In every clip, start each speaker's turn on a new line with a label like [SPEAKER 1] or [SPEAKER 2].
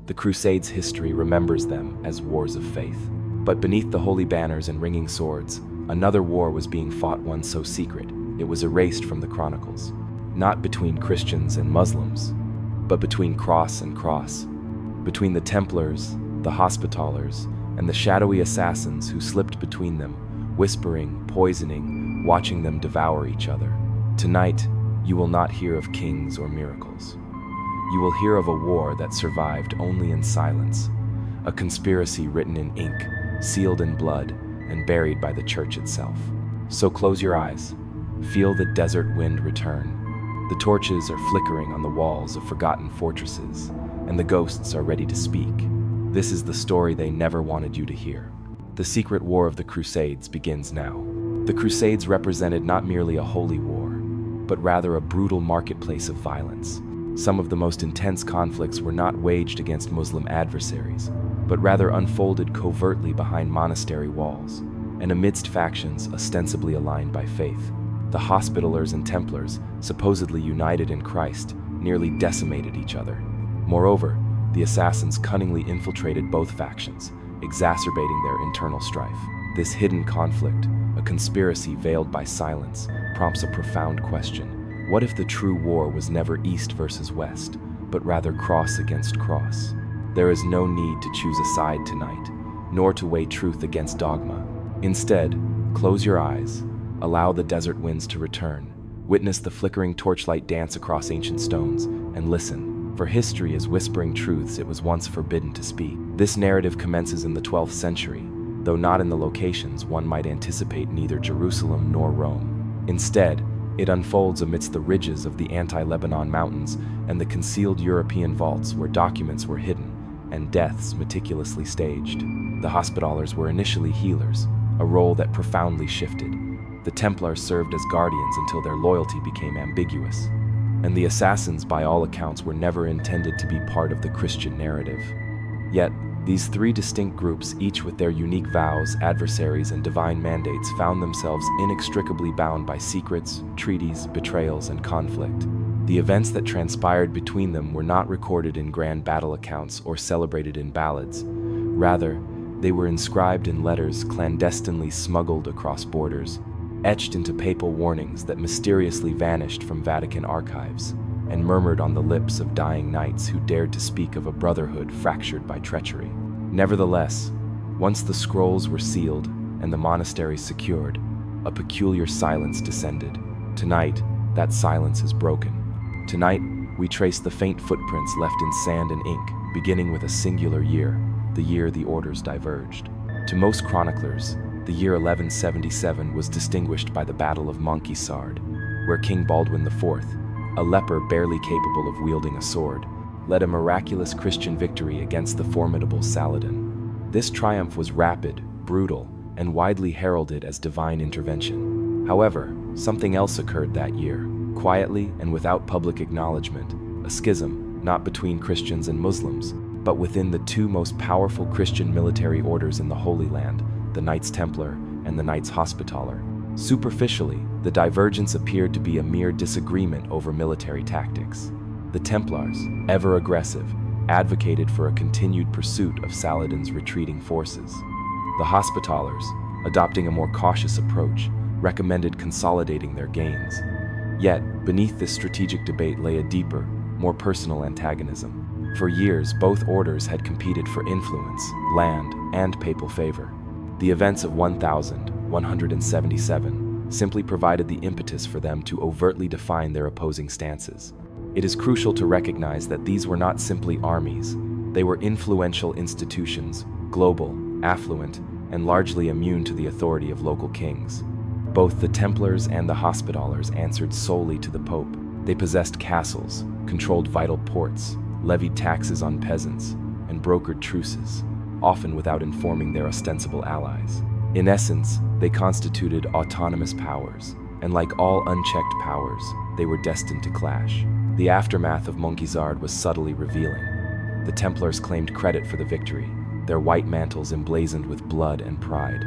[SPEAKER 1] The Crusades' history remembers them as wars of faith. But beneath the holy banners and ringing swords, another war was being fought, one so secret, it was erased from the chronicles. Not between Christians and Muslims, but between cross and cross. Between the Templars, the Hospitallers, and the shadowy assassins who slipped between them, whispering, poisoning, watching them devour each other. Tonight, you will not hear of kings or miracles. You will hear of a war that survived only in silence, a conspiracy written in ink, sealed in blood, and buried by the church itself. So close your eyes, feel the desert wind return. The torches are flickering on the walls of forgotten fortresses, and the ghosts are ready to speak. This is the story they never wanted you to hear. The secret war of the Crusades begins now. The Crusades represented not merely a holy war, but rather a brutal marketplace of violence. Some of the most intense conflicts were not waged against Muslim adversaries, but rather unfolded covertly behind monastery walls, and amidst factions ostensibly aligned by faith. The Hospitallers and Templars, supposedly united in Christ, nearly decimated each other. Moreover, the assassins cunningly infiltrated both factions, exacerbating their internal strife. This hidden conflict, a conspiracy veiled by silence, prompts a profound question. What if the true war was never East versus West, but rather cross against cross? There is no need to choose a side tonight, nor to weigh truth against dogma. Instead, close your eyes, allow the desert winds to return, witness the flickering torchlight dance across ancient stones, and listen, for history is whispering truths it was once forbidden to speak. This narrative commences in the 12th century, though not in the locations one might anticipate, neither Jerusalem nor Rome. Instead, it unfolds amidst the ridges of the anti-Lebanon mountains and the concealed European vaults where documents were hidden and deaths meticulously staged. The Hospitallers were initially healers, a role that profoundly shifted. The Templars served as guardians until their loyalty became ambiguous. And the assassins, by all accounts, were never intended to be part of the Christian narrative. Yet, these three distinct groups, each with their unique vows, adversaries, and divine mandates, found themselves inextricably bound by secrets, treaties, betrayals, and conflict. The events that transpired between them were not recorded in grand battle accounts or celebrated in ballads. Rather, they were inscribed in letters clandestinely smuggled across borders, etched into papal warnings that mysteriously vanished from Vatican archives, and murmured on the lips of dying knights who dared to speak of a brotherhood fractured by treachery. Nevertheless, once the scrolls were sealed and the monasteries secured, a peculiar silence descended. Tonight, that silence is broken. Tonight, we trace the faint footprints left in sand and ink, beginning with a singular year, the year the orders diverged. To most chroniclers, the year 1177 was distinguished by the Battle of Montgisard, where King Baldwin IV, a leper barely capable of wielding a sword, led a miraculous Christian victory against the formidable Saladin. This triumph was rapid, brutal, and widely heralded as divine intervention. However, something else occurred that year, quietly and without public acknowledgement, a schism, not between Christians and Muslims, but within the two most powerful Christian military orders in the Holy Land, the Knights Templar and the Knights Hospitaller. Superficially, the divergence appeared to be a mere disagreement over military tactics. The Templars, ever aggressive, advocated for a continued pursuit of Saladin's retreating forces. The Hospitallers, adopting a more cautious approach, recommended consolidating their gains. Yet, beneath this strategic debate lay a deeper, more personal antagonism. For years, both orders had competed for influence, land, and papal favor. The events of 1177 simply provided the impetus for them to overtly define their opposing stances. It is crucial to recognize that these were not simply armies. They were influential institutions, global, affluent, and largely immune to the authority of local kings. Both the Templars and the Hospitallers answered solely to the Pope. They possessed castles, controlled vital ports, levied taxes on peasants, and brokered truces, often without informing their ostensible allies. In essence, they constituted autonomous powers, and like all unchecked powers, they were destined to clash. The aftermath of Montgisard was subtly revealing. The Templars claimed credit for the victory, their white mantles emblazoned with blood and pride.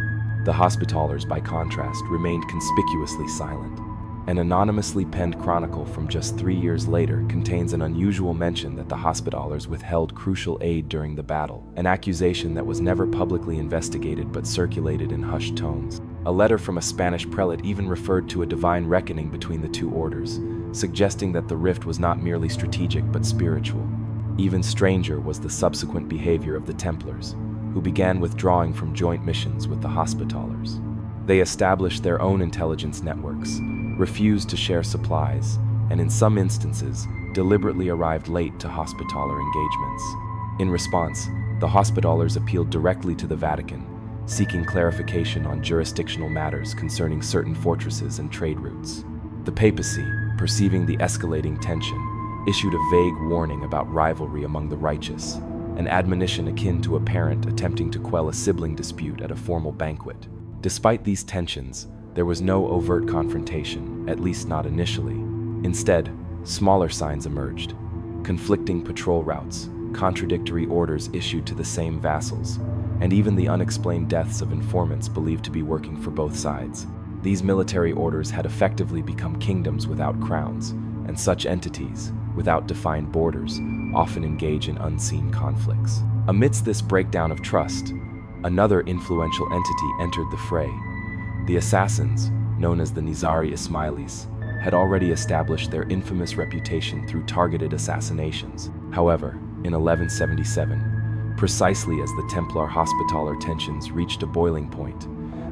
[SPEAKER 1] The Hospitallers, by contrast, remained conspicuously silent. An anonymously penned chronicle from just 3 years later contains an unusual mention that the Hospitallers withheld crucial aid during the battle, an accusation that was never publicly investigated but circulated in hushed tones. A letter from a Spanish prelate even referred to a divine reckoning between the two orders, suggesting that the rift was not merely strategic but spiritual. Even stranger was the subsequent behavior of the Templars, who began withdrawing from joint missions with the Hospitallers. They established their own intelligence networks, refused to share supplies, and in some instances, deliberately arrived late to Hospitaller engagements. In response, the Hospitallers appealed directly to the Vatican, seeking clarification on jurisdictional matters concerning certain fortresses and trade routes. The papacy, perceiving the escalating tension, issued a vague warning about rivalry among the righteous, an admonition akin to a parent attempting to quell a sibling dispute at a formal banquet. Despite these tensions, there was no overt confrontation, at least not initially. Instead, smaller signs emerged: conflicting patrol routes, contradictory orders issued to the same vassals, and even the unexplained deaths of informants believed to be working for both sides. These military orders had effectively become kingdoms without crowns, and such entities, without defined borders, often engage in unseen conflicts. Amidst this breakdown of trust, another influential entity entered the fray. The assassins, known as the Nizari Ismailis, had already established their infamous reputation through targeted assassinations. However, in 1177, precisely as the Templar-Hospitaller tensions reached a boiling point,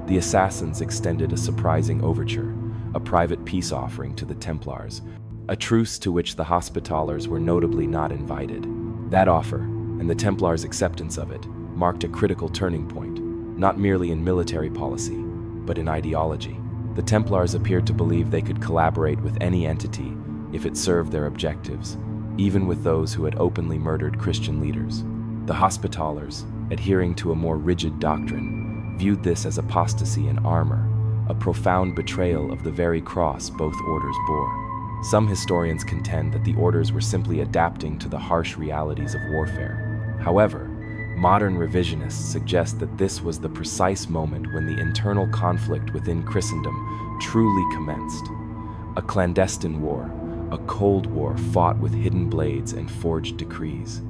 [SPEAKER 1] the assassins extended a surprising overture, a private peace offering to the Templars, a truce to which the Hospitallers were notably not invited. That offer, and the Templars' acceptance of it, marked a critical turning point, not merely in military policy, but in ideology. The Templars appeared to believe they could collaborate with any entity if it served their objectives, even with those who had openly murdered Christian leaders. The Hospitallers, adhering to a more rigid doctrine, viewed this as apostasy in armor, a profound betrayal of the very cross both orders bore. Some historians contend that the orders were simply adapting to the harsh realities of warfare. However, modern revisionists suggest that this was the precise moment when the internal conflict within Christendom truly commenced. A clandestine war, a cold war fought with hidden blades and forged decrees.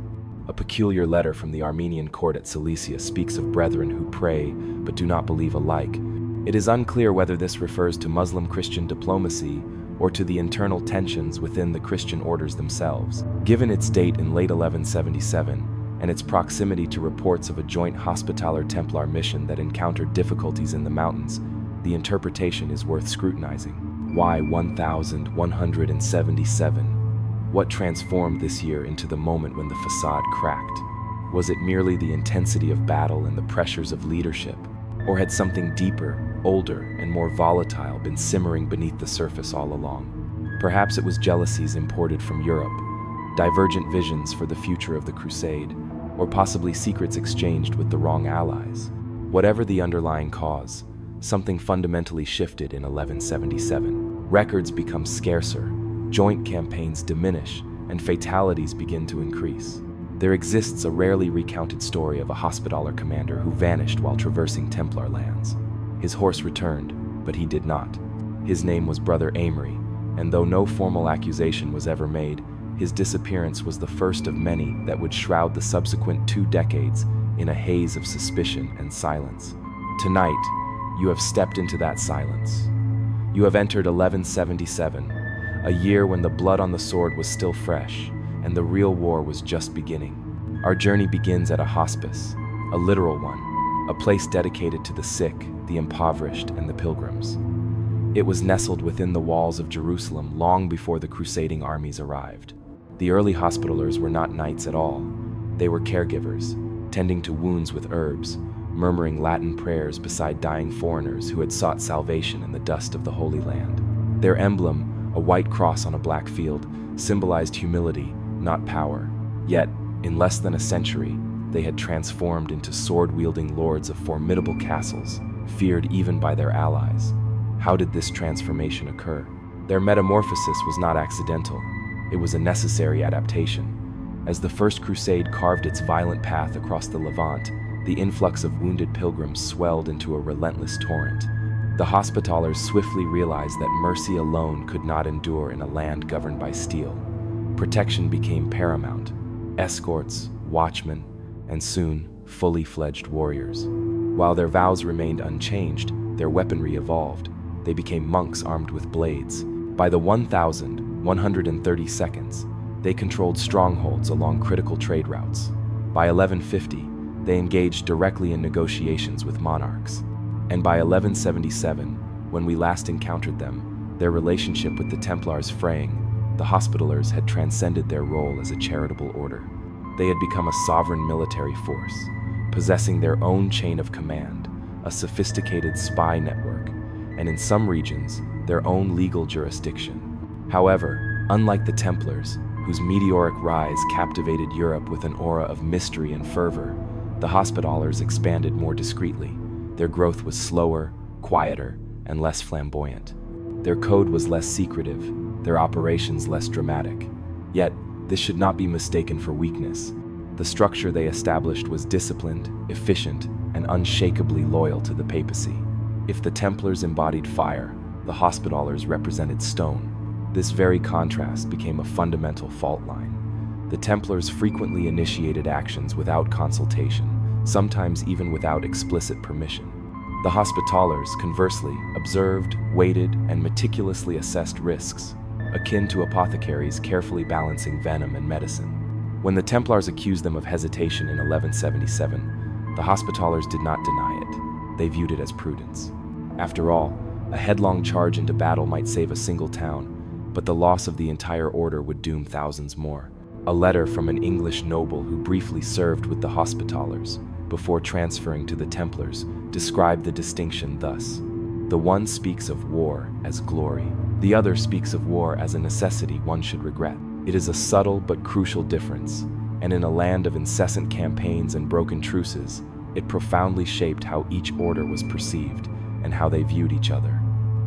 [SPEAKER 1] A peculiar letter from the Armenian court at Cilicia speaks of brethren who pray but do not believe alike. It is unclear whether this refers to Muslim-Christian diplomacy or to the internal tensions within the Christian orders themselves. Given its date in late 1177, and its proximity to reports of a joint Hospitaller-Templar mission that encountered difficulties in the mountains, the interpretation is worth scrutinizing. Why 1177? What transformed this year into the moment when the facade cracked? Was it merely the intensity of battle and the pressures of leadership? Or had something deeper, older, and more volatile been simmering beneath the surface all along? Perhaps it was jealousies imported from Europe, divergent visions for the future of the Crusade, or possibly secrets exchanged with the wrong allies. Whatever the underlying cause, something fundamentally shifted in 1177. Records become scarcer, joint campaigns diminish, and fatalities begin to increase. There exists a rarely recounted story of a Hospitaller commander who vanished while traversing Templar lands. His horse returned, but he did not. His name was Brother Amory, and though no formal accusation was ever made, his disappearance was the first of many that would shroud the subsequent 2 decades in a haze of suspicion and silence. Tonight, you have stepped into that silence. You have entered 1177, a year when the blood on the sword was still fresh, and the real war was just beginning. Our journey begins at a hospice, a literal one, a place dedicated to the sick, the impoverished, and the pilgrims. It was nestled within the walls of Jerusalem long before the crusading armies arrived. The early Hospitallers were not knights at all. They were caregivers, tending to wounds with herbs, murmuring Latin prayers beside dying foreigners who had sought salvation in the dust of the Holy Land. Their emblem, a white cross on a black field, symbolized humility, not power. Yet, in less than a century, they had transformed into sword-wielding lords of formidable castles, feared even by their allies. How did this transformation occur? Their metamorphosis was not accidental. It was a necessary adaptation. As the First Crusade carved its violent path across the Levant, the influx of wounded pilgrims swelled into a relentless torrent. The Hospitallers swiftly realized that mercy alone could not endure in a land governed by steel. Protection became paramount. Escorts, watchmen, and soon, fully fledged warriors. While their vows remained unchanged, their weaponry evolved. They became monks armed with blades. By the 1130s, they controlled strongholds along critical trade routes. By 1150, they engaged directly in negotiations with monarchs. And by 1177, when we last encountered them, their relationship with the Templars fraying, the Hospitallers had transcended their role as a charitable order. They had become a sovereign military force, possessing their own chain of command, a sophisticated spy network, and in some regions, their own legal jurisdiction. However, unlike the Templars, whose meteoric rise captivated Europe with an aura of mystery and fervor, the Hospitallers expanded more discreetly. Their growth was slower, quieter, and less flamboyant. Their code was less secretive, their operations less dramatic. Yet, this should not be mistaken for weakness. The structure they established was disciplined, efficient, and unshakably loyal to the papacy. If the Templars embodied fire, the Hospitallers represented stone. This very contrast became a fundamental fault line. The Templars frequently initiated actions without consultation, sometimes even without explicit permission. The Hospitallers, conversely, observed, weighted, and meticulously assessed risks, akin to apothecaries carefully balancing venom and medicine. When the Templars accused them of hesitation in 1177, the Hospitallers did not deny it. They viewed it as prudence. After all, a headlong charge into battle might save a single town, but the loss of the entire order would doom thousands more. A letter from an English noble who briefly served with the Hospitallers before transferring to the Templars described the distinction thus: the one speaks of war as glory, the other speaks of war as a necessity one should regret. It is a subtle but crucial difference, and in a land of incessant campaigns and broken truces, it profoundly shaped how each order was perceived and how they viewed each other.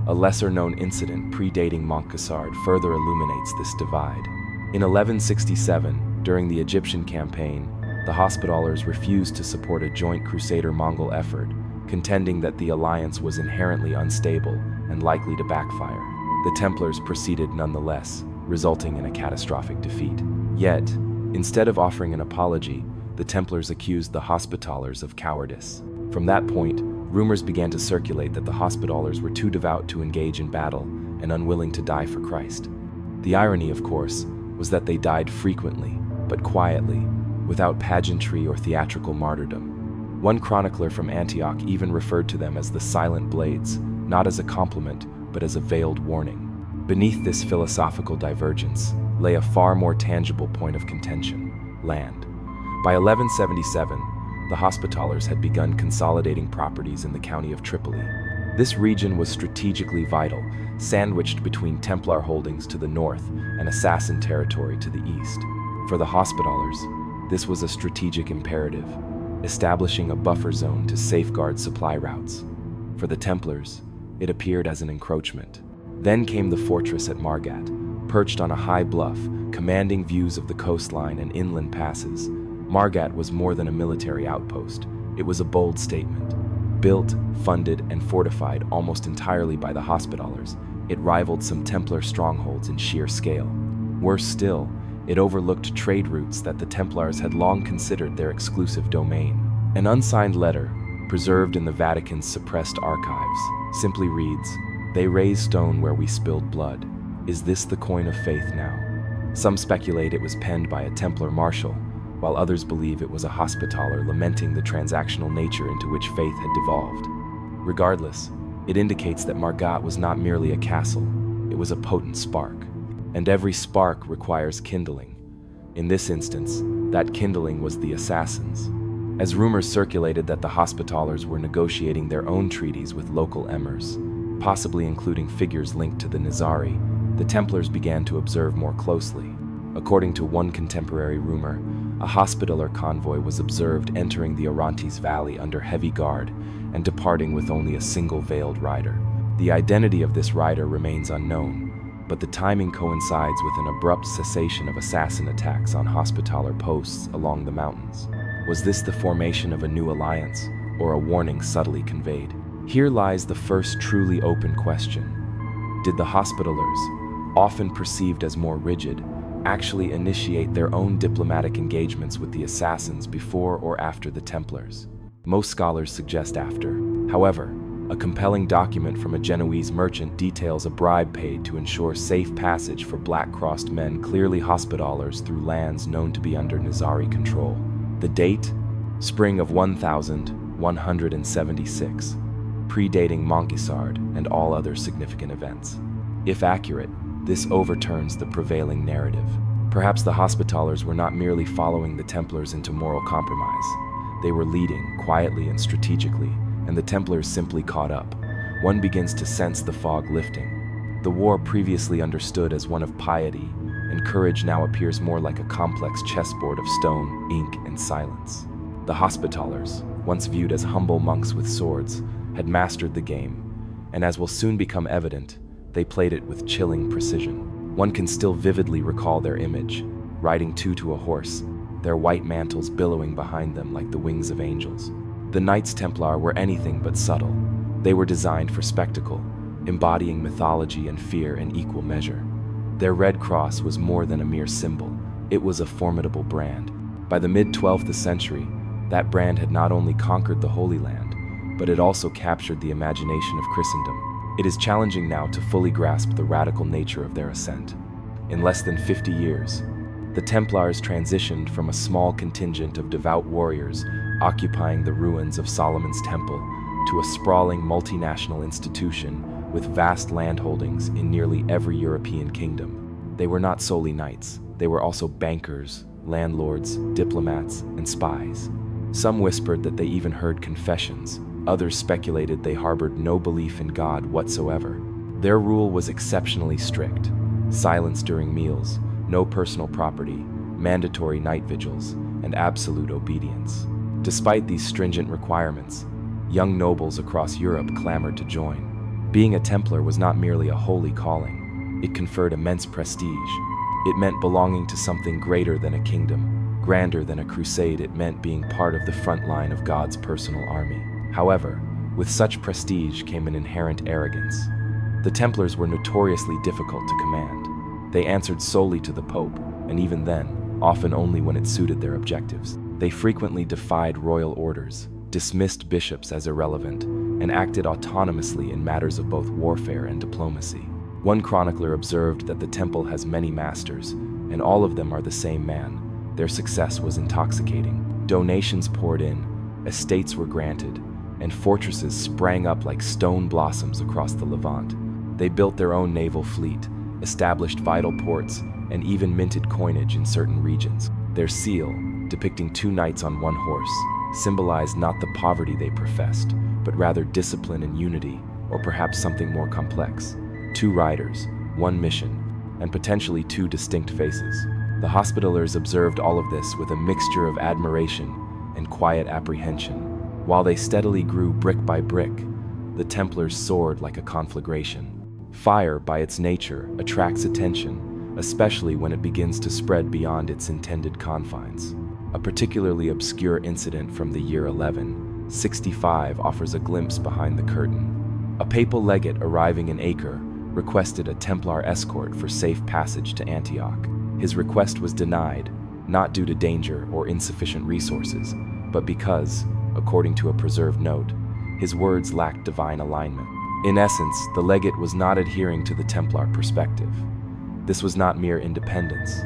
[SPEAKER 1] A lesser-known incident predating Montcassard further illuminates this divide. In 1167, during the Egyptian campaign, the Hospitallers refused to support a joint Crusader-Mongol effort, contending that the alliance was inherently unstable and likely to backfire. The Templars proceeded nonetheless, resulting in a catastrophic defeat. Yet, instead of offering an apology, the Templars accused the Hospitallers of cowardice. From that point, rumors began to circulate that the Hospitallers were too devout to engage in battle and unwilling to die for Christ. The irony, of course, was that they died frequently, but quietly, without pageantry or theatrical martyrdom. One chronicler from Antioch even referred to them as the silent blades, not as a compliment, but as a veiled warning. Beneath this philosophical divergence lay a far more tangible point of contention: land. By 1177, the Hospitallers had begun consolidating properties in the county of Tripoli. This region was strategically vital, sandwiched between Templar holdings to the north and Assassin territory to the east. For the Hospitallers, this was a strategic imperative, establishing a buffer zone to safeguard supply routes. For the Templars, it appeared as an encroachment. Then came the fortress at Margat, perched on a high bluff, commanding views of the coastline and inland passes. Margat was more than a military outpost. It was a bold statement. Built, funded, and fortified almost entirely by the Hospitallers, it rivaled some Templar strongholds in sheer scale. Worse still, it overlooked trade routes that the Templars had long considered their exclusive domain. An unsigned letter, preserved in the Vatican's suppressed archives, simply reads, "They raised stone where we spilled blood. Is this the coin of faith now?" Some speculate it was penned by a Templar marshal, while others believe it was a Hospitaller lamenting the transactional nature into which faith had devolved. Regardless, it indicates that Margat was not merely a castle, it was a potent spark. And every spark requires kindling. In this instance, that kindling was the assassins. As rumors circulated that the Hospitallers were negotiating their own treaties with local emirs, possibly including figures linked to the Nizari, the Templars began to observe more closely. According to one contemporary rumor, a Hospitaller convoy was observed entering the Orontes Valley under heavy guard and departing with only a single veiled rider. The identity of this rider remains unknown, but the timing coincides with an abrupt cessation of assassin attacks on Hospitaller posts along the mountains. Was this the formation of a new alliance, or a warning subtly conveyed? Here lies the first truly open question. Did the Hospitallers, often perceived as more rigid, actually initiate their own diplomatic engagements with the assassins before or after the Templars? Most scholars suggest after. However, a compelling document from a Genoese merchant details a bribe paid to ensure safe passage for black-crossed men, clearly Hospitallers, through lands known to be under Nizari control. The date? Spring of 1176, predating Montgisard and all other significant events. If accurate, this overturns the prevailing narrative. Perhaps the Hospitallers were not merely following the Templars into moral compromise. They were leading, quietly and strategically, and the Templars simply caught up. One begins to sense the fog lifting. The war, previously understood as one of piety and courage, now appears more like a complex chessboard of stone, ink, and silence. The Hospitallers, once viewed as humble monks with swords, had mastered the game, and as will soon become evident, they played it with chilling precision. One can still vividly recall their image, riding two to a horse, their white mantles billowing behind them like the wings of angels. The Knights Templar were anything but subtle. They were designed for spectacle, embodying mythology and fear in equal measure. Their red cross was more than a mere symbol. It was a formidable brand. By the mid-12th century, that brand had not only conquered the Holy Land, but it also captured the imagination of Christendom. It is challenging now to fully grasp the radical nature of their ascent. In less than 50 years, the Templars transitioned from a small contingent of devout warriors occupying the ruins of Solomon's Temple to a sprawling multinational institution with vast landholdings in nearly every European kingdom. They were not solely knights, they were also bankers, landlords, diplomats, and spies. Some whispered that they even heard confessions. Others speculated they harbored no belief in God whatsoever. Their rule was exceptionally strict. Silence during meals, no personal property, mandatory night vigils, and absolute obedience. Despite these stringent requirements, young nobles across Europe clamored to join. Being a Templar was not merely a holy calling. It conferred immense prestige. It meant belonging to something greater than a kingdom. Grander than a crusade, it meant being part of the front line of God's personal army. However, with such prestige came an inherent arrogance. The Templars were notoriously difficult to command. They answered solely to the Pope, and even then, often only when it suited their objectives. They frequently defied royal orders, dismissed bishops as irrelevant, and acted autonomously in matters of both warfare and diplomacy. One chronicler observed that the temple has many masters, and all of them are the same man. Their success was intoxicating. Donations poured in, estates were granted, and fortresses sprang up like stone blossoms across the Levant. They built their own naval fleet, established vital ports, and even minted coinage in certain regions. Their seal, depicting two knights on one horse, symbolized not the poverty they professed, but rather discipline and unity, or perhaps something more complex. Two riders, one mission, and potentially two distinct faces. The Hospitallers observed all of this with a mixture of admiration and quiet apprehension. While they steadily grew brick by brick, the Templars soared like a conflagration. Fire, by its nature, attracts attention, especially when it begins to spread beyond its intended confines. A particularly obscure incident from the year 1165 offers a glimpse behind the curtain. A papal legate arriving in Acre requested a Templar escort for safe passage to Antioch. His request was denied, not due to danger or insufficient resources, but because, according to a preserved note, his words lacked divine alignment. In essence, the legate was not adhering to the Templar perspective. This was not mere independence,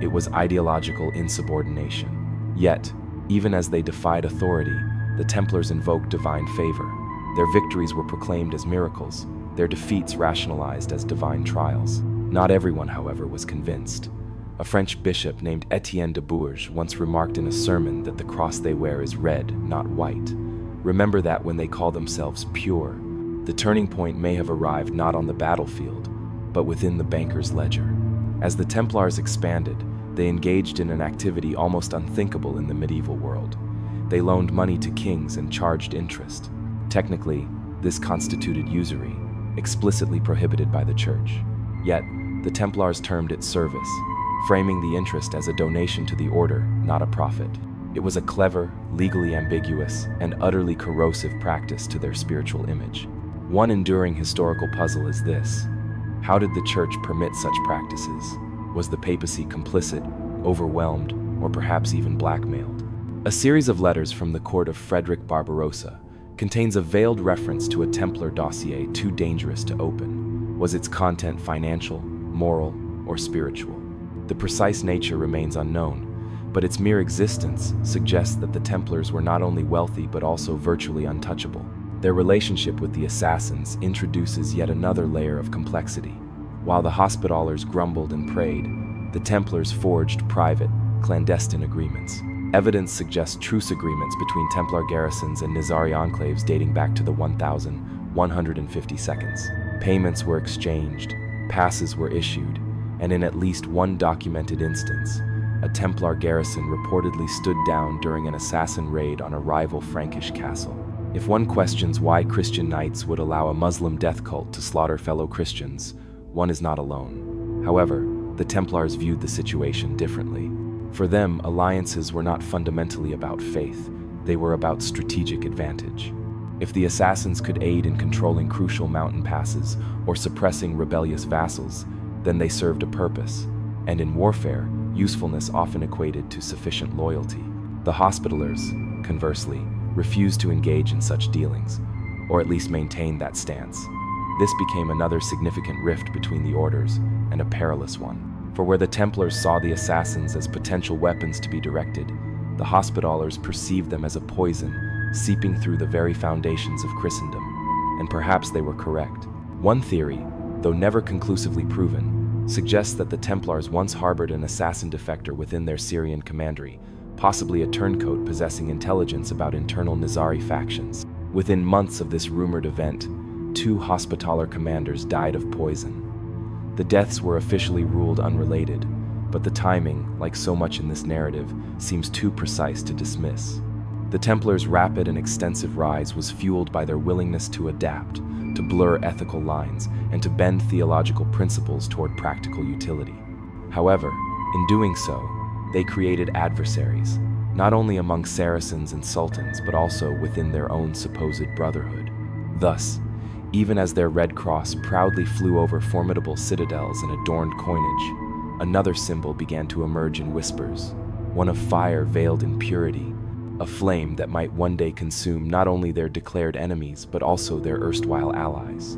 [SPEAKER 1] it was ideological insubordination. Yet, even as they defied authority, the Templars invoked divine favor. Their victories were proclaimed as miracles, their defeats rationalized as divine trials. Not everyone, however, was convinced. A French bishop named Etienne de Bourges once remarked in a sermon that the cross they wear is red, not white. Remember that when they call themselves pure. The turning point may have arrived not on the battlefield, but within the banker's ledger. As the Templars expanded, they engaged in an activity almost unthinkable in the medieval world. They loaned money to kings and charged interest. Technically, this constituted usury, explicitly prohibited by the church. Yet, the Templars termed it service, framing the interest as a donation to the order, not a profit. It was a clever, legally ambiguous, and utterly corrosive practice to their spiritual image. One enduring historical puzzle is this: how did the Church permit such practices? Was the papacy complicit, overwhelmed, or perhaps even blackmailed? A series of letters from the court of Frederick Barbarossa contains a veiled reference to a Templar dossier too dangerous to open. Was its content financial, moral, or spiritual? The precise nature remains unknown, but its mere existence suggests that the Templars were not only wealthy but also virtually untouchable. Their relationship with the assassins introduces yet another layer of complexity. While the Hospitallers grumbled and prayed, the Templars forged private, clandestine agreements. Evidence suggests truce agreements between Templar garrisons and Nizari enclaves dating back to the 1150s. Payments were exchanged, passes were issued, and in at least one documented instance, a Templar garrison reportedly stood down during an assassin raid on a rival Frankish castle. If one questions why Christian knights would allow a Muslim death cult to slaughter fellow Christians, one is not alone. However, the Templars viewed the situation differently. For them, alliances were not fundamentally about faith, they were about strategic advantage. If the assassins could aid in controlling crucial mountain passes or suppressing rebellious vassals, then they served a purpose, and in warfare, usefulness often equated to sufficient loyalty. The Hospitallers, conversely, refused to engage in such dealings, or at least maintain that stance. This became another significant rift between the orders, and a perilous one. For where the Templars saw the assassins as potential weapons to be directed, the Hospitallers perceived them as a poison seeping through the very foundations of Christendom. And perhaps they were correct. One theory, though never conclusively proven, suggests that the Templars once harbored an assassin defector within their Syrian commandery, possibly a turncoat possessing intelligence about internal Nizari factions. Within months of this rumored event, 2 Hospitaller commanders died of poison. The deaths were officially ruled unrelated, but the timing, like so much in this narrative, seems too precise to dismiss. The Templars' rapid and extensive rise was fueled by their willingness to adapt, to blur ethical lines, and to bend theological principles toward practical utility. However, in doing so, they created adversaries, not only among Saracens and sultans, but also within their own supposed brotherhood. Thus, even as their Red Cross proudly flew over formidable citadels and adorned coinage, another symbol began to emerge in whispers, one of fire veiled in purity, a flame that might one day consume not only their declared enemies, but also their erstwhile allies.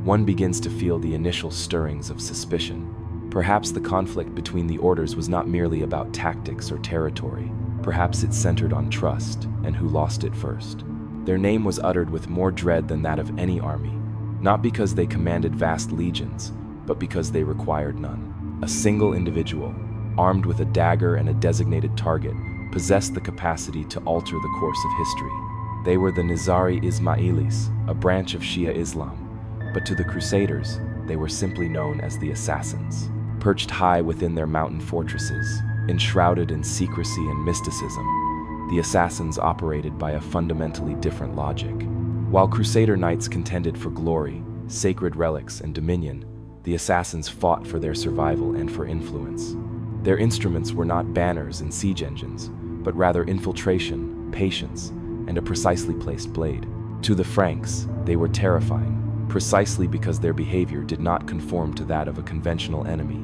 [SPEAKER 1] One begins to feel the initial stirrings of suspicion. Perhaps the conflict between the orders was not merely about tactics or territory. Perhaps it centered on trust and who lost it first. Their name was uttered with more dread than that of any army, not because they commanded vast legions, but because they required none. A single individual, armed with a dagger and a designated target, possessed the capacity to alter the course of history. They were the Nizari Ismailis, a branch of Shia Islam, but to the Crusaders, they were simply known as the Assassins. Perched high within their mountain fortresses, enshrouded in secrecy and mysticism, the Assassins operated by a fundamentally different logic. While Crusader knights contended for glory, sacred relics, and dominion, the Assassins fought for their survival and for influence. Their instruments were not banners and siege engines, but rather infiltration, patience, and a precisely placed blade. To the Franks, they were terrifying, precisely because their behavior did not conform to that of a conventional enemy.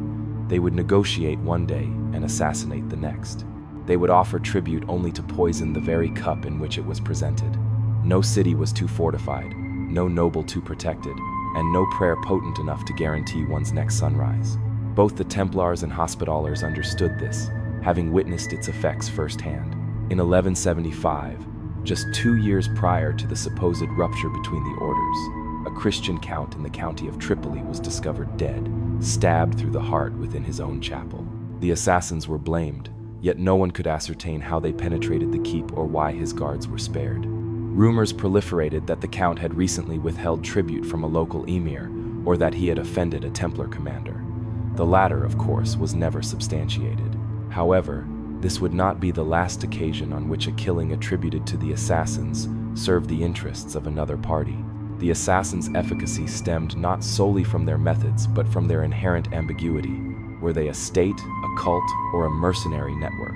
[SPEAKER 1] They would negotiate one day and assassinate the next. They would offer tribute only to poison the very cup in which it was presented. No city was too fortified, no noble too protected, and no prayer potent enough to guarantee one's next sunrise. Both the Templars and Hospitallers understood this, having witnessed its effects firsthand. In 1175, just 2 years prior to the supposed rupture between the orders, a Christian count in the county of Tripoli was discovered dead, stabbed through the heart within his own chapel. The assassins were blamed, yet no one could ascertain how they penetrated the keep or why his guards were spared. Rumors proliferated that the count had recently withheld tribute from a local emir, or that he had offended a Templar commander. The latter, of course, was never substantiated. However, this would not be the last occasion on which a killing attributed to the assassins served the interests of another party. The assassins' efficacy stemmed not solely from their methods, but from their inherent ambiguity. Were they a state, a cult, or a mercenary network?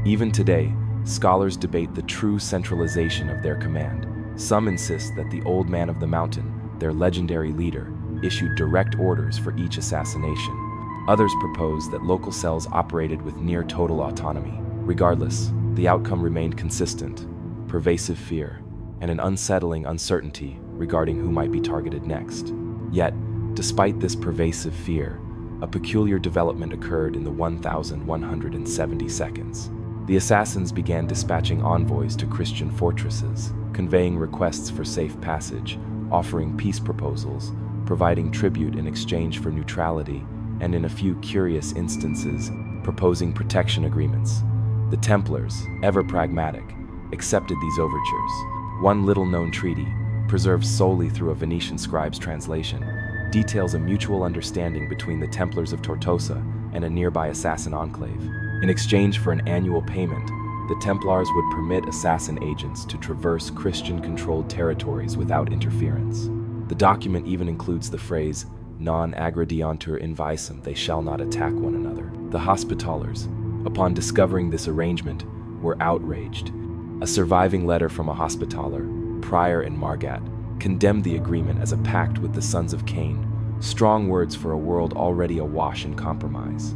[SPEAKER 1] Even today, scholars debate the true centralization of their command. Some insist that the Old Man of the Mountain, their legendary leader, issued direct orders for each assassination. Others propose that local cells operated with near total autonomy. Regardless, the outcome remained consistent: pervasive fear and an unsettling uncertainty regarding who might be targeted next. Yet, despite this pervasive fear, a peculiar development occurred in the 1170 seconds. The assassins began dispatching envoys to Christian fortresses, conveying requests for safe passage, offering peace proposals, providing tribute in exchange for neutrality, and in a few curious instances, proposing protection agreements. The Templars, ever pragmatic, accepted these overtures. One little-known treaty, preserved solely through a Venetian scribe's translation, details a mutual understanding between the Templars of Tortosa and a nearby assassin enclave. In exchange for an annual payment, the Templars would permit assassin agents to traverse Christian-controlled territories without interference. The document even includes the phrase, non aggrediantur in vicem, they shall not attack one another. The Hospitallers, upon discovering this arrangement, were outraged. A surviving letter from a Hospitaller, Prior in Margat, condemned the agreement as a pact with the sons of Cain, strong words for a world already awash in compromise.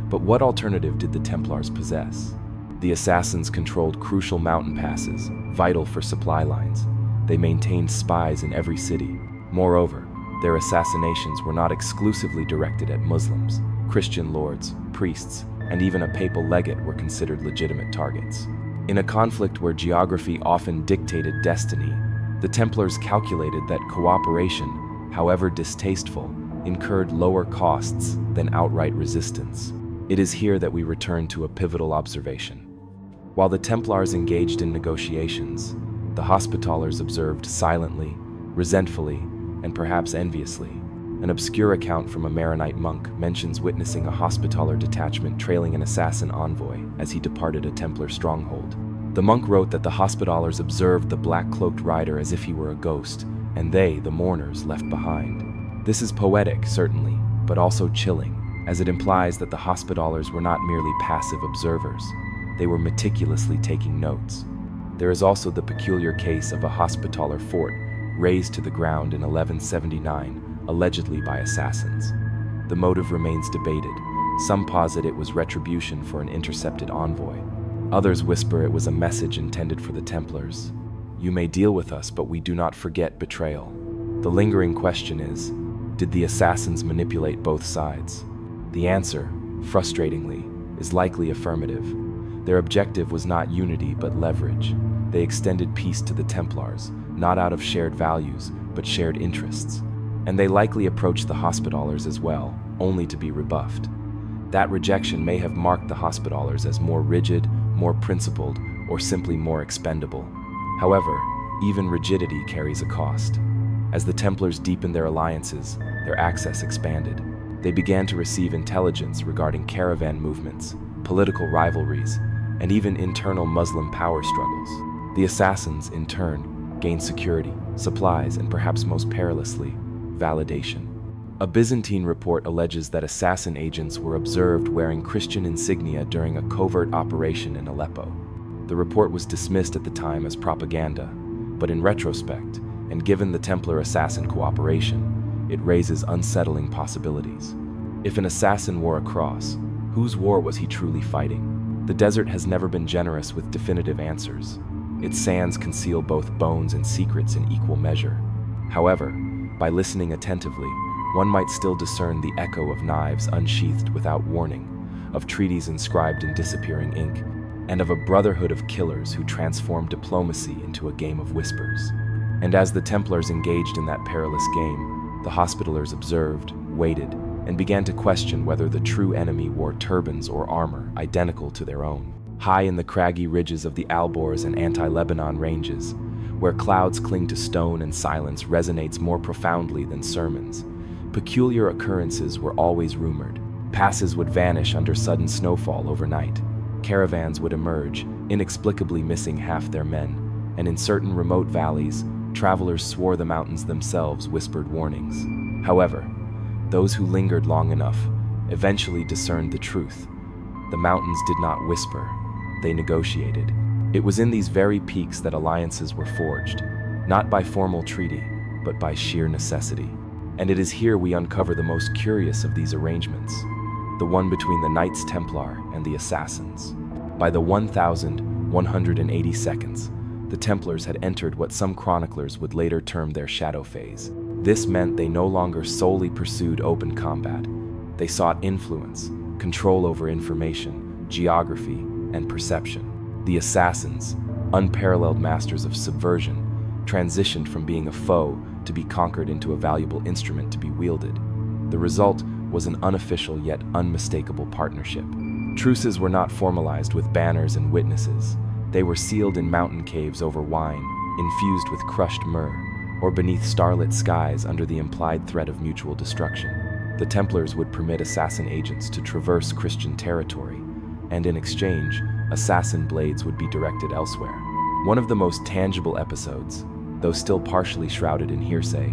[SPEAKER 1] But what alternative did the Templars possess? The assassins controlled crucial mountain passes, vital for supply lines. They maintained spies in every city. Moreover, their assassinations were not exclusively directed at Muslims. Christian lords, priests, and even a papal legate were considered legitimate targets. In a conflict where geography often dictated destiny, the Templars calculated that cooperation, however distasteful, incurred lower costs than outright resistance. It is here that we return to a pivotal observation. While the Templars engaged in negotiations, the Hospitallers observed silently, resentfully, and perhaps enviously. An obscure account from a Maronite monk mentions witnessing a Hospitaller detachment trailing an assassin envoy as he departed a Templar stronghold. The monk wrote that the Hospitallers observed the black-cloaked rider as if he were a ghost, and they, the mourners, left behind. This is poetic, certainly, but also chilling, as it implies that the Hospitallers were not merely passive observers. They were meticulously taking notes. There is also the peculiar case of a Hospitaller fort razed to the ground in 1179, allegedly by assassins. The motive remains debated. Some posit it was retribution for an intercepted envoy. Others whisper it was a message intended for the Templars. You may deal with us, but we do not forget betrayal. The lingering question is, did the assassins manipulate both sides? The answer, frustratingly, is likely affirmative. Their objective was not unity but leverage. They extended peace to the Templars, not out of shared values, but shared interests. And they likely approached the Hospitallers as well, only to be rebuffed. That rejection may have marked the Hospitallers as more rigid, more principled, or simply more expendable. However, even rigidity carries a cost. As the Templars deepened their alliances, their access expanded. They began to receive intelligence regarding caravan movements, political rivalries, and even internal Muslim power struggles. The assassins, in turn, gained security, supplies, and perhaps most perilously, validation. A Byzantine report alleges that assassin agents were observed wearing Christian insignia during a covert operation in Aleppo. The report was dismissed at the time as propaganda, but in retrospect, and given the Templar assassin cooperation, it raises unsettling possibilities. If an assassin wore a cross, whose war was he truly fighting? The desert has never been generous with definitive answers. Its sands conceal both bones and secrets in equal measure. However, by listening attentively, one might still discern the echo of knives unsheathed without warning, of treaties inscribed in disappearing ink, and of a brotherhood of killers who transformed diplomacy into a game of whispers. And as the Templars engaged in that perilous game, the Hospitallers observed, waited, and began to question whether the true enemy wore turbans or armor identical to their own. High in the craggy ridges of the Alborz and anti-Lebanon ranges, where clouds cling to stone and silence resonates more profoundly than sermons, peculiar occurrences were always rumored. Passes would vanish under sudden snowfall overnight. Caravans would emerge, inexplicably missing half their men, and in certain remote valleys, travelers swore the mountains themselves whispered warnings. However, those who lingered long enough eventually discerned the truth. The mountains did not whisper. they negotiated. It was in these very peaks that alliances were forged, not by formal treaty, but by sheer necessity. And it is here we uncover the most curious of these arrangements, the one between the Knights Templar and the Assassins. By the 1180 seconds, the Templars had entered what some chroniclers would later term their shadow phase. This meant they no longer solely pursued open combat. They sought influence, control over information, geography, and perception. The Assassins, unparalleled masters of subversion, transitioned from being a foe to be conquered into a valuable instrument to be wielded. The result was an unofficial yet unmistakable partnership. Truces were not formalized with banners and witnesses. They were sealed in mountain caves over wine, infused with crushed myrrh, or beneath starlit skies under the implied threat of mutual destruction. The Templars would permit assassin agents to traverse Christian territory, and in exchange, assassin blades would be directed elsewhere. One of the most tangible episodes, though still partially shrouded in hearsay,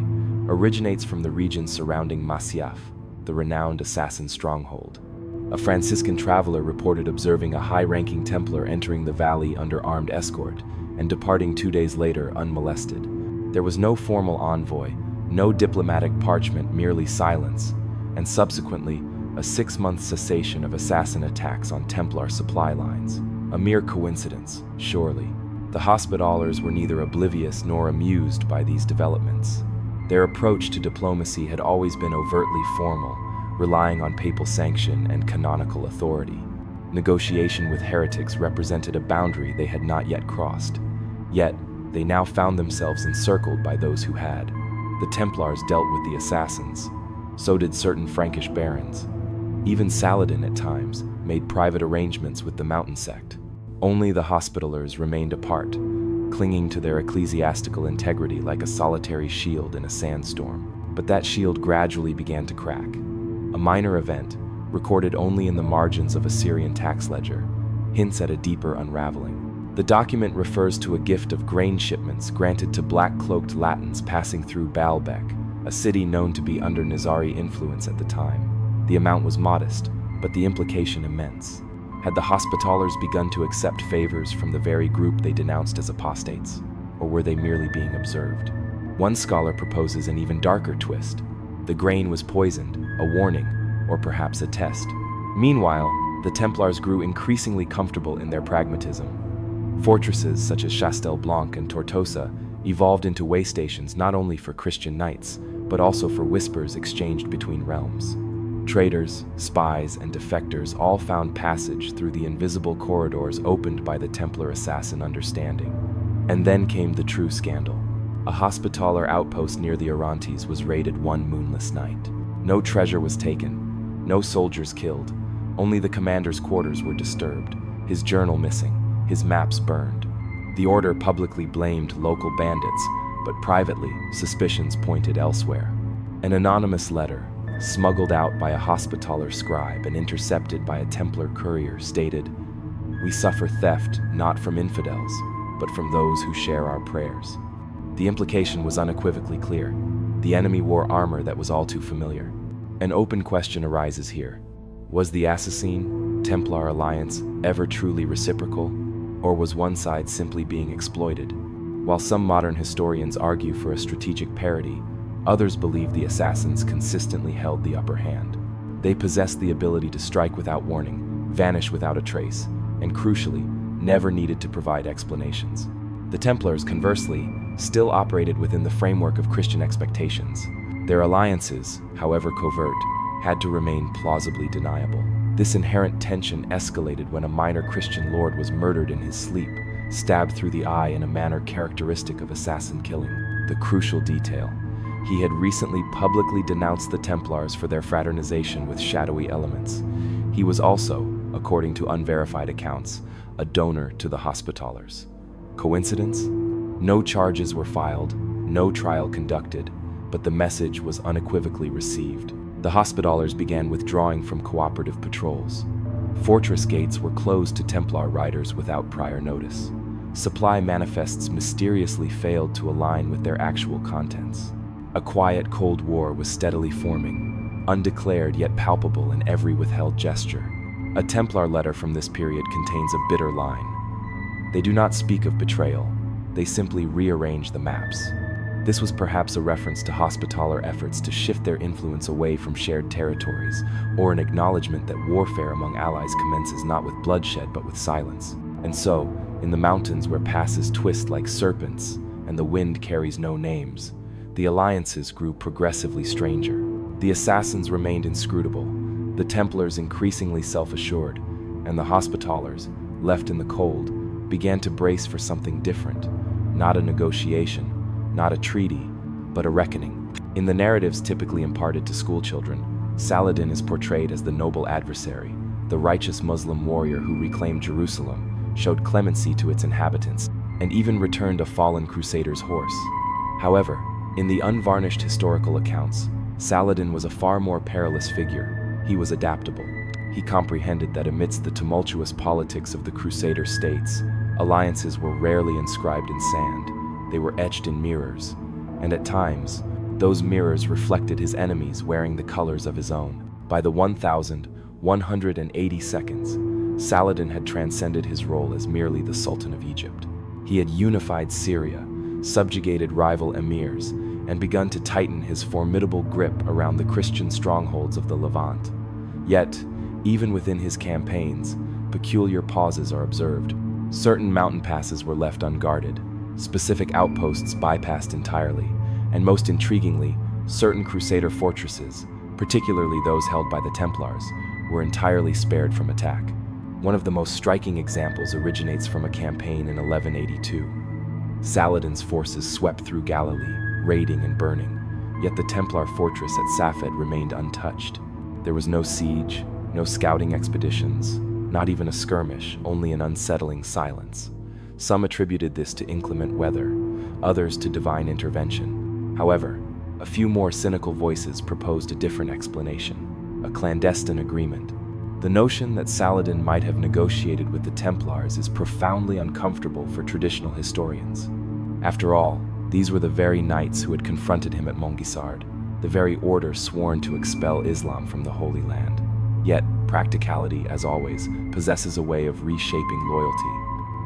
[SPEAKER 1] originates from the region surrounding Masyaf, the renowned assassin stronghold. A Franciscan traveler reported observing a high-ranking Templar entering the valley under armed escort and departing 2 days later unmolested. There was no formal envoy, no diplomatic parchment, merely silence, and subsequently a 6-month cessation of assassin attacks on Templar supply lines. A mere coincidence, surely. The Hospitallers were neither oblivious nor amused by these developments. Their approach to diplomacy had always been overtly formal, relying on papal sanction and canonical authority. Negotiation with heretics represented a boundary they had not yet crossed. Yet, they now found themselves encircled by those who had. The Templars dealt with the assassins. So did certain Frankish barons. Even Saladin, at times, made private arrangements with the Mountain sect. Only the Hospitallers remained apart, clinging to their ecclesiastical integrity like a solitary shield in a sandstorm. But that shield gradually began to crack. A minor event, recorded only in the margins of a Syrian tax ledger, hints at a deeper unraveling. The document refers to a gift of grain shipments granted to black-cloaked Latins passing through Baalbek, a city known to be under Nizari influence at the time. The amount was modest, but the implication immense. Had the Hospitallers begun to accept favors from the very group they denounced as apostates, or were they merely being observed? One scholar proposes an even darker twist. The grain was poisoned, a warning, or perhaps a test. Meanwhile, the Templars grew increasingly comfortable in their pragmatism. Fortresses such as Chastel Blanc and Tortosa evolved into way stations not only for Christian knights, but also for whispers exchanged between realms. Traders, spies, and defectors all found passage through the invisible corridors opened by the Templar assassin understanding. And then came the true scandal. A Hospitaller outpost near the Orontes was raided one moonless night. No treasure was taken, no soldiers killed, only the commander's quarters were disturbed, his journal missing, his maps burned. The order publicly blamed local bandits, but privately, suspicions pointed elsewhere. An anonymous letter, smuggled out by a Hospitaller scribe and intercepted by a Templar courier, stated, "We suffer theft not from infidels, but from those who share our prayers." The implication was unequivocally clear. The enemy wore armor that was all too familiar. An open question arises here. Was the Assassin-Templar alliance ever truly reciprocal, or was one side simply being exploited? While some modern historians argue for a strategic parity, others believe the assassins consistently held the upper hand. They possessed the ability to strike without warning, vanish without a trace, and crucially, never needed to provide explanations. The Templars, conversely, still operated within the framework of Christian expectations. Their alliances, however covert, had to remain plausibly deniable. This inherent tension escalated when a minor Christian lord was murdered in his sleep, stabbed through the eye in a manner characteristic of assassin killing. The crucial detail: he had recently publicly denounced the Templars for their fraternization with shadowy elements. He was also, according to unverified accounts, a donor to the Hospitallers. Coincidence? No charges were filed, no trial conducted, but the message was unequivocally received. The Hospitallers began withdrawing from cooperative patrols. Fortress gates were closed to Templar riders without prior notice. Supply manifests mysteriously failed to align with their actual contents. A quiet Cold War was steadily forming, undeclared yet palpable in every withheld gesture. A Templar letter from this period contains a bitter line. They do not speak of betrayal, they simply rearrange the maps. This was perhaps a reference to Hospitaller efforts to shift their influence away from shared territories, or an acknowledgement that warfare among allies commences not with bloodshed but with silence. And so, in the mountains where passes twist like serpents, and the wind carries no names, the alliances grew progressively stranger. The assassins remained inscrutable, the Templars increasingly self-assured, and the Hospitallers, left in the cold, began to brace for something different, not a negotiation, not a treaty, but a reckoning. In the narratives typically imparted to schoolchildren, Saladin is portrayed as the noble adversary, the righteous Muslim warrior who reclaimed Jerusalem, showed clemency to its inhabitants, and even returned a fallen crusader's horse. However, in the unvarnished historical accounts, Saladin was a far more perilous figure. He was adaptable. He comprehended that amidst the tumultuous politics of the crusader states, alliances were rarely inscribed in sand. They were etched in mirrors, and at times, those mirrors reflected his enemies wearing the colors of his own. By the 1180 Saladin had transcended his role as merely the Sultan of Egypt. He had unified Syria, subjugated rival emirs, and begun to tighten his formidable grip around the Christian strongholds of the Levant. Yet, even within his campaigns, peculiar pauses are observed. Certain mountain passes were left unguarded, specific outposts bypassed entirely, and most intriguingly, certain crusader fortresses, particularly those held by the Templars, were entirely spared from attack. One of the most striking examples originates from a campaign in 1182. Saladin's forces swept through Galilee, raiding and burning, yet the Templar fortress at Safed remained untouched. There was no siege, no scouting expeditions, not even a skirmish, only an unsettling silence. Some attributed this to inclement weather, others to divine intervention. However, a few more cynical voices proposed a different explanation, a clandestine agreement. The notion that Saladin might have negotiated with the Templars is profoundly uncomfortable for traditional historians. After all, these were the very knights who had confronted him at Montgisard, the very order sworn to expel Islam from the Holy Land. Yet, practicality, as always, possesses a way of reshaping loyalty.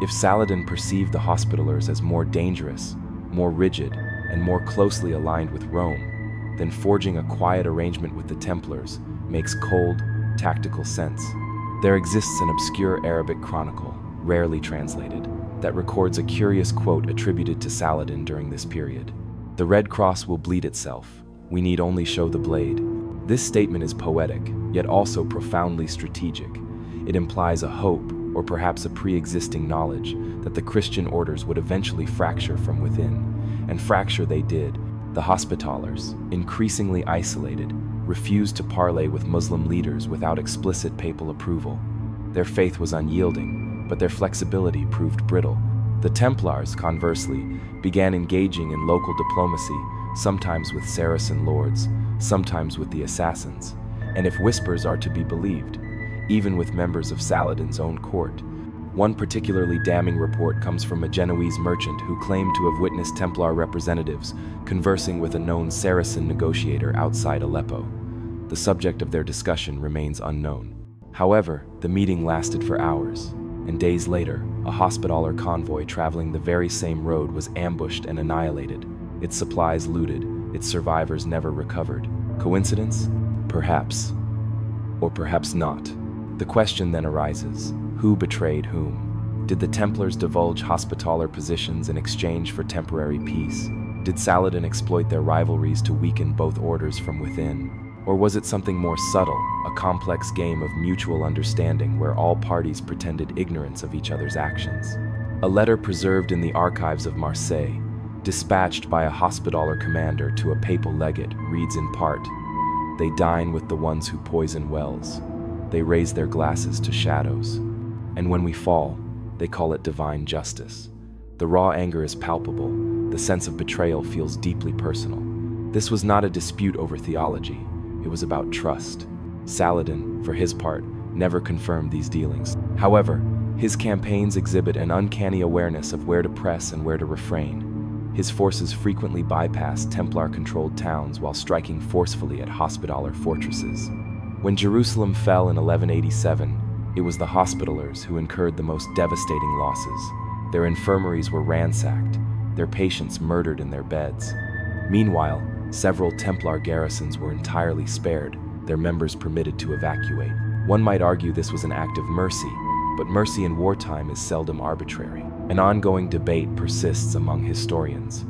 [SPEAKER 1] If Saladin perceived the Hospitallers as more dangerous, more rigid, and more closely aligned with Rome, then forging a quiet arrangement with the Templars makes cold, tactical sense. There exists an obscure Arabic chronicle, rarely translated, that records a curious quote attributed to Saladin during this period. "The Red Cross will bleed itself. We need only show the blade." This statement is poetic, yet also profoundly strategic. It implies a hope, or perhaps a pre-existing knowledge, that the Christian orders would eventually fracture from within. And fracture they did. The Hospitallers, increasingly isolated, refused to parley with Muslim leaders without explicit papal approval. Their faith was unyielding, but their flexibility proved brittle. The Templars, conversely, began engaging in local diplomacy, sometimes with Saracen lords, sometimes with the assassins, and if whispers are to be believed, even with members of Saladin's own court. One particularly damning report comes from a Genoese merchant who claimed to have witnessed Templar representatives conversing with a known Saracen negotiator outside Aleppo. The subject of their discussion remains unknown. However, the meeting lasted for hours, and days later, a Hospitaller convoy traveling the very same road was ambushed and annihilated, its supplies looted, its survivors never recovered. Coincidence? Perhaps. Or perhaps not. The question then arises, who betrayed whom? Did the Templars divulge Hospitaller positions in exchange for temporary peace? Did Saladin exploit their rivalries to weaken both orders from within? Or was it something more subtle, a complex game of mutual understanding where all parties pretended ignorance of each other's actions? A letter preserved in the archives of Marseille, dispatched by a Hospitaller commander to a papal legate, reads in part, "They dine with the ones who poison wells. They raise their glasses to shadows. And when we fall, they call it divine justice." The raw anger is palpable. The sense of betrayal feels deeply personal. This was not a dispute over theology. It was about trust. Saladin, for his part, never confirmed these dealings. However, his campaigns exhibit an uncanny awareness of where to press and where to refrain. His forces frequently bypassed Templar-controlled towns while striking forcefully at Hospitaller fortresses. When Jerusalem fell in 1187, It was the Hospitallers who incurred the most devastating losses. Their infirmaries were ransacked, their patients murdered in their beds. Meanwhile, several Templar garrisons were entirely spared, their members permitted to evacuate. One might argue this was an act of mercy, but mercy in wartime is seldom arbitrary. An ongoing debate persists among historians.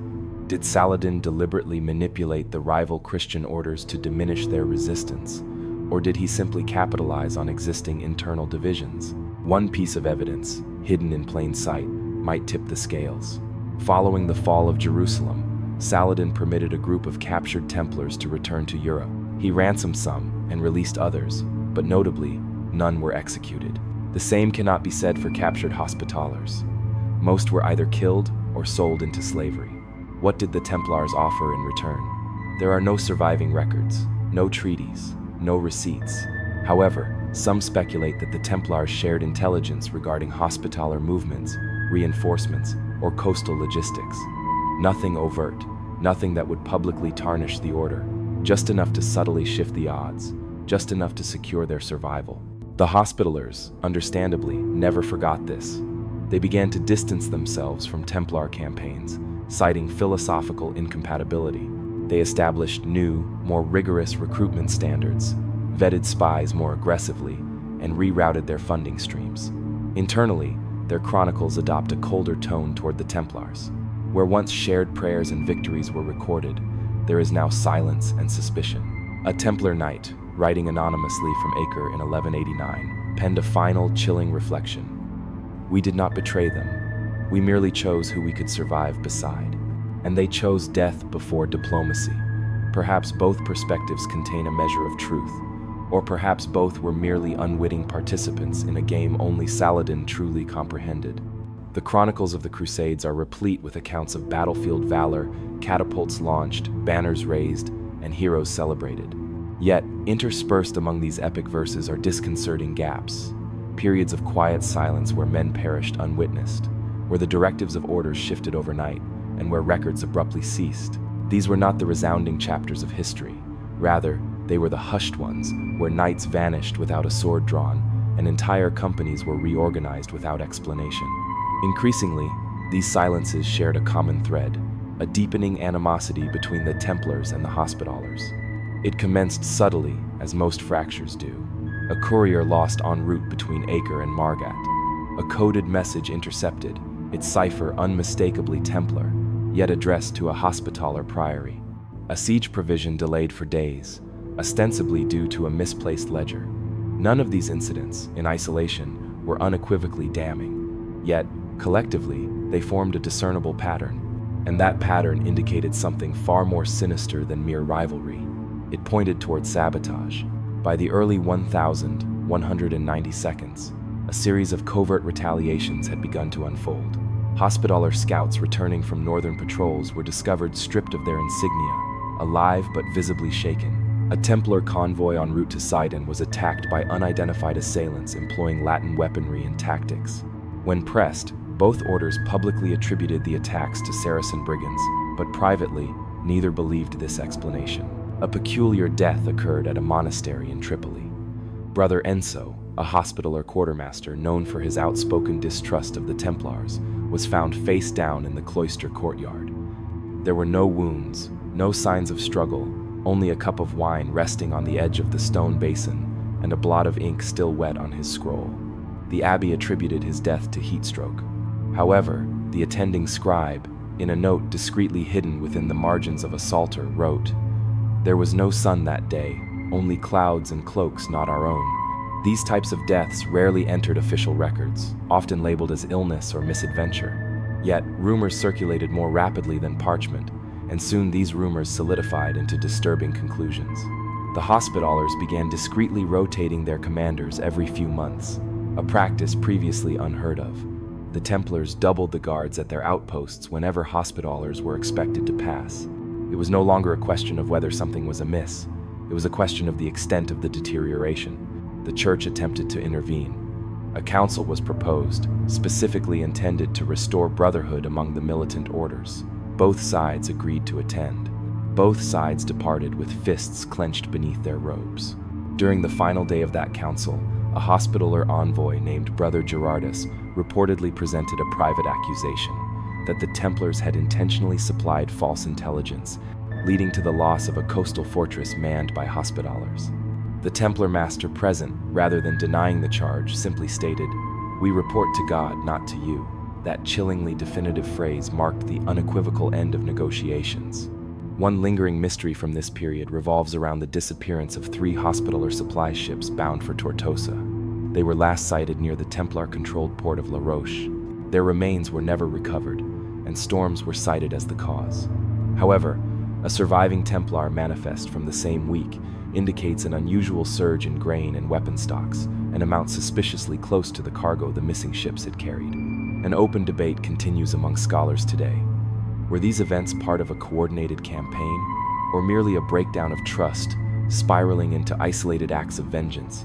[SPEAKER 1] Did Saladin deliberately manipulate the rival Christian orders to diminish their resistance, or did he simply capitalize on existing internal divisions? One piece of evidence, hidden in plain sight, might tip the scales. Following the fall of Jerusalem, Saladin permitted a group of captured Templars to return to Europe. He ransomed some and released others, but notably, none were executed. The same cannot be said for captured Hospitallers. Most were either killed or sold into slavery. What did the Templars offer in return? There are no surviving records, no treaties, no receipts. However, some speculate that the Templars shared intelligence regarding Hospitaller movements, reinforcements, or coastal logistics. Nothing overt, nothing that would publicly tarnish the order, just enough to subtly shift the odds, just enough to secure their survival. The Hospitallers, understandably, never forgot this. They began to distance themselves from Templar campaigns, citing philosophical incompatibility. They established new, more rigorous recruitment standards, vetted spies more aggressively, and rerouted their funding streams. Internally, their chronicles adopt a colder tone toward the Templars. Where once shared prayers and victories were recorded, there is now silence and suspicion. A Templar knight, writing anonymously from Acre in 1189, penned a final, chilling reflection. We did not betray them. We merely chose who we could survive beside. And they chose death before diplomacy. Perhaps both perspectives contain a measure of truth, or perhaps both were merely unwitting participants in a game only Saladin truly comprehended. The chronicles of the Crusades are replete with accounts of battlefield valor, catapults launched, banners raised, and heroes celebrated. Yet, interspersed among these epic verses are disconcerting gaps, periods of quiet silence where men perished unwitnessed, where the directives of orders shifted overnight, and where records abruptly ceased. These were not the resounding chapters of history. Rather, they were the hushed ones, where knights vanished without a sword drawn, and entire companies were reorganized without explanation. Increasingly, these silences shared a common thread, a deepening animosity between the Templars and the Hospitallers. It commenced subtly, as most fractures do. A courier lost en route between Acre and Margat. A coded message intercepted, its cipher unmistakably Templar, yet addressed to a Hospitaller priory. A siege provision delayed for days, ostensibly due to a misplaced ledger. None of these incidents, in isolation, were unequivocally damning. Yet, collectively, they formed a discernible pattern, and that pattern indicated something far more sinister than mere rivalry. It pointed toward sabotage. By the early 1192, a series of covert retaliations had begun to unfold. Hospitaller scouts returning from northern patrols were discovered stripped of their insignia, alive but visibly shaken. A Templar convoy en route to Sidon was attacked by unidentified assailants employing Latin weaponry and tactics. When pressed, both orders publicly attributed the attacks to Saracen brigands, but privately, neither believed this explanation. A peculiar death occurred at a monastery in Tripoli. Brother Enso, a Hospitaller quartermaster known for his outspoken distrust of the Templars, was found face down in the cloister courtyard. There were no wounds, no signs of struggle, only a cup of wine resting on the edge of the stone basin and a blot of ink still wet on his scroll. The abbey attributed his death to heat stroke. However, the attending scribe, in a note discreetly hidden within the margins of a psalter, wrote, "There was no sun that day, only clouds and cloaks not our own." These types of deaths rarely entered official records, often labeled as illness or misadventure. Yet, rumors circulated more rapidly than parchment, and soon these rumors solidified into disturbing conclusions. The Hospitallers began discreetly rotating their commanders every few months, a practice previously unheard of. The Templars doubled the guards at their outposts whenever Hospitallers were expected to pass. It was no longer a question of whether something was amiss. It was a question of the extent of the deterioration. The Church attempted to intervene. A council was proposed, specifically intended to restore brotherhood among the militant orders. Both sides agreed to attend. Both sides departed with fists clenched beneath their robes. During the final day of that council, a hospitaller envoy named Brother Gerardus reportedly presented a private accusation that the Templars had intentionally supplied false intelligence, leading to the loss of a coastal fortress manned by Hospitallers. The Templar master present, rather than denying the charge, simply stated, "We report to God, not to you." That chillingly definitive phrase marked the unequivocal end of negotiations. One lingering mystery from this period revolves around the disappearance of 3 Hospitaller supply ships bound for Tortosa. They were last sighted near the Templar-controlled port of La Roche. Their remains were never recovered, and storms were cited as the cause. However, a surviving Templar manifest from the same week indicates an unusual surge in grain and weapon stocks, an amount suspiciously close to the cargo the missing ships had carried. An open debate continues among scholars today. Were these events part of a coordinated campaign, or merely a breakdown of trust, spiraling into isolated acts of vengeance?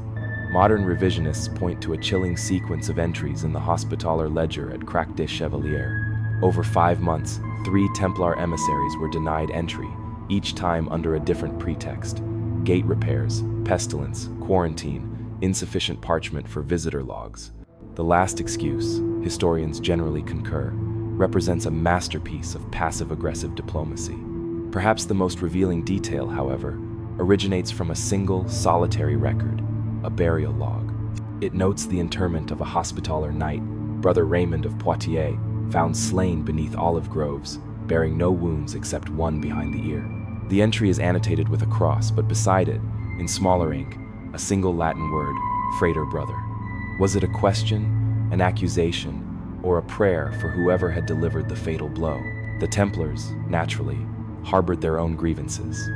[SPEAKER 1] Modern revisionists point to a chilling sequence of entries in the Hospitaller ledger at Crac des Chevaliers. Over 5 months, 3 Templar emissaries were denied entry, each time under a different pretext: gate repairs, pestilence, quarantine, insufficient parchment for visitor logs. The last excuse, historians generally concur, represents a masterpiece of passive-aggressive diplomacy. Perhaps the most revealing detail, however, originates from a single, solitary record, a burial log. It notes the interment of a Hospitaller knight, Brother Raymond of Poitiers, found slain beneath olive groves, bearing no wounds except one behind the ear. The entry is annotated with a cross, but beside it, in smaller ink, a single Latin word, Frater Brother. Was it a question, an accusation, or a prayer for whoever had delivered the fatal blow? The Templars, naturally, harbored their own grievances.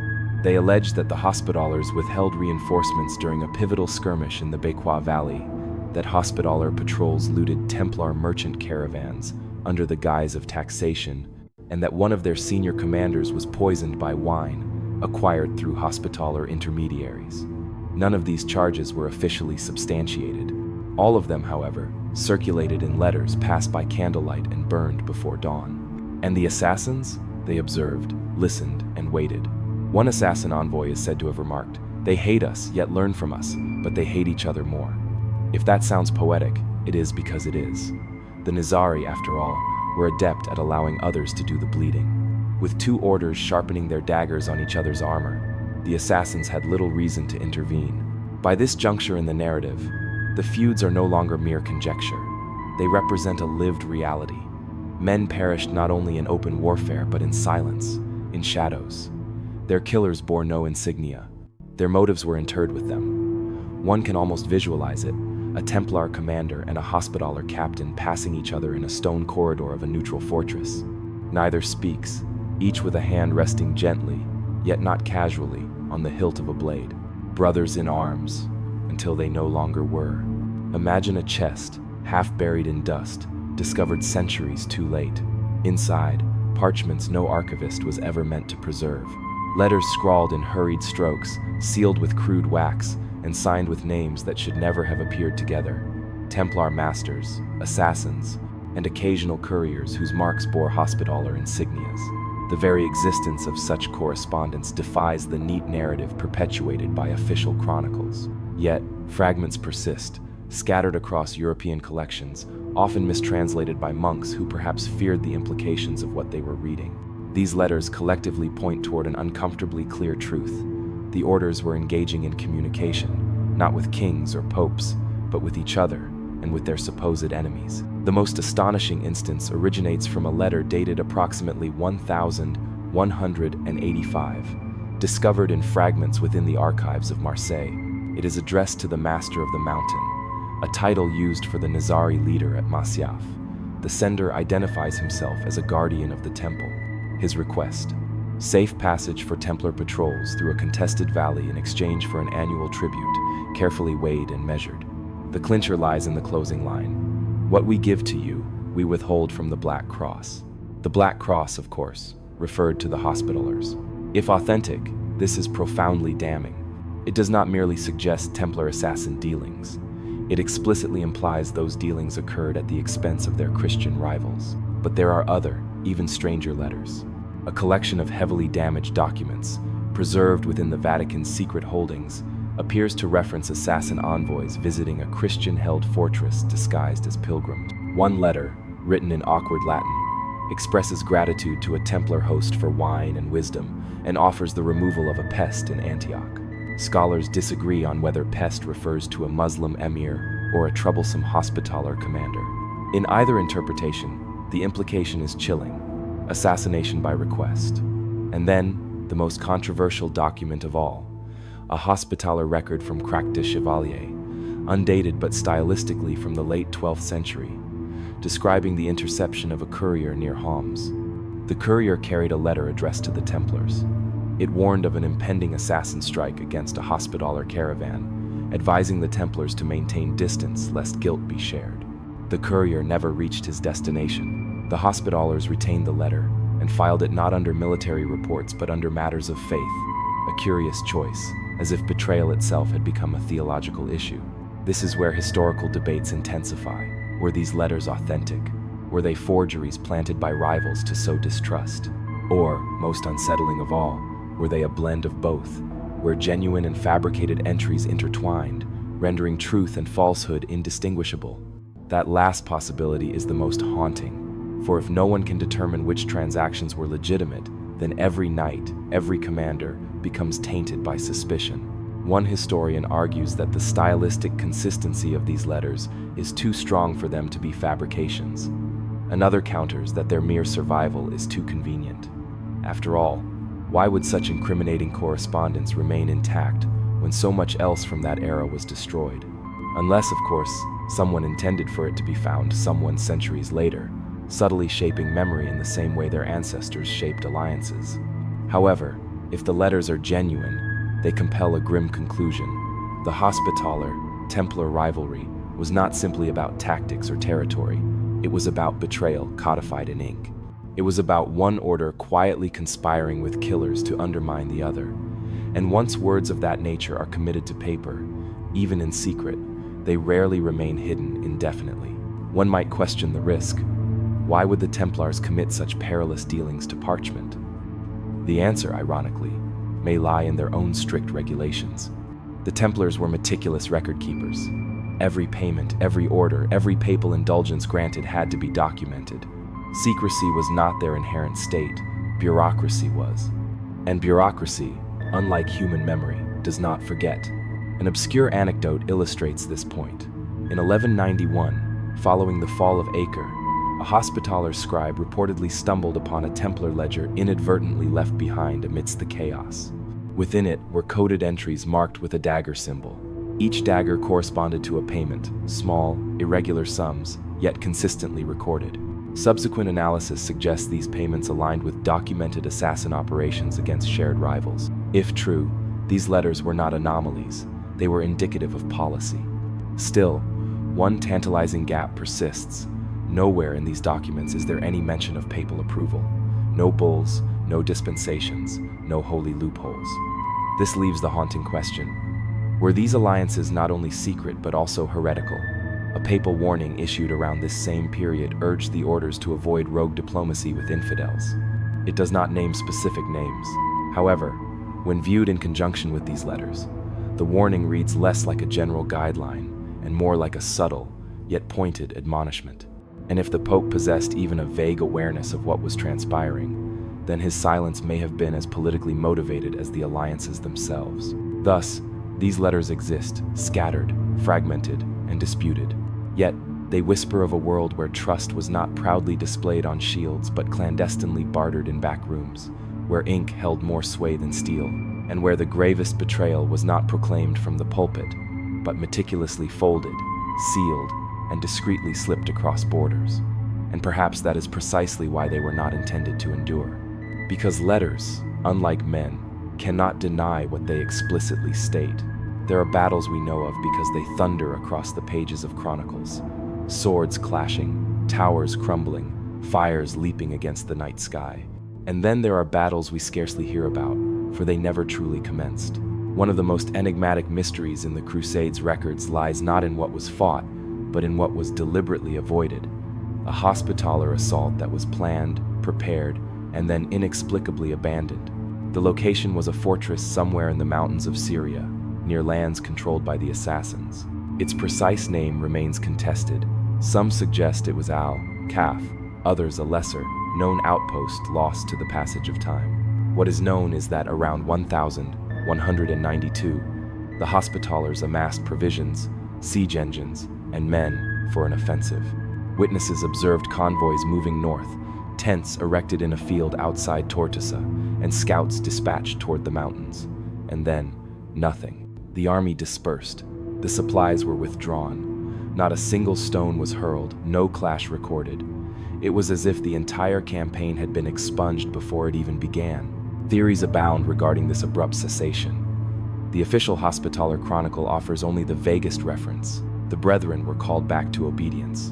[SPEAKER 1] They alleged that the Hospitallers withheld reinforcements during a pivotal skirmish in the Bequois Valley, that Hospitaller patrols looted Templar merchant caravans under the guise of taxation, and that one of their senior commanders was poisoned by wine acquired through Hospitaller intermediaries. None of these charges were officially substantiated. All of them, however, circulated in letters passed by candlelight and burned before dawn. And the assassins? They observed, listened, and waited. One assassin envoy is said to have remarked, "They hate us, yet learn from us, but they hate each other more." If that sounds poetic, it is because it is. The Nizari, after all, were adept at allowing others to do the bleeding. With 2 orders sharpening their daggers on each other's armor, the assassins had little reason to intervene. By this juncture in the narrative, the feuds are no longer mere conjecture. They represent a lived reality. Men perished not only in open warfare, but in silence, in shadows. Their killers bore no insignia. Their motives were interred with them. One can almost visualize it: a Templar commander and a Hospitaller captain passing each other in a stone corridor of a neutral fortress. Neither speaks, each with a hand resting gently, yet not casually, on the hilt of a blade. Brothers in arms, until they no longer were. Imagine a chest, half buried in dust, discovered centuries too late. Inside, parchments no archivist was ever meant to preserve. Letters scrawled in hurried strokes, sealed with crude wax, and signed with names that should never have appeared together. Templar masters, assassins, and occasional couriers whose marks bore Hospitaller insignias. The very existence of such correspondence defies the neat narrative perpetuated by official chronicles. Yet, fragments persist, scattered across European collections, often mistranslated by monks who perhaps feared the implications of what they were reading. These letters collectively point toward an uncomfortably clear truth. The orders were engaging in communication, not with kings or popes, but with each other and with their supposed enemies. The most astonishing instance originates from a letter dated approximately 1185, discovered in fragments within the archives of Marseille. It is addressed to the Master of the Mountain, a title used for the Nizari leader at Masyaf. The sender identifies himself as a guardian of the temple. His request: safe passage for Templar patrols through a contested valley in exchange for an annual tribute, carefully weighed and measured. The clincher lies in the closing line: "What we give to you, we withhold from the Black Cross." The Black Cross, of course, referred to the Hospitallers. If authentic, this is profoundly damning. It does not merely suggest Templar assassin dealings. It explicitly implies those dealings occurred at the expense of their Christian rivals. But there are other, even stranger letters. A collection of heavily damaged documents, preserved within the Vatican's secret holdings, appears to reference assassin envoys visiting a Christian-held fortress disguised as pilgrims. One letter, written in awkward Latin, expresses gratitude to a Templar host for wine and wisdom and offers the removal of a pest in Antioch. Scholars disagree on whether pest refers to a Muslim emir or a troublesome Hospitaller commander. In either interpretation, the implication is chilling: assassination by request. And then, the most controversial document of all, a Hospitaller record from Crac de Chevalier, undated but stylistically from the late 12th century, describing the interception of a courier near Homs. The courier carried a letter addressed to the Templars. It warned of an impending assassin strike against a Hospitaller caravan, advising the Templars to maintain distance lest guilt be shared. The courier never reached his destination. The Hospitallers retained the letter and filed it not under military reports but under matters of faith, a curious choice, as if betrayal itself had become a theological issue. This is where historical debates intensify. Were these letters authentic? Were they forgeries planted by rivals to sow distrust? Or, most unsettling of all, were they a blend of both, where genuine and fabricated entries intertwined, rendering truth and falsehood indistinguishable? That last possibility is the most haunting, for if no one can determine which transactions were legitimate, then every knight, every commander, becomes tainted by suspicion. One historian argues that the stylistic consistency of these letters is too strong for them to be fabrications. Another counters that their mere survival is too convenient. After all, why would such incriminating correspondence remain intact when so much else from that era was destroyed? Unless, of course, someone intended for it to be found someone centuries later, subtly shaping memory in the same way their ancestors shaped alliances. However, if the letters are genuine, they compel a grim conclusion. The Hospitaller-Templar rivalry was not simply about tactics or territory. It was about betrayal codified in ink. It was about one order quietly conspiring with killers to undermine the other. And once words of that nature are committed to paper, even in secret, they rarely remain hidden indefinitely. One might question the risk. Why would the Templars commit such perilous dealings to parchment? The answer, ironically, may lie in their own strict regulations. The Templars were meticulous record keepers. Every payment, every order, every papal indulgence granted had to be documented. Secrecy was not their inherent state, bureaucracy was. And bureaucracy, unlike human memory, does not forget. An obscure anecdote illustrates this point. In 1191, following the fall of Acre, a Hospitaller scribe reportedly stumbled upon a Templar ledger inadvertently left behind amidst the chaos. Within it were coded entries marked with a dagger symbol. Each dagger corresponded to a payment, small, irregular sums, yet consistently recorded. Subsequent analysis suggests these payments aligned with documented assassin operations against shared rivals. If true, these letters were not anomalies, they were indicative of policy. Still, one tantalizing gap persists. Nowhere in these documents is there any mention of papal approval. No bulls, no dispensations, no holy loopholes. This leaves the haunting question: were these alliances not only secret but also heretical? A papal warning issued around this same period urged the orders to avoid rogue diplomacy with infidels. It does not name specific names. However, when viewed in conjunction with these letters, the warning reads less like a general guideline and more like a subtle, yet pointed admonishment. And if the Pope possessed even a vague awareness of what was transpiring, then his silence may have been as politically motivated as the alliances themselves. Thus, these letters exist, scattered, fragmented, and disputed. Yet, they whisper of a world where trust was not proudly displayed on shields but clandestinely bartered in back rooms, where ink held more sway than steel, and where the gravest betrayal was not proclaimed from the pulpit, but meticulously folded, sealed, and discreetly slipped across borders. And perhaps that is precisely why they were not intended to endure. Because letters, unlike men, cannot deny what they explicitly state. There are battles we know of because they thunder across the pages of chronicles. Swords clashing, towers crumbling, fires leaping against the night sky. And then there are battles we scarcely hear about, for they never truly commenced. One of the most enigmatic mysteries in the Crusades' records lies not in what was fought, but in what was deliberately avoided. A Hospitaller assault that was planned, prepared, and then inexplicably abandoned. The location was a fortress somewhere in the mountains of Syria, near lands controlled by the assassins. Its precise name remains contested. Some suggest it was Al-Kaf, others a lesser, known outpost lost to the passage of time. What is known is that around 1192, the Hospitallers amassed provisions, siege engines, and men for an offensive. Witnesses observed convoys moving north, tents erected in a field outside Tortosa, and scouts dispatched toward the mountains. And then, nothing. The army dispersed. The supplies were withdrawn. Not a single stone was hurled, no clash recorded. It was as if the entire campaign had been expunged before it even began. Theories abound regarding this abrupt cessation. The official Hospitaller Chronicle offers only the vaguest reference. The brethren were called back to obedience.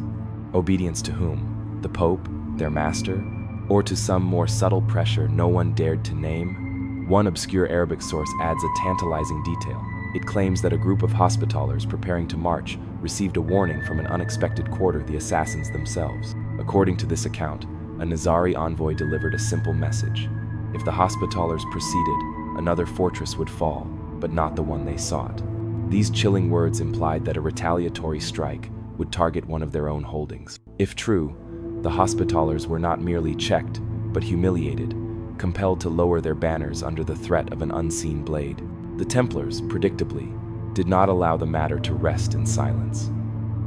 [SPEAKER 1] Obedience to whom? The Pope? Their master? Or to some more subtle pressure no one dared to name? One obscure Arabic source adds a tantalizing detail. It claims that a group of Hospitallers preparing to march received a warning from an unexpected quarter, the assassins themselves. According to this account, a Nizari envoy delivered a simple message. If the Hospitallers proceeded, another fortress would fall, but not the one they sought. These chilling words implied that a retaliatory strike would target one of their own holdings. If true, the Hospitallers were not merely checked, but humiliated, compelled to lower their banners under the threat of an unseen blade. The Templars, predictably, did not allow the matter to rest in silence.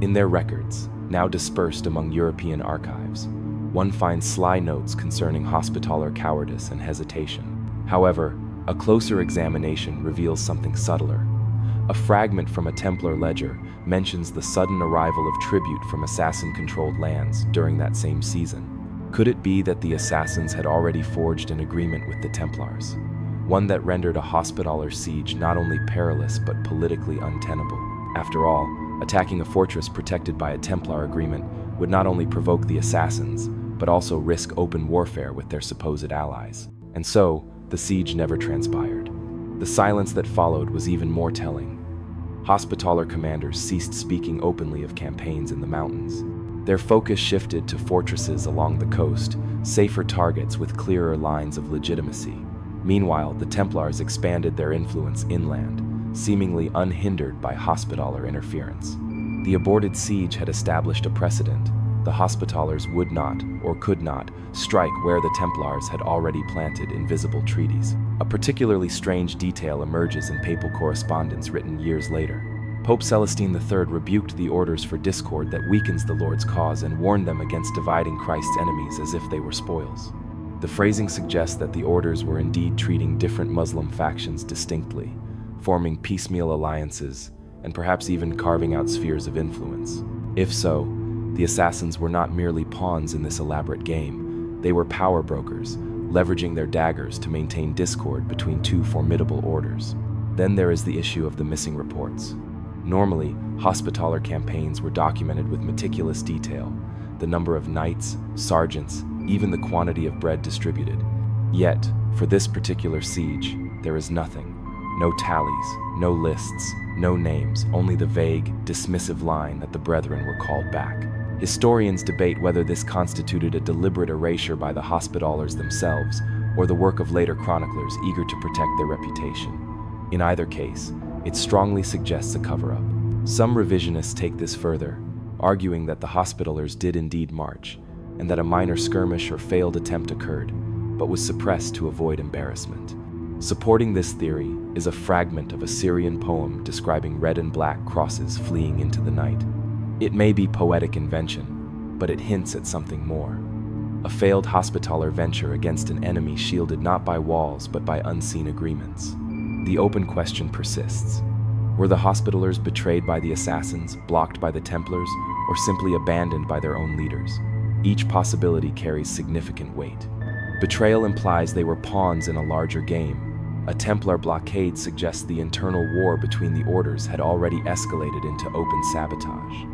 [SPEAKER 1] In their records, now dispersed among European archives, one finds sly notes concerning Hospitaller cowardice and hesitation. However, a closer examination reveals something subtler. A fragment from a Templar ledger mentions the sudden arrival of tribute from assassin-controlled lands during that same season. Could it be that the assassins had already forged an agreement with the Templars? One that rendered a Hospitaller siege not only perilous but politically untenable. After all, attacking a fortress protected by a Templar agreement would not only provoke the assassins, but also risk open warfare with their supposed allies. And so, the siege never transpired. The silence that followed was even more telling. Hospitaller commanders ceased speaking openly of campaigns in the mountains. Their focus shifted to fortresses along the coast, safer targets with clearer lines of legitimacy. Meanwhile, the Templars expanded their influence inland, seemingly unhindered by Hospitaller interference. The aborted siege had established a precedent. The Hospitallers would not, or could not, strike where the Templars had already planted invisible treaties. A particularly strange detail emerges in papal correspondence written years later. Pope Celestine III rebuked the orders for discord that weakens the Lord's cause and warned them against dividing Christ's enemies as if they were spoils. The phrasing suggests that the orders were indeed treating different Muslim factions distinctly, forming piecemeal alliances, and perhaps even carving out spheres of influence. If so, the assassins were not merely pawns in this elaborate game. They were power brokers, leveraging their daggers to maintain discord between two formidable orders. Then there is the issue of the missing reports. Normally, Hospitaller campaigns were documented with meticulous detail, the number of knights, sergeants, even the quantity of bread distributed. Yet, for this particular siege, there is nothing. No tallies, no lists, no names, only the vague, dismissive line that the brethren were called back. Historians debate whether this constituted a deliberate erasure by the Hospitallers themselves, or the work of later chroniclers eager to protect their reputation. In either case, it strongly suggests a cover-up. Some revisionists take this further, arguing that the Hospitallers did indeed march, and that a minor skirmish or failed attempt occurred, but was suppressed to avoid embarrassment. Supporting this theory is a fragment of a Syrian poem describing red and black crosses fleeing into the night. It may be poetic invention, but it hints at something more. A failed Hospitaller venture against an enemy shielded not by walls but by unseen agreements. The open question persists. Were the Hospitallers betrayed by the assassins, blocked by the Templars, or simply abandoned by their own leaders? Each possibility carries significant weight. Betrayal implies they were pawns in a larger game. A Templar blockade suggests the internal war between the orders had already escalated into open sabotage.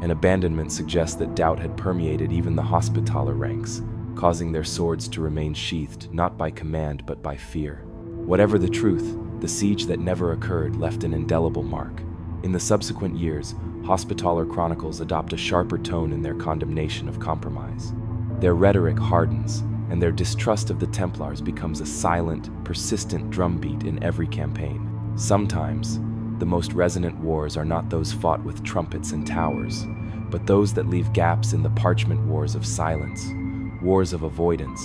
[SPEAKER 1] An abandonment suggests that doubt had permeated even the Hospitaller ranks, causing their swords to remain sheathed not by command but by fear. Whatever the truth, the siege that never occurred left an indelible mark. In the subsequent years, Hospitaller chronicles adopt a sharper tone in their condemnation of compromise. Their rhetoric hardens, and their distrust of the Templars becomes a silent, persistent drumbeat in every campaign. Sometimes, the most resonant wars are not those fought with trumpets and towers, but those that leave gaps in the parchment wars of silence, wars of avoidance,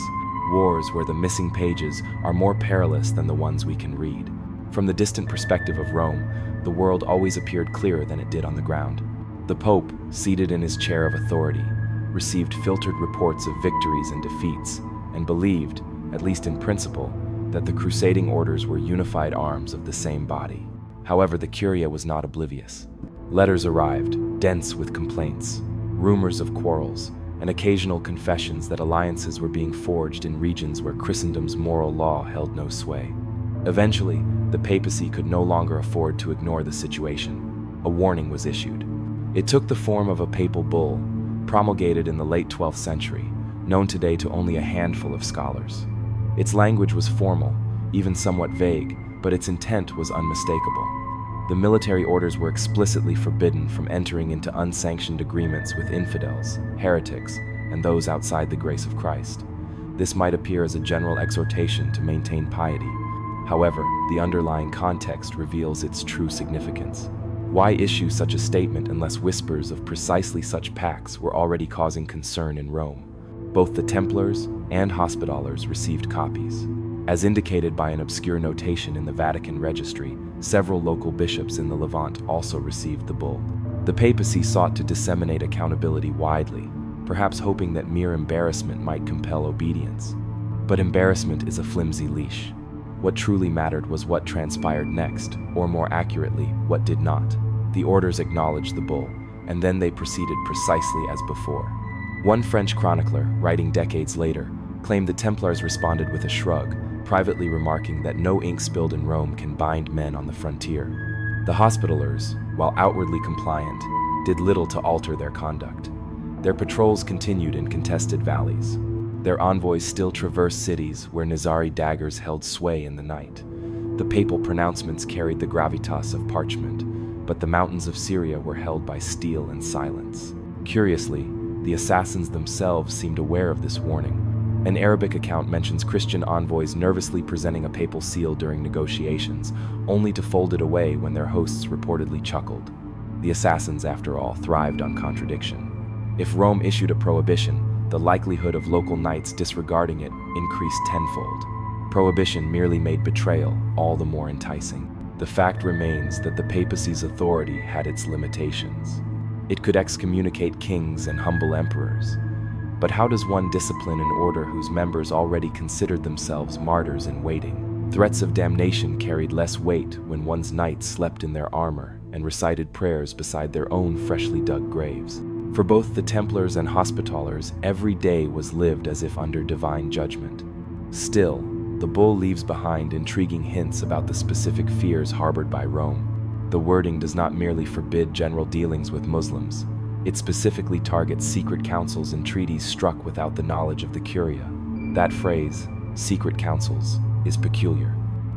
[SPEAKER 1] wars where the missing pages are more perilous than the ones we can read. From the distant perspective of Rome, the world always appeared clearer than it did on the ground. The Pope, seated in his chair of authority, received filtered reports of victories and defeats, and believed, at least in principle, that the crusading orders were unified arms of the same body. However, the Curia was not oblivious. Letters arrived, dense with complaints, rumors of quarrels, and occasional confessions that alliances were being forged in regions where Christendom's moral law held no sway. Eventually, the papacy could no longer afford to ignore the situation. A warning was issued. It took the form of a papal bull, promulgated in the late 12th century, known today to only a handful of scholars. Its language was formal, even somewhat vague, but its intent was unmistakable. The military orders were explicitly forbidden from entering into unsanctioned agreements with infidels, heretics, and those outside the grace of Christ. This might appear as a general exhortation to maintain piety. However, the underlying context reveals its true significance. Why issue such a statement unless whispers of precisely such pacts were already causing concern in Rome? Both the Templars and Hospitallers received copies. As indicated by an obscure notation in the Vatican registry, several local bishops in the Levant also received the bull. The papacy sought to disseminate accountability widely, perhaps hoping that mere embarrassment might compel obedience. But embarrassment is a flimsy leash. What truly mattered was what transpired next, or more accurately, what did not. The orders acknowledged the bull, and then they proceeded precisely as before. One French chronicler, writing decades later, claimed the Templars responded with a shrug, privately remarking that no ink spilled in Rome can bind men on the frontier. The Hospitallers, while outwardly compliant, did little to alter their conduct. Their patrols continued in contested valleys. Their envoys still traversed cities where Nizari daggers held sway in the night. The papal pronouncements carried the gravitas of parchment, but the mountains of Syria were held by steel and silence. Curiously, the assassins themselves seemed aware of this warning. An Arabic account mentions Christian envoys nervously presenting a papal seal during negotiations, only to fold it away when their hosts reportedly chuckled. The assassins, after all, thrived on contradiction. If Rome issued a prohibition, the likelihood of local knights disregarding it increased tenfold. Prohibition merely made betrayal all the more enticing. The fact remains that the papacy's authority had its limitations. It could excommunicate kings and humble emperors. But how does one discipline an order whose members already considered themselves martyrs in waiting? Threats of damnation carried less weight when one's knights slept in their armor and recited prayers beside their own freshly dug graves. For both the Templars and Hospitallers, every day was lived as if under divine judgment. Still, the bull leaves behind intriguing hints about the specific fears harbored by Rome. The wording does not merely forbid general dealings with Muslims. It specifically targets secret councils and treaties struck without the knowledge of the Curia. That phrase, secret councils, is peculiar.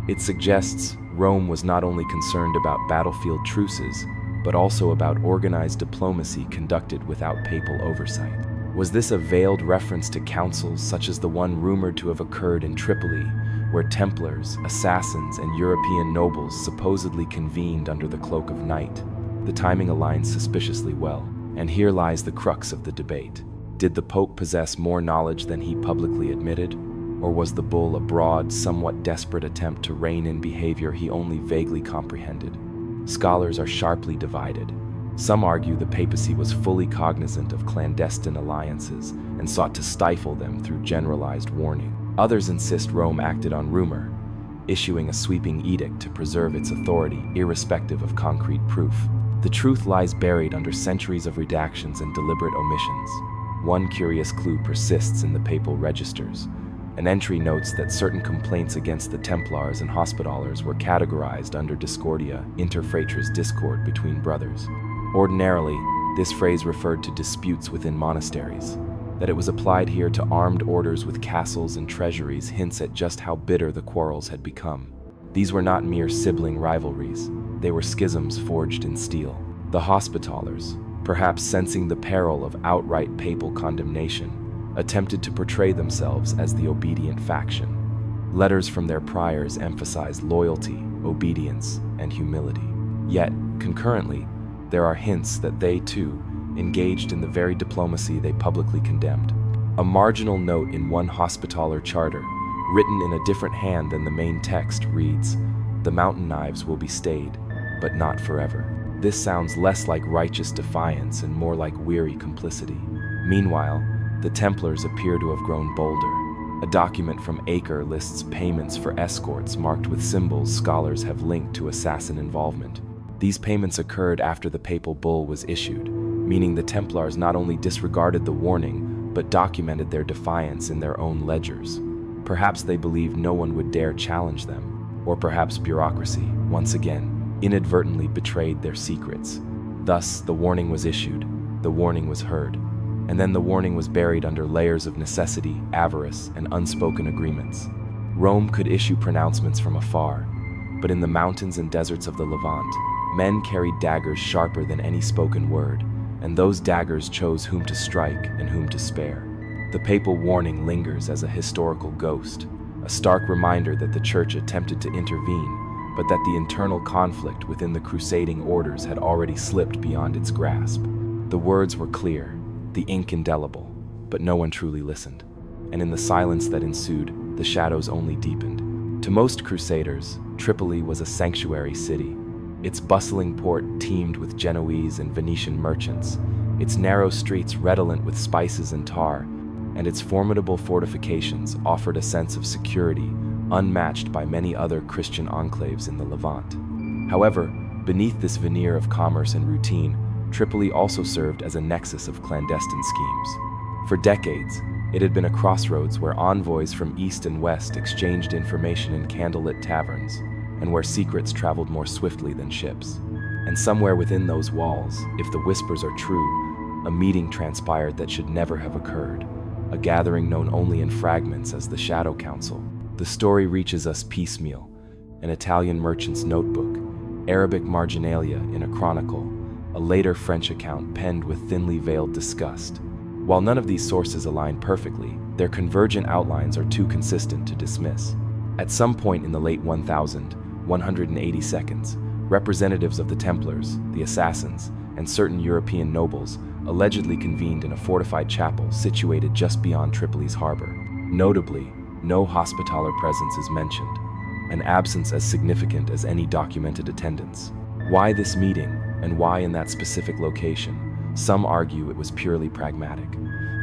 [SPEAKER 1] It suggests Rome was not only concerned about battlefield truces, but also about organized diplomacy conducted without papal oversight. Was this a veiled reference to councils such as the one rumored to have occurred in Tripoli, where Templars, assassins, and European nobles supposedly convened under the cloak of night? The timing aligns suspiciously well, and here lies the crux of the debate. Did the Pope possess more knowledge than he publicly admitted? Or was the bull a broad, somewhat desperate attempt to rein in behavior he only vaguely comprehended? Scholars are sharply divided. Some argue the papacy was fully cognizant of clandestine alliances and sought to stifle them through generalized warning. Others insist Rome acted on rumor, issuing a sweeping edict to preserve its authority irrespective of concrete proof. The truth lies buried under centuries of redactions and deliberate omissions. One curious clue persists in the papal registers. An entry notes that certain complaints against the Templars and Hospitallers were categorized under discordia, inter fratres discord between brothers. Ordinarily, this phrase referred to disputes within monasteries. That it was applied here to armed orders with castles and treasuries hints at just how bitter the quarrels had become. These were not mere sibling rivalries, they were schisms forged in steel. The Hospitallers, perhaps sensing the peril of outright papal condemnation, attempted to portray themselves as the obedient faction. Letters from their priors emphasized loyalty, obedience, and humility. Yet, concurrently, there are hints that they, too, engaged in the very diplomacy they publicly condemned. A marginal note in one Hospitaller charter, written in a different hand than the main text, reads, "The mountain knives will be stayed, but not forever." This sounds less like righteous defiance and more like weary complicity. Meanwhile, the Templars appear to have grown bolder. A document from Acre lists payments for escorts marked with symbols scholars have linked to assassin involvement. These payments occurred after the papal bull was issued, meaning the Templars not only disregarded the warning, but documented their defiance in their own ledgers. Perhaps they believed no one would dare challenge them, or perhaps bureaucracy, once again, inadvertently betrayed their secrets. Thus, the warning was issued, the warning was heard, and then the warning was buried under layers of necessity, avarice, and unspoken agreements. Rome could issue pronouncements from afar, but in the mountains and deserts of the Levant, men carried daggers sharper than any spoken word, and those daggers chose whom to strike and whom to spare. The papal warning lingers as a historical ghost, a stark reminder that the Church attempted to intervene, but that the internal conflict within the crusading orders had already slipped beyond its grasp. The words were clear, the ink indelible, but no one truly listened, and in the silence that ensued, the shadows only deepened. To most crusaders, Tripoli was a sanctuary city. Its bustling port teemed with Genoese and Venetian merchants, its narrow streets redolent with spices and tar, and its formidable fortifications offered a sense of security unmatched by many other Christian enclaves in the Levant. However, beneath this veneer of commerce and routine, Tripoli also served as a nexus of clandestine schemes. For decades, it had been a crossroads where envoys from east and west exchanged information in candlelit taverns, and where secrets traveled more swiftly than ships. And somewhere within those walls, if the whispers are true, a meeting transpired that should never have occurred, a gathering known only in fragments as the Shadow Council. The story reaches us piecemeal, an Italian merchant's notebook, Arabic marginalia in a chronicle, a later French account penned with thinly veiled disgust. While none of these sources align perfectly, their convergent outlines are too consistent to dismiss. At some point in the late 1180s, representatives of the Templars, the Assassins, and certain European nobles allegedly convened in a fortified chapel situated just beyond Tripoli's harbor. Notably, no Hospitaller presence is mentioned, an absence as significant as any documented attendance. Why this meeting, and why in that specific location? Some argue it was purely pragmatic.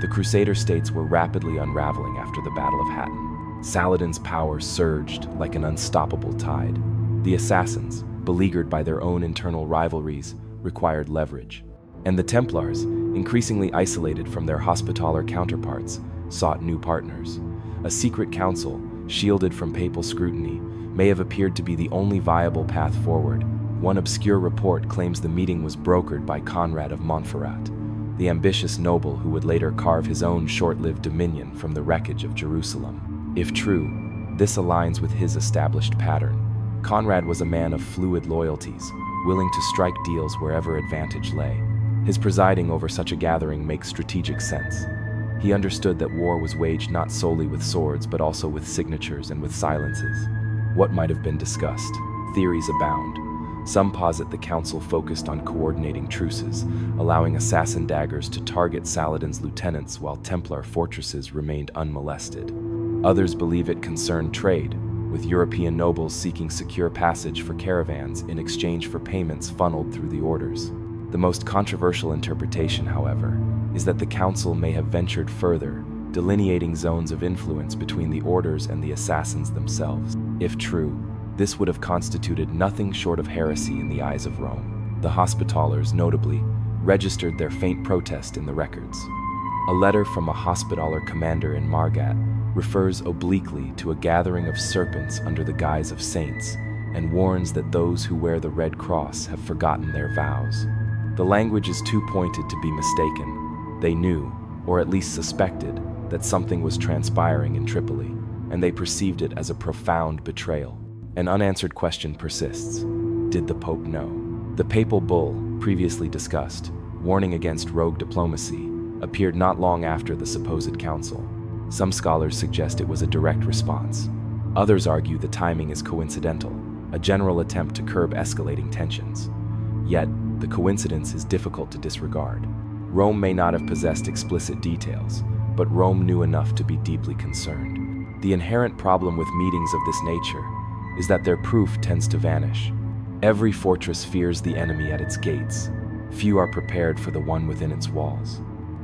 [SPEAKER 1] The Crusader states were rapidly unraveling after the Battle of Hattin. Saladin's power surged like an unstoppable tide. The Assassins, beleaguered by their own internal rivalries, required leverage. And the Templars, increasingly isolated from their Hospitaller counterparts, sought new partners. A secret council, shielded from papal scrutiny, may have appeared to be the only viable path forward. One obscure report claims the meeting was brokered by Conrad of Montferrat, the ambitious noble who would later carve his own short-lived dominion from the wreckage of Jerusalem. If true, this aligns with his established pattern. Conrad was a man of fluid loyalties, willing to strike deals wherever advantage lay. His presiding over such a gathering makes strategic sense. He understood that war was waged not solely with swords, but also with signatures and with silences. What might have been discussed? Theories abound. Some posit the council focused on coordinating truces, allowing assassin daggers to target Saladin's lieutenants while Templar fortresses remained unmolested. Others believe it concerned trade, with European nobles seeking secure passage for caravans in exchange for payments funneled through the orders. The most controversial interpretation, however, is that the council may have ventured further, delineating zones of influence between the orders and the assassins themselves. If true, this would have constituted nothing short of heresy in the eyes of Rome. The Hospitallers, notably, registered their faint protest in the records. A letter from a Hospitaller commander in Margat refers obliquely to a gathering of serpents under the guise of saints and warns that those who wear the Red Cross have forgotten their vows. The language is too pointed to be mistaken. They knew, or at least suspected, that something was transpiring in Tripoli, and they perceived it as a profound betrayal. An unanswered question persists. Did the Pope know? The papal bull, previously discussed, warning against rogue diplomacy, appeared not long after the supposed council. Some scholars suggest it was a direct response. Others argue the timing is coincidental, a general attempt to curb escalating tensions. Yet, the coincidence is difficult to disregard. Rome may not have possessed explicit details, but Rome knew enough to be deeply concerned. The inherent problem with meetings of this nature is that their proof tends to vanish. Every fortress fears the enemy at its gates. Few are prepared for the one within its walls.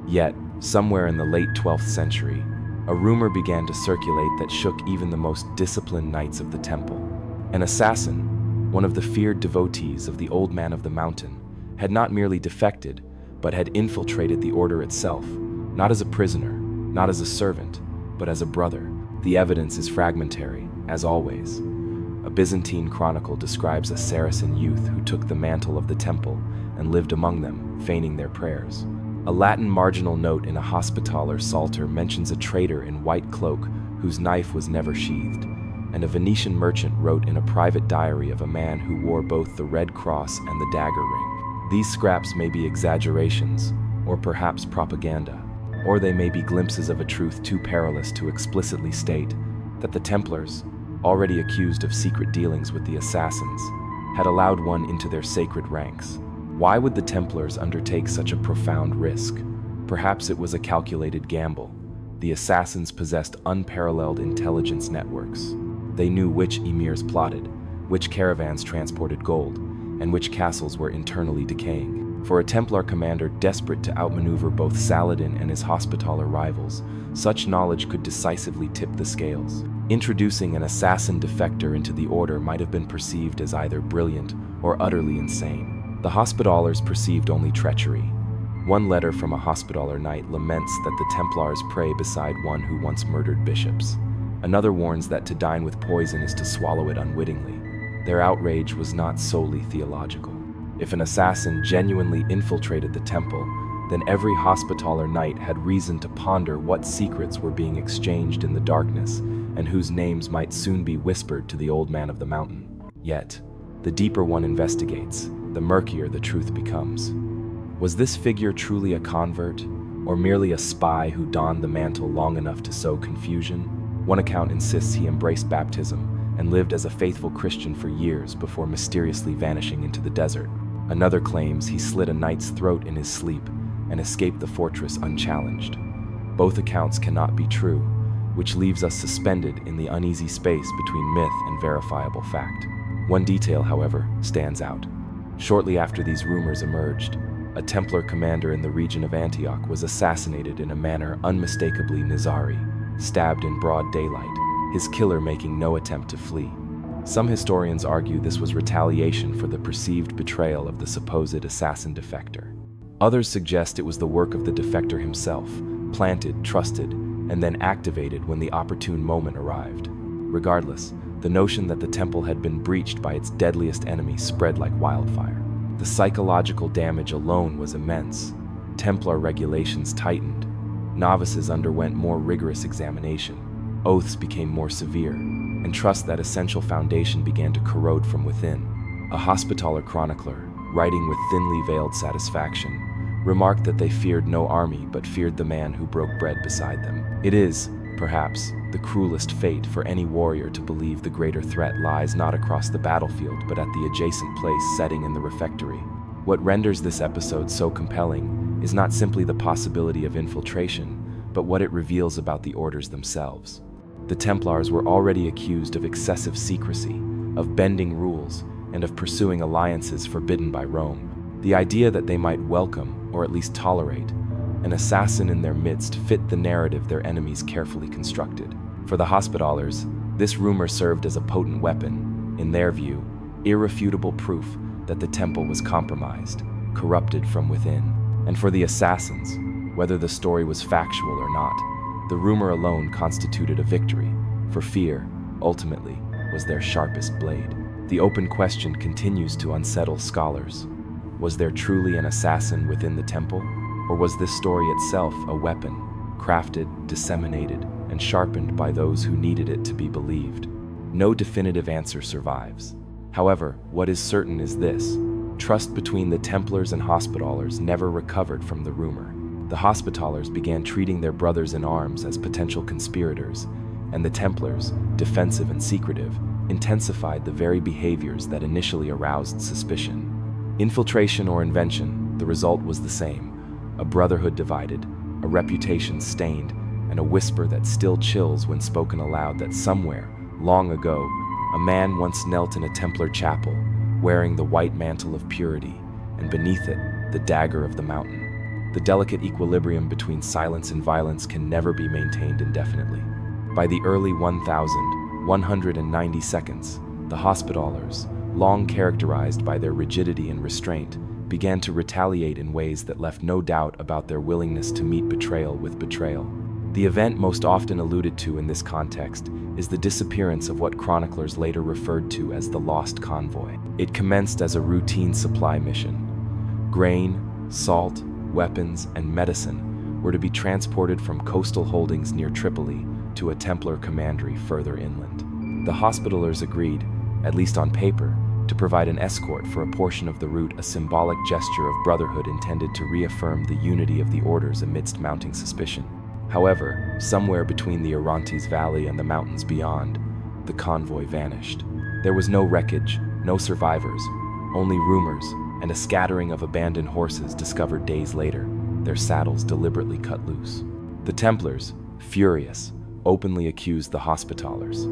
[SPEAKER 1] Yet, somewhere in the late 12th century, a rumor began to circulate that shook even the most disciplined knights of the temple. An assassin, one of the feared devotees of the Old Man of the Mountain, had not merely defected, but had infiltrated the order itself, not as a prisoner, not as a servant, but as a brother. The evidence is fragmentary, as always. A Byzantine chronicle describes a Saracen youth who took the mantle of the temple and lived among them, feigning their prayers. A Latin marginal note in a Hospitaller Psalter mentions a traitor in white cloak whose knife was never sheathed, and a Venetian merchant wrote in a private diary of a man who wore both the red cross and the dagger ring. These scraps may be exaggerations, or perhaps propaganda, or they may be glimpses of a truth too perilous to explicitly state that the Templars, already accused of secret dealings with the assassins, had allowed one into their sacred ranks. Why would the Templars undertake such a profound risk? Perhaps it was a calculated gamble. The assassins possessed unparalleled intelligence networks. They knew which emirs plotted, which caravans transported gold, and which castles were internally decaying. For a Templar commander desperate to outmaneuver both Saladin and his Hospitaller rivals, such knowledge could decisively tip the scales. Introducing an assassin defector into the order might have been perceived as either brilliant or utterly insane. The Hospitallers perceived only treachery. One letter from a Hospitaller knight laments that the Templars pray beside one who once murdered bishops. Another warns that to dine with poison is to swallow it unwittingly. Their outrage was not solely theological. If an assassin genuinely infiltrated the temple, then every Hospitaller knight had reason to ponder what secrets were being exchanged in the darkness and whose names might soon be whispered to the Old Man of the Mountain. Yet, the deeper one investigates, the murkier the truth becomes. Was this figure truly a convert, or merely a spy who donned the mantle long enough to sow confusion? One account insists he embraced baptism and lived as a faithful Christian for years before mysteriously vanishing into the desert. Another claims he slit a knight's throat in his sleep and escaped the fortress unchallenged. Both accounts cannot be true, which leaves us suspended in the uneasy space between myth and verifiable fact. One detail, however, stands out. Shortly after these rumors emerged, a Templar commander in the region of Antioch was assassinated in a manner unmistakably Nizari, stabbed in broad daylight, his killer making no attempt to flee. Some historians argue this was retaliation for the perceived betrayal of the supposed assassin defector. Others suggest it was the work of the defector himself, planted, trusted, and then activated when the opportune moment arrived. Regardless, the notion that the temple had been breached by its deadliest enemy spread like wildfire. The psychological damage alone was immense. Templar regulations tightened. Novices underwent more rigorous examination. Oaths became more severe, and trust, that essential foundation, began to corrode from within. A Hospitaller chronicler, writing with thinly veiled satisfaction, remarked that they feared no army but feared the man who broke bread beside them. It is, perhaps, the cruelest fate for any warrior to believe the greater threat lies not across the battlefield but at the adjacent place setting in the refectory. What renders this episode so compelling is not simply the possibility of infiltration, but what it reveals about the orders themselves. The Templars were already accused of excessive secrecy, of bending rules, and of pursuing alliances forbidden by Rome. The idea that they might welcome, or at least tolerate, an assassin in their midst fit the narrative their enemies carefully constructed. For the Hospitallers, this rumor served as a potent weapon, in their view, irrefutable proof that the temple was compromised, corrupted from within. And for the assassins, whether the story was factual or not, the rumor alone constituted a victory, for fear, ultimately, was their sharpest blade. The open question continues to unsettle scholars. Was there truly an assassin within the temple? Or was this story itself a weapon, crafted, disseminated, and sharpened by those who needed it to be believed? No definitive answer survives. However, what is certain is this: trust between the Templars and Hospitallers never recovered from the rumor. The Hospitallers began treating their brothers in arms as potential conspirators, and the Templars, defensive and secretive, intensified the very behaviors that initially aroused suspicion. Infiltration or invention, the result was the same: a brotherhood divided, a reputation stained, and a whisper that still chills when spoken aloud that somewhere, long ago, a man once knelt in a Templar chapel, wearing the white mantle of purity, and beneath it, the dagger of the mountain. The delicate equilibrium between silence and violence can never be maintained indefinitely. By the early 1190 seconds, the Hospitallers, long characterized by their rigidity and restraint, began to retaliate in ways that left no doubt about their willingness to meet betrayal with betrayal. The event most often alluded to in this context is the disappearance of what chroniclers later referred to as the Lost Convoy. It commenced as a routine supply mission. Grain, salt, weapons, and medicine were to be transported from coastal holdings near Tripoli to a Templar commandery further inland. The Hospitallers agreed, at least on paper, to provide an escort for a portion of the route, a symbolic gesture of brotherhood intended to reaffirm the unity of the orders amidst mounting suspicion. However, somewhere between the Orontes Valley and the mountains beyond, the convoy vanished. There was no wreckage, no survivors, only rumors and a scattering of abandoned horses discovered days later, their saddles deliberately cut loose. The Templars, furious, openly accused the Hospitallers.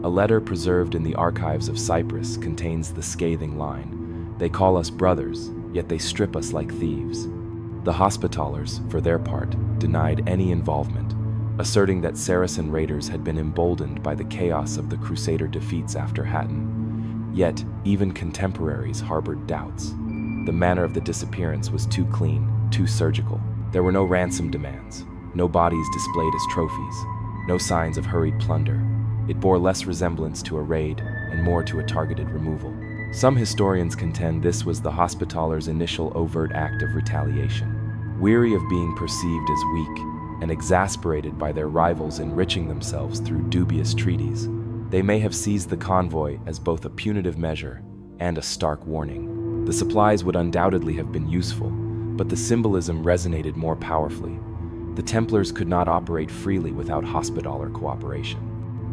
[SPEAKER 1] A letter preserved in the archives of Cyprus contains the scathing line, "They call us brothers, yet they strip us like thieves." The Hospitallers, for their part, denied any involvement, asserting that Saracen raiders had been emboldened by the chaos of the Crusader defeats after Hattin. Yet, even contemporaries harbored doubts. The manner of the disappearance was too clean, too surgical. There were no ransom demands, no bodies displayed as trophies, no signs of hurried plunder. It bore less resemblance to a raid and more to a targeted removal. Some historians contend this was the Hospitallers' initial overt act of retaliation. Weary of being perceived as weak and exasperated by their rivals enriching themselves through dubious treaties, they may have seized the convoy as both a punitive measure and a stark warning. The supplies would undoubtedly have been useful, but the symbolism resonated more powerfully. The Templars could not operate freely without Hospitaller cooperation.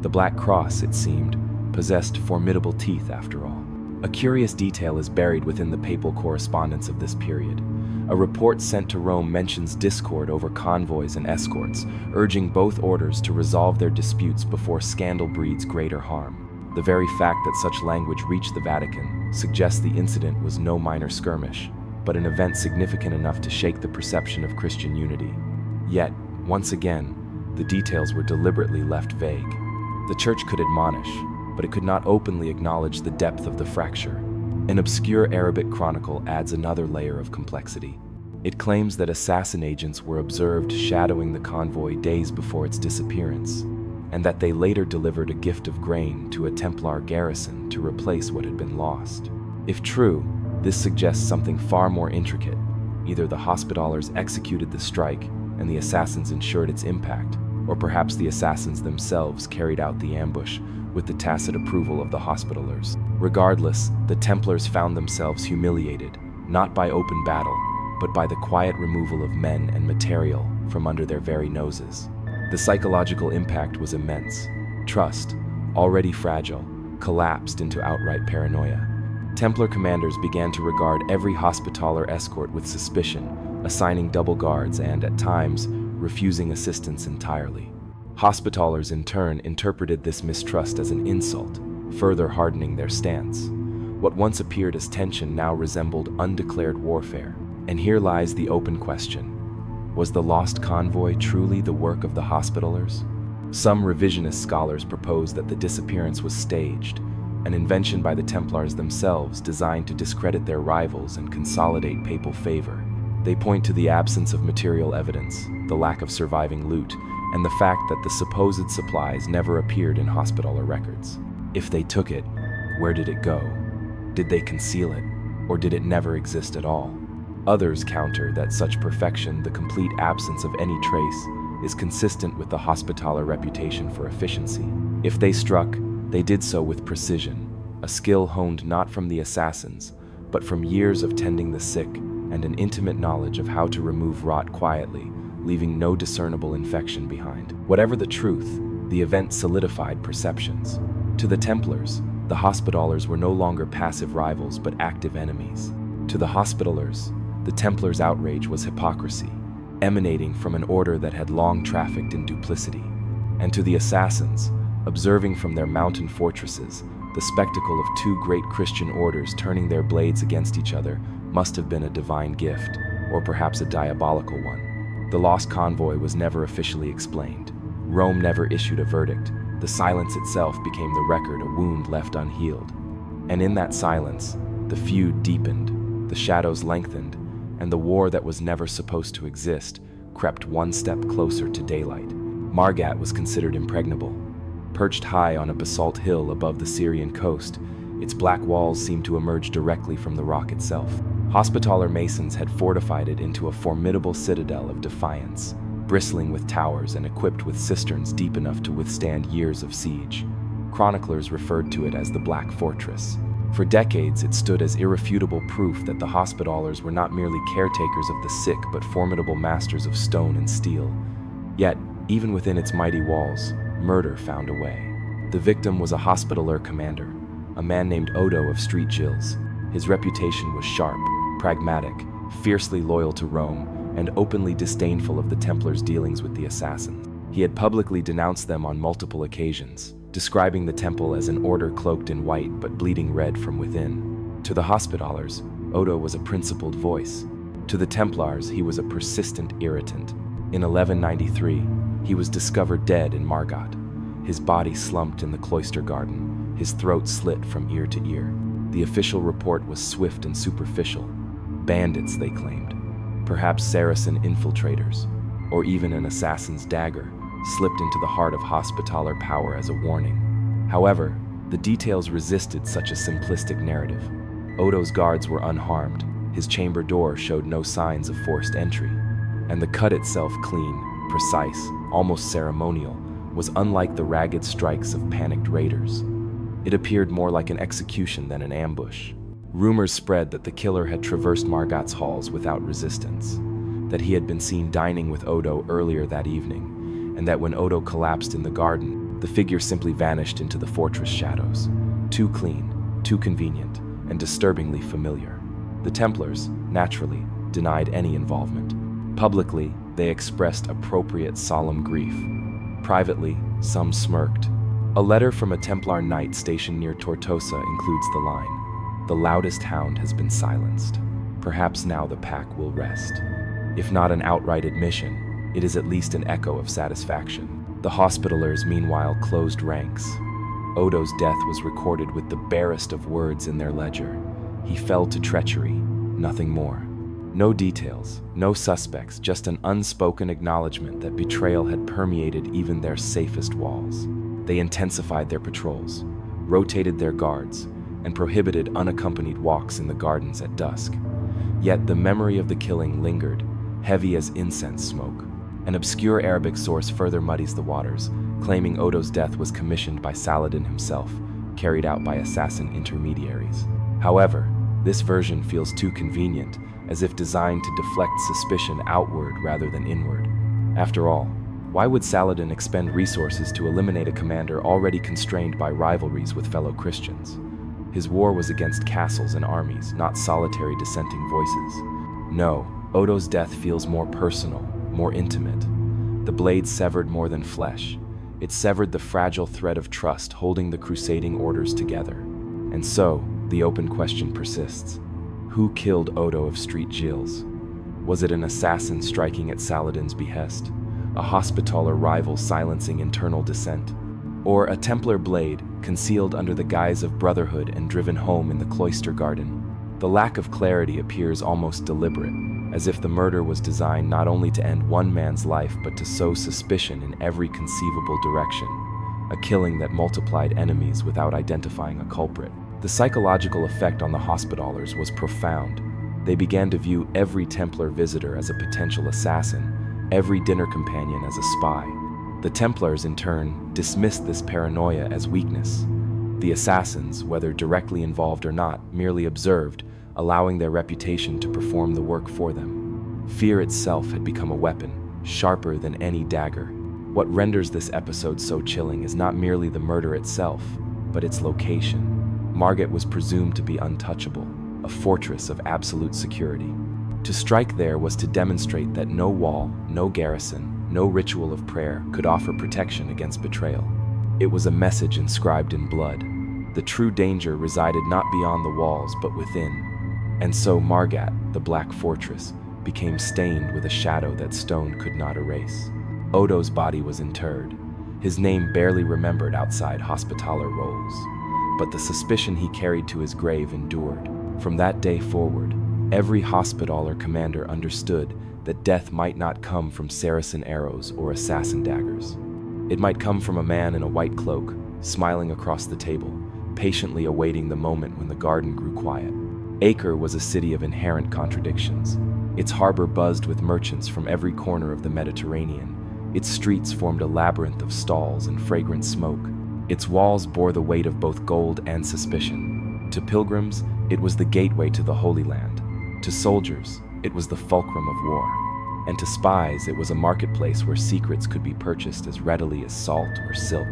[SPEAKER 1] The Black Cross, it seemed, possessed formidable teeth after all. A curious detail is buried within the papal correspondence of this period. A report sent to Rome mentions discord over convoys and escorts, urging both orders to resolve their disputes before scandal breeds greater harm. The very fact that such language reached the Vatican suggests the incident was no minor skirmish, but an event significant enough to shake the perception of Christian unity. Yet, once again, the details were deliberately left vague. The Church could admonish, but it could not openly acknowledge the depth of the fracture. An obscure Arabic chronicle adds another layer of complexity. It claims that assassin agents were observed shadowing the convoy days before its disappearance, and that they later delivered a gift of grain to a Templar garrison to replace what had been lost. If true, this suggests something far more intricate. Either the Hospitallers executed the strike and the assassins ensured its impact, or perhaps the assassins themselves carried out the ambush with the tacit approval of the Hospitallers. Regardless, the Templars found themselves humiliated, not by open battle, but by the quiet removal of men and material from under their very noses. The psychological impact was immense. Trust, already fragile, collapsed into outright paranoia. Templar commanders began to regard every Hospitaller escort with suspicion, assigning double guards and, at times, refusing assistance entirely. Hospitallers, in turn, interpreted this mistrust as an insult, further hardening their stance. What once appeared as tension now resembled undeclared warfare. And here lies the open question. Was the lost convoy truly the work of the Hospitallers? Some revisionist scholars propose that the disappearance was staged, an invention by the Templars themselves designed to discredit their rivals and consolidate papal favor. They point to the absence of material evidence, the lack of surviving loot, and the fact that the supposed supplies never appeared in Hospitaller records. If they took it, where did it go? Did they conceal it, or did it never exist at all? Others counter that such perfection, the complete absence of any trace, is consistent with the Hospitaller reputation for efficiency. If they struck, they did so with precision, a skill honed not from the assassins, but from years of tending the sick and an intimate knowledge of how to remove rot quietly, leaving no discernible infection behind. Whatever the truth, the event solidified perceptions. To the Templars, the Hospitallers were no longer passive rivals but active enemies. To the Hospitallers, the Templars' outrage was hypocrisy, emanating from an order that had long trafficked in duplicity. And to the assassins, observing from their mountain fortresses, the spectacle of two great Christian orders turning their blades against each other must have been a divine gift, or perhaps a diabolical one. The lost convoy was never officially explained. Rome never issued a verdict. The silence itself became the record, a wound left unhealed. And in that silence, the feud deepened, the shadows lengthened, and the war that was never supposed to exist crept one step closer to daylight. Margat was considered impregnable. Perched high on a basalt hill above the Syrian coast, its black walls seemed to emerge directly from the rock itself. Hospitaller masons had fortified it into a formidable citadel of defiance, bristling with towers and equipped with cisterns deep enough to withstand years of siege. Chroniclers referred to it as the Black Fortress. For decades, it stood as irrefutable proof that the Hospitallers were not merely caretakers of the sick, but formidable masters of stone and steel. Yet, even within its mighty walls, murder found a way. The victim was a Hospitaller commander, a man named Odo of Street Gilles. His reputation was sharp, pragmatic, fiercely loyal to Rome, and openly disdainful of the Templars' dealings with the assassins. He had publicly denounced them on multiple occasions, describing the temple as an order cloaked in white but bleeding red from within. To the Hospitallers, Odo was a principled voice. To the Templars, he was a persistent irritant. In 1193, he was discovered dead in Margat. His body slumped in the cloister garden, his throat slit from ear to ear. The official report was swift and superficial. Bandits, they claimed. Perhaps Saracen infiltrators, or even an assassin's dagger, slipped into the heart of Hospitaller power as a warning. However, the details resisted such a simplistic narrative. Odo's guards were unharmed, his chamber door showed no signs of forced entry, and the cut itself clean, precise, almost ceremonial, was unlike the ragged strikes of panicked raiders. It appeared more like an execution than an ambush. Rumors spread that the killer had traversed Margat's halls without resistance, that he had been seen dining with Odo earlier that evening, and that when Odo collapsed in the garden, the figure simply vanished into the fortress shadows. Too clean, too convenient, and disturbingly familiar. The Templars, naturally, denied any involvement. Publicly, they expressed appropriate solemn grief. Privately, some smirked. A letter from a Templar knight stationed near Tortosa includes the line, "The loudest hound has been silenced. Perhaps now the pack will rest." If not an outright admission, it is at least an echo of satisfaction. The Hospitallers, meanwhile, closed ranks. Odo's death was recorded with the barest of words in their ledger. He fell to treachery, nothing more. No details, no suspects, just an unspoken acknowledgement that betrayal had permeated even their safest walls. They intensified their patrols, rotated their guards, and prohibited unaccompanied walks in the gardens at dusk. Yet the memory of the killing lingered, heavy as incense smoke. An obscure Arabic source further muddies the waters, claiming Odo's death was commissioned by Saladin himself, carried out by assassin intermediaries. However, this version feels too convenient, as if designed to deflect suspicion outward rather than inward. After all, why would Saladin expend resources to eliminate a commander already constrained by rivalries with fellow Christians? His war was against castles and armies, not solitary dissenting voices. No, Odo's death feels more personal, more intimate. The blade severed more than flesh. It severed the fragile thread of trust holding the crusading orders together. And so, the open question persists. Who killed Odo of Street Gilles? Was it an assassin striking at Saladin's behest? A Hospitaller rival silencing internal dissent? Or a Templar blade concealed under the guise of brotherhood and driven home in the cloister garden? The lack of clarity appears almost deliberate, as if the murder was designed not only to end one man's life but to sow suspicion in every conceivable direction, a killing that multiplied enemies without identifying a culprit. The psychological effect on the Hospitallers was profound. They began to view every Templar visitor as a potential assassin, every dinner companion as a spy. The Templars, in turn, dismissed this paranoia as weakness. The assassins, whether directly involved or not, merely observed, allowing their reputation to perform the work for them. Fear itself had become a weapon, sharper than any dagger. What renders this episode so chilling is not merely the murder itself, but its location. Margat was presumed to be untouchable, a fortress of absolute security. To strike there was to demonstrate that no wall, no garrison, no ritual of prayer could offer protection against betrayal. It was a message inscribed in blood. The true danger resided not beyond the walls but within. And so Margat, the Black Fortress, became stained with a shadow that stone could not erase. Odo's body was interred, his name barely remembered outside hospitaller rolls. But the suspicion he carried to his grave endured. From that day forward, every hospitaller commander understood that death might not come from Saracen arrows or assassin daggers. It might come from a man in a white cloak, smiling across the table, patiently awaiting the moment when the garden grew quiet. Acre was a city of inherent contradictions. Its harbor buzzed with merchants from every corner of the Mediterranean. Its streets formed a labyrinth of stalls and fragrant smoke. Its walls bore the weight of both gold and suspicion. To pilgrims, it was the gateway to the Holy Land. To soldiers, it was the fulcrum of war. And to spies, it was a marketplace where secrets could be purchased as readily as salt or silk.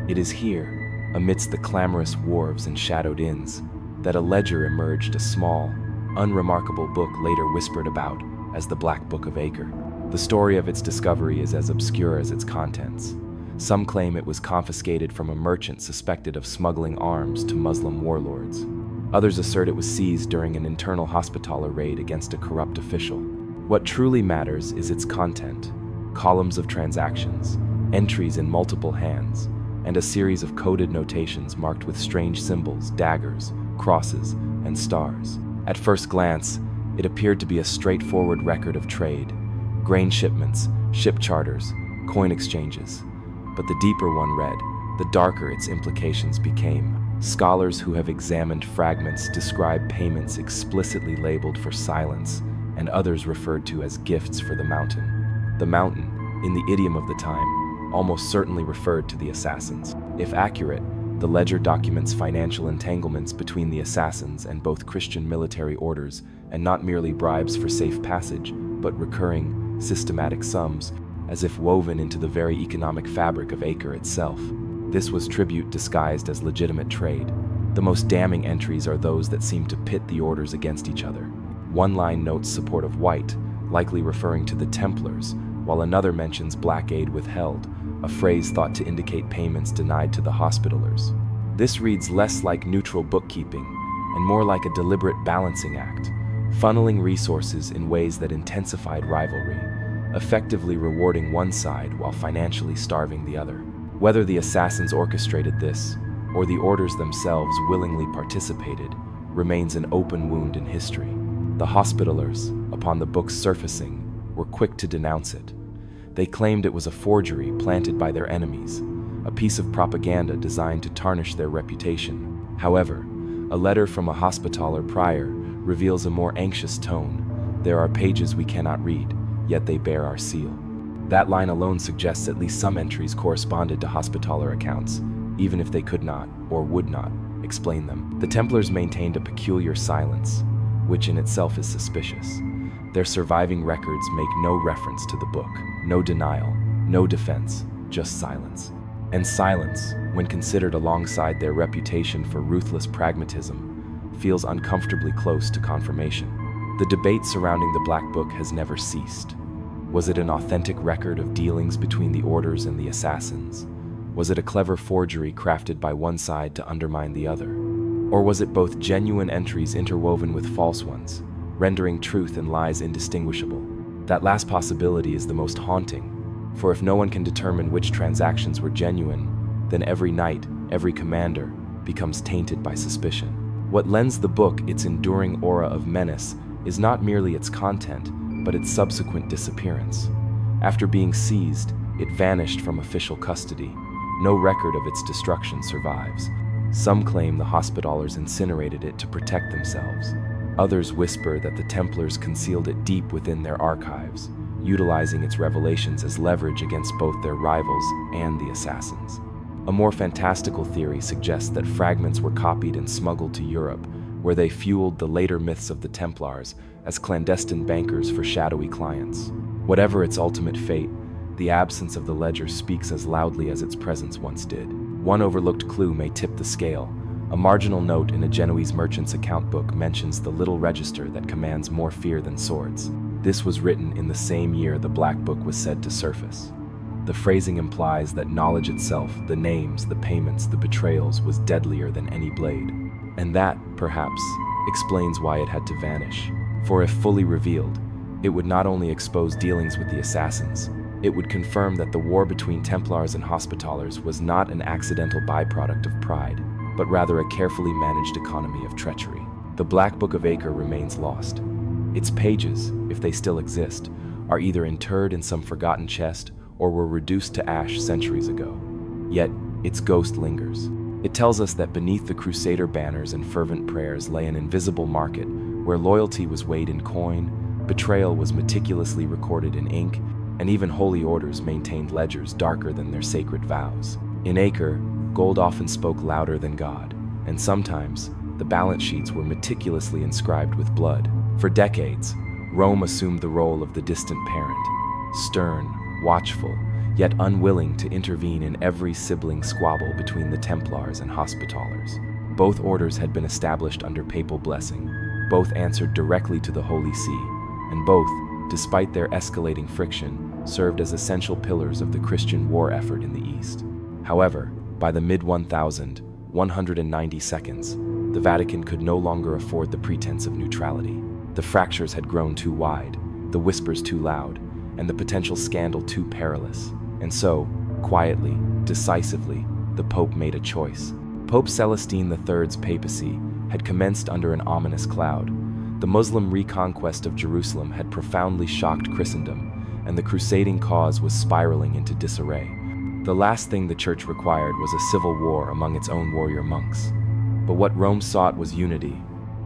[SPEAKER 1] It is here, amidst the clamorous wharves and shadowed inns, that a ledger emerged, a small, unremarkable book later whispered about as the Black Book of Acre. The story of its discovery is as obscure as its contents. Some claim it was confiscated from a merchant suspected of smuggling arms to Muslim warlords. Others assert it was seized during an internal hospitaller raid against a corrupt official. What truly matters is its content: columns of transactions, entries in multiple hands, and a series of coded notations marked with strange symbols, daggers, crosses, and stars. At first glance, it appeared to be a straightforward record of trade: grain shipments, ship charters, coin exchanges. But the deeper one read, the darker its implications became. Scholars who have examined fragments describe payments explicitly labeled for silence, and others referred to as gifts for the mountain. The mountain, in the idiom of the time, almost certainly referred to the assassins. If accurate, the ledger documents financial entanglements between the assassins and both Christian military orders, and not merely bribes for safe passage, but recurring, systematic sums, as if woven into the very economic fabric of Acre itself. This was tribute disguised as legitimate trade. The most damning entries are those that seem to pit the orders against each other. One line notes support of white, likely referring to the Templars, while another mentions black aid withheld, a phrase thought to indicate payments denied to the Hospitallers. This reads less like neutral bookkeeping and more like a deliberate balancing act, funneling resources in ways that intensified rivalry, effectively rewarding one side while financially starving the other. Whether the assassins orchestrated this, or the orders themselves willingly participated, remains an open wound in history. The Hospitallers, upon the book's surfacing, were quick to denounce it. They claimed it was a forgery planted by their enemies, a piece of propaganda designed to tarnish their reputation. However, a letter from a Hospitaller prior reveals a more anxious tone. There are pages we cannot read, yet they bear our seal. That line alone suggests at least some entries corresponded to Hospitaller accounts, even if they could not, or would not, explain them. The Templars maintained a peculiar silence, which in itself is suspicious. Their surviving records make no reference to the book, no denial, no defense, just silence. And silence, when considered alongside their reputation for ruthless pragmatism, feels uncomfortably close to confirmation. The debate surrounding the Black Book has never ceased. Was it an authentic record of dealings between the orders and the assassins? Was it a clever forgery crafted by one side to undermine the other? Or was it both genuine entries interwoven with false ones, rendering truth and lies indistinguishable? That last possibility is the most haunting, for if no one can determine which transactions were genuine, then every knight, every commander, becomes tainted by suspicion. What lends the book its enduring aura of menace is not merely its content, but its subsequent disappearance. After being seized, it vanished from official custody. No record of its destruction survives. Some claim the Hospitallers incinerated it to protect themselves. Others whisper that the Templars concealed it deep within their archives, utilizing its revelations as leverage against both their rivals and the assassins. A more fantastical theory suggests that fragments were copied and smuggled to Europe, where they fueled the later myths of the Templars as clandestine bankers for shadowy clients. Whatever its ultimate fate, the absence of the ledger speaks as loudly as its presence once did. One overlooked clue may tip the scale, A marginal note in a Genoese merchant's account book mentions the little register that commands more fear than swords. This was written in the same year the Black Book was said to surface. The phrasing implies that knowledge itself, the names, the payments, the betrayals, was deadlier than any blade. And that, perhaps, explains why it had to vanish. For if fully revealed, it would not only expose dealings with the assassins, it would confirm that the war between Templars and Hospitallers was not an accidental byproduct of pride, but rather a carefully managed economy of treachery. The Black Book of Acre remains lost. Its pages, if they still exist, are either interred in some forgotten chest or were reduced to ash centuries ago. Yet, its ghost lingers. It tells us that beneath the Crusader banners and fervent prayers lay an invisible market where loyalty was weighed in coin, betrayal was meticulously recorded in ink, and even holy orders maintained ledgers darker than their sacred vows. In Acre, gold often spoke louder than God, and sometimes the balance sheets were meticulously inscribed with blood. For decades, Rome assumed the role of the distant parent, stern, watchful, yet unwilling to intervene in every sibling squabble between the Templars and Hospitallers. Both orders had been established under papal blessing, both answered directly to the Holy See, and both, despite their escalating friction, served as essential pillars of the Christian war effort in the East. However, by the mid-1192s, the Vatican could no longer afford the pretense of neutrality. The fractures had grown too wide, the whispers too loud, and the potential scandal too perilous. And so, quietly, decisively, the Pope made a choice. Pope Celestine III's papacy had commenced under an ominous cloud. The Muslim reconquest of Jerusalem had profoundly shocked Christendom, and the crusading cause was spiraling into disarray. The last thing the Church required was a civil war among its own warrior monks. But what Rome sought was unity.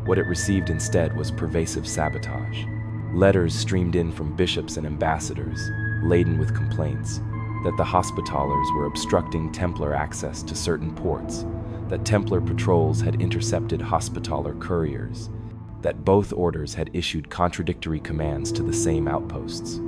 [SPEAKER 1] What it received instead was pervasive sabotage. Letters streamed in from bishops and ambassadors, laden with complaints that the Hospitallers were obstructing Templar access to certain ports, that Templar patrols had intercepted Hospitaller couriers, that both orders had issued contradictory commands to the same outposts.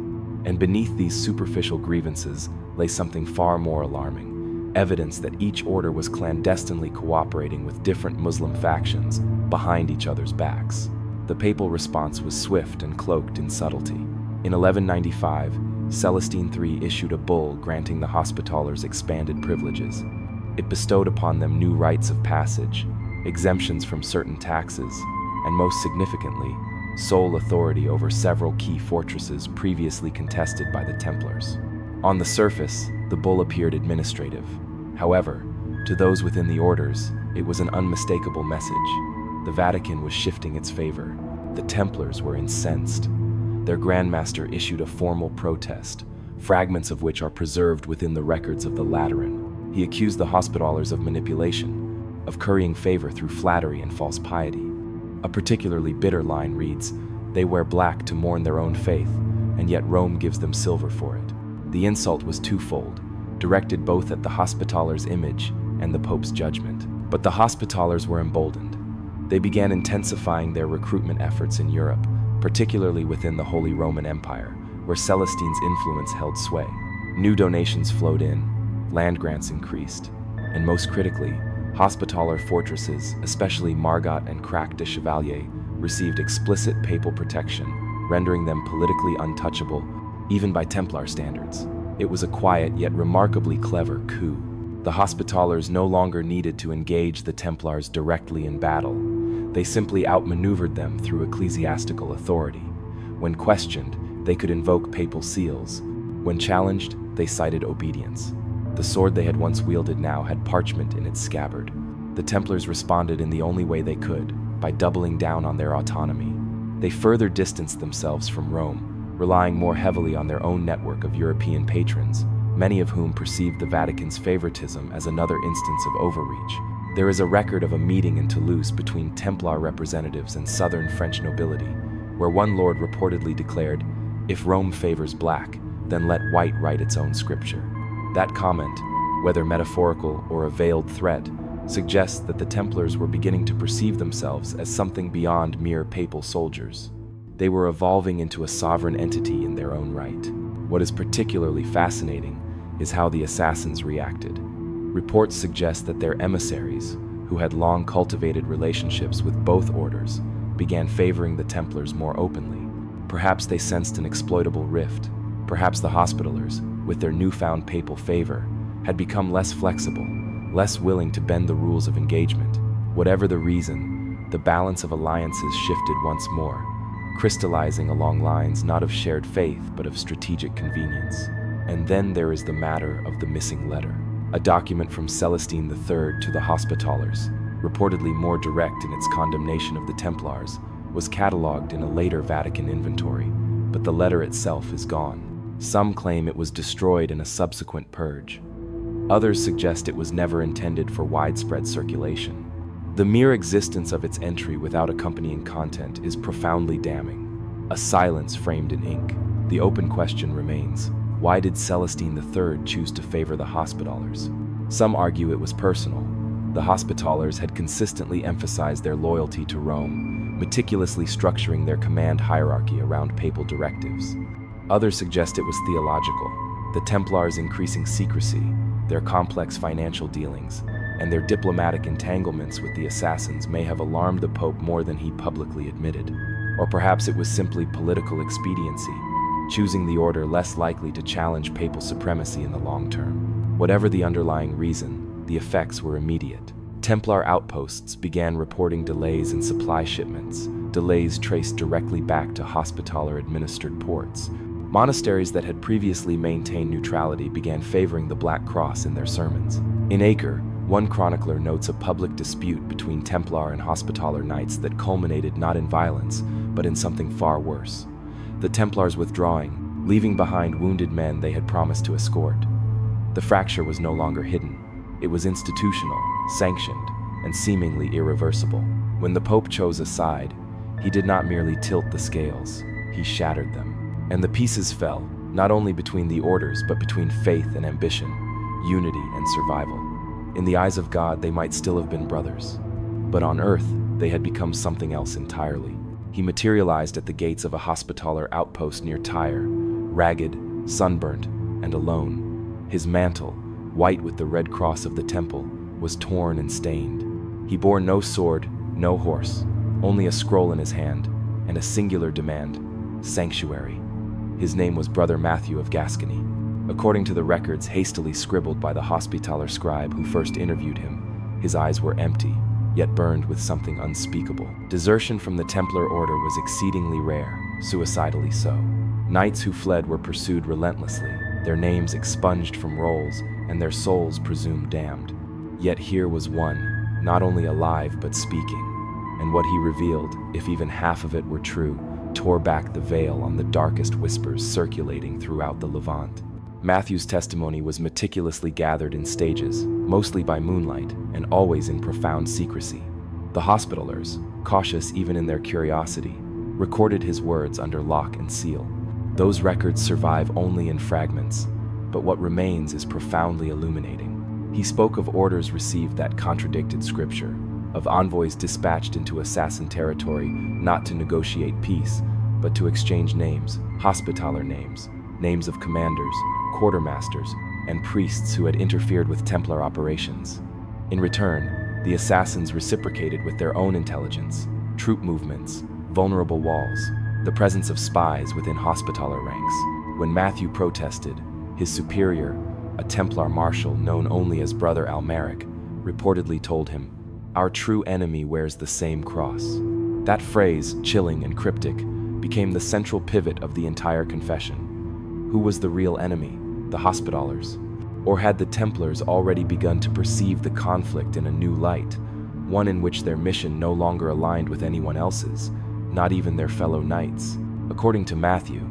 [SPEAKER 1] And beneath these superficial grievances lay something far more alarming, evidence that each order was clandestinely cooperating with different Muslim factions behind each other's backs. The papal response was swift and cloaked in subtlety. In 1195, Celestine III issued a bull granting the Hospitallers expanded privileges. It bestowed upon them new rites of passage, exemptions from certain taxes, and most significantly, sole authority over several key fortresses previously contested by the Templars. On the surface, the bull appeared administrative. However, to those within the orders, it was an unmistakable message. The Vatican was shifting its favor. The Templars were incensed. Their Grand Master issued a formal protest, fragments of which are preserved within the records of the Lateran. He accused the Hospitallers of manipulation, of currying favor through flattery and false piety. A particularly bitter line reads, "They wear black to mourn their own faith, and yet Rome gives them silver for it." The insult was twofold, directed both at the Hospitallers' image and the Pope's judgment. But the Hospitallers were emboldened. They began intensifying their recruitment efforts in Europe, particularly within the Holy Roman Empire, where Celestine's influence held sway. New donations flowed in, land grants increased, and most critically, Hospitaller fortresses, especially Margat and Crac de Chevalier, received explicit papal protection, rendering them politically untouchable, even by Templar standards. It was a quiet yet remarkably clever coup. The Hospitallers no longer needed to engage the Templars directly in battle. They simply outmaneuvered them through ecclesiastical authority. When questioned, they could invoke papal seals. When challenged, they cited obedience. The sword they had once wielded now had parchment in its scabbard. The Templars responded in the only way they could, by doubling down on their autonomy. They further distanced themselves from Rome, relying more heavily on their own network of European patrons, many of whom perceived the Vatican's favoritism as another instance of overreach. There is a record of a meeting in Toulouse between Templar representatives and southern French nobility, where one lord reportedly declared, "If Rome favors black, then let white write its own scripture." That comment, whether metaphorical or a veiled threat, suggests that the Templars were beginning to perceive themselves as something beyond mere papal soldiers. They were evolving into a sovereign entity in their own right. What is particularly fascinating is how the assassins reacted. Reports suggest that their emissaries, who had long cultivated relationships with both orders, began favoring the Templars more openly. Perhaps they sensed an exploitable rift. Perhaps the Hospitallers, with their newfound papal favor, had become less flexible, less willing to bend the rules of engagement. Whatever the reason, the balance of alliances shifted once more, crystallizing along lines not of shared faith but of strategic convenience. And then there is the matter of the missing letter. A document from Celestine III to the Hospitallers, reportedly more direct in its condemnation of the Templars, was catalogued in a later Vatican inventory, but the letter itself is gone. Some claim it was destroyed in a subsequent purge. Others suggest it was never intended for widespread circulation. The mere existence of its entry without accompanying content is profoundly damning. A silence framed in ink. The open question remains: why did Celestine III choose to favor the Hospitallers? Some argue it was personal. The Hospitallers had consistently emphasized their loyalty to Rome, meticulously structuring their command hierarchy around papal directives. Others suggest it was theological. The Templars' increasing secrecy, their complex financial dealings, and their diplomatic entanglements with the assassins may have alarmed the Pope more than he publicly admitted. Or perhaps it was simply political expediency, choosing the order less likely to challenge papal supremacy in the long term. Whatever the underlying reason, the effects were immediate. Templar outposts began reporting delays in supply shipments, delays traced directly back to Hospitaller-administered ports. Monasteries that had previously maintained neutrality began favoring the Black Cross in their sermons. In Acre, one chronicler notes a public dispute between Templar and Hospitaller knights that culminated not in violence, but in something far worse. The Templars withdrawing, leaving behind wounded men they had promised to escort. The fracture was no longer hidden. It was institutional, sanctioned, and seemingly irreversible. When the Pope chose a side, he did not merely tilt the scales, he shattered them. And the pieces fell, not only between the orders, but between faith and ambition, unity and survival. In the eyes of God, they might still have been brothers, but on earth, they had become something else entirely. He materialized at the gates of a Hospitaller outpost near Tyre, ragged, sunburnt, and alone. His mantle, white with the red cross of the temple, was torn and stained. He bore no sword, no horse, only a scroll in his hand, and a singular demand: sanctuary. His name was Brother Matthew of Gascony. According to the records hastily scribbled by the Hospitaller scribe who first interviewed him, his eyes were empty, yet burned with something unspeakable. Desertion from the Templar order was exceedingly rare, suicidally so. Knights who fled were pursued relentlessly, their names expunged from rolls, and their souls presumed damned. Yet here was one, not only alive but speaking, and what he revealed, if even half of it were true, tore back the veil on the darkest whispers circulating throughout the Levant. Matthew's testimony was meticulously gathered in stages, mostly by moonlight, and always in profound secrecy. The Hospitallers, cautious even in their curiosity, recorded his words under lock and seal. Those records survive only in fragments, but what remains is profoundly illuminating. He spoke of orders received that contradicted scripture, of envoys dispatched into assassin territory not to negotiate peace, but to exchange names, Hospitaller names, names of commanders, quartermasters, and priests who had interfered with Templar operations. In return, the assassins reciprocated with their own intelligence, troop movements, vulnerable walls, the presence of spies within Hospitaller ranks. When Matthew protested, his superior, a Templar marshal known only as Brother Almeric, reportedly told him, "Our true enemy wears the same cross." That phrase, chilling and cryptic, became the central pivot of the entire confession. Who was the real enemy? The Hospitallers? Or had the Templars already begun to perceive the conflict in a new light, one in which their mission no longer aligned with anyone else's, not even their fellow knights? According to Matthew,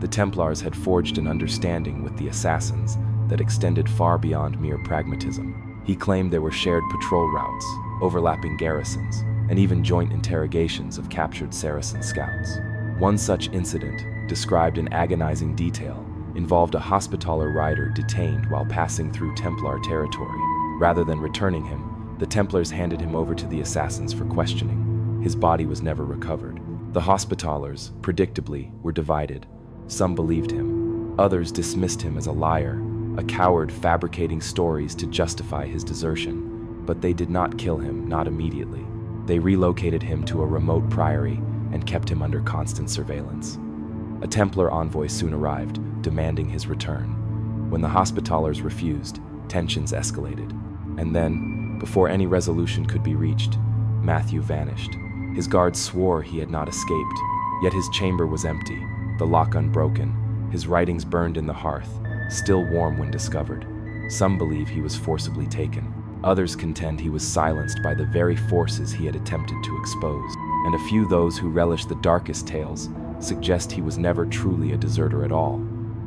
[SPEAKER 1] the Templars had forged an understanding with the assassins that extended far beyond mere pragmatism. He claimed there were shared patrol routes, overlapping garrisons, and even joint interrogations of captured Saracen scouts. One such incident, described in agonizing detail, involved a Hospitaller rider detained while passing through Templar territory. Rather than returning him, the Templars handed him over to the assassins for questioning. His body was never recovered. The Hospitallers, predictably, were divided. Some believed him. Others dismissed him as a liar, a coward fabricating stories to justify his desertion. But they did not kill him, not immediately. They relocated him to a remote priory and kept him under constant surveillance. A Templar envoy soon arrived, demanding his return. When the Hospitallers refused, tensions escalated. And then, before any resolution could be reached, Matthew vanished. His guards swore he had not escaped, yet his chamber was empty, the lock unbroken, his writings burned in the hearth, still warm when discovered. Some believe he was forcibly taken. Others contend he was silenced by the very forces he had attempted to expose. And a few those who relish the darkest tales suggest he was never truly a deserter at all,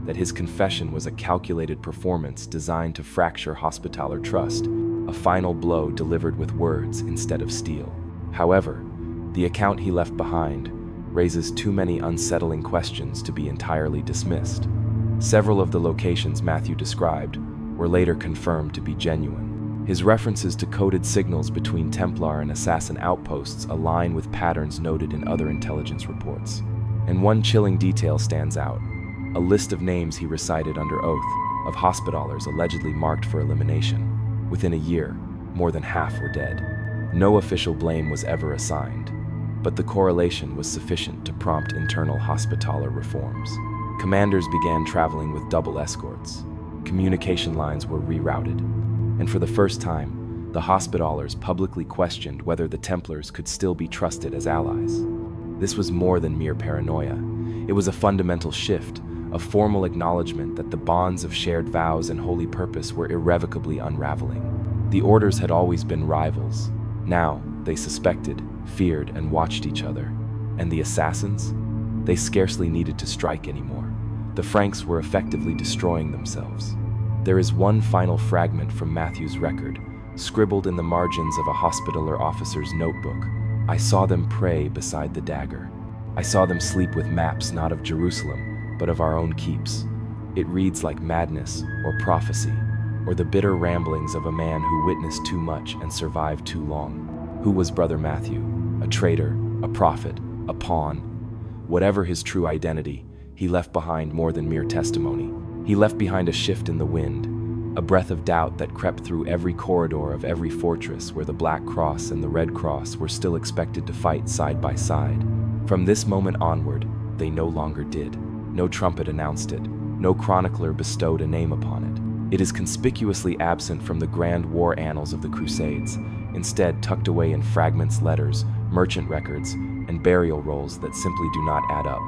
[SPEAKER 1] that his confession was a calculated performance designed to fracture Hospitaller trust, a final blow delivered with words instead of steel. However, the account he left behind raises too many unsettling questions to be entirely dismissed. Several of the locations Matthew described were later confirmed to be genuine. His references to coded signals between Templar and assassin outposts align with patterns noted in other intelligence reports. And one chilling detail stands out: a list of names he recited under oath of Hospitallers allegedly marked for elimination. Within a year, more than half were dead. No official blame was ever assigned, but the correlation was sufficient to prompt internal Hospitaller reforms. Commanders began traveling with double escorts. Communication lines were rerouted, and for the first time, the Hospitallers publicly questioned whether the Templars could still be trusted as allies. This was more than mere paranoia. It was a fundamental shift, a formal acknowledgement that the bonds of shared vows and holy purpose were irrevocably unraveling. The orders had always been rivals. Now, they suspected, feared, and watched each other. And the assassins? They scarcely needed to strike anymore. The Franks were effectively destroying themselves. There is one final fragment from Matthew's record, scribbled in the margins of a Hospitaller officer's notebook. I saw them pray beside the dagger. I saw them sleep with maps not of Jerusalem, but of our own keeps. It reads like madness or prophecy, or the bitter ramblings of a man who witnessed too much and survived too long. Who was Brother Matthew? A traitor, a prophet, a pawn? Whatever his true identity, he left behind more than mere testimony. He left behind a shift in the wind, a breath of doubt that crept through every corridor of every fortress where the Black Cross and the Red Cross were still expected to fight side by side. From this moment onward, they no longer did. No trumpet announced it. No chronicler bestowed a name upon it. It is conspicuously absent from the grand war annals of the Crusades, instead tucked away in fragments, letters, merchant records, and burial rolls that simply do not add up.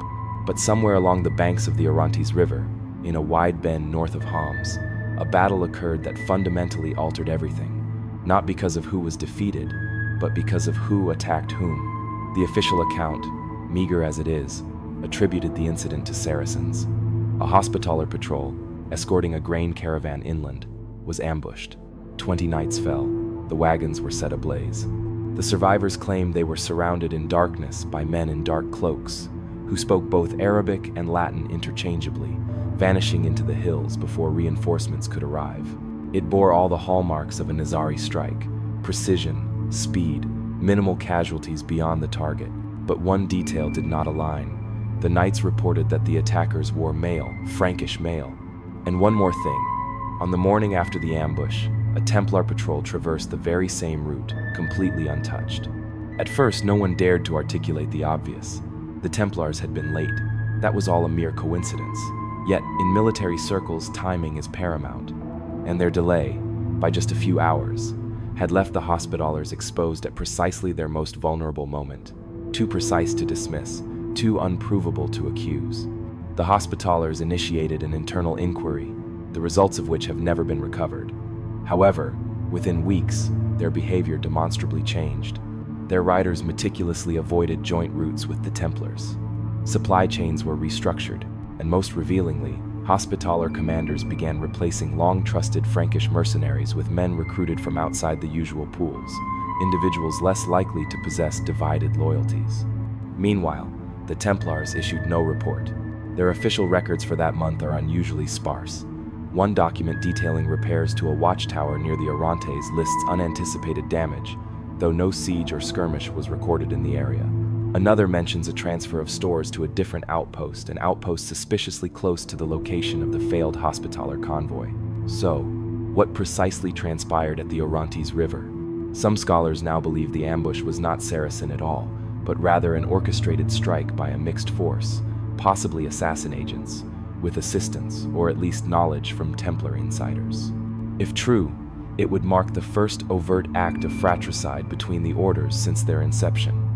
[SPEAKER 1] But somewhere along the banks of the Orontes River, in a wide bend north of Homs, a battle occurred that fundamentally altered everything, not because of who was defeated, but because of who attacked whom. The official account, meager as it is, attributed the incident to Saracens. A Hospitaller patrol, escorting a grain caravan inland, was ambushed. 20 knights fell. The wagons were set ablaze. The survivors claimed they were surrounded in darkness by men in dark cloaks, who spoke both Arabic and Latin interchangeably, vanishing into the hills before reinforcements could arrive. It bore all the hallmarks of a Nizari strike: precision, speed, minimal casualties beyond the target. But one detail did not align. The knights reported that the attackers wore mail, Frankish mail. And one more thing. On the morning after the ambush, a Templar patrol traversed the very same route, completely untouched. At first, no one dared to articulate the obvious. The Templars had been late. That was all a mere coincidence. Yet, in military circles, timing is paramount. And their delay, by just a few hours, had left the Hospitallers exposed at precisely their most vulnerable moment. Too precise to dismiss, too unprovable to accuse. The Hospitallers initiated an internal inquiry, the results of which have never been recovered. However, within weeks, their behavior demonstrably changed. Their riders meticulously avoided joint routes with the Templars. Supply chains were restructured, and most revealingly, Hospitaller commanders began replacing long-trusted Frankish mercenaries with men recruited from outside the usual pools, individuals less likely to possess divided loyalties. Meanwhile, the Templars issued no report. Their official records for that month are unusually sparse. One document detailing repairs to a watchtower near the Orontes lists unanticipated damage, though no siege or skirmish was recorded in the area. Another mentions a transfer of stores to a different outpost, an outpost suspiciously close to the location of the failed Hospitaller convoy. So, what precisely transpired at the Orontes River? Some scholars now believe the ambush was not Saracen at all, but rather an orchestrated strike by a mixed force, possibly assassin agents, with assistance or at least knowledge from Templar insiders. If true, it would mark the first overt act of fratricide between the orders since their inception.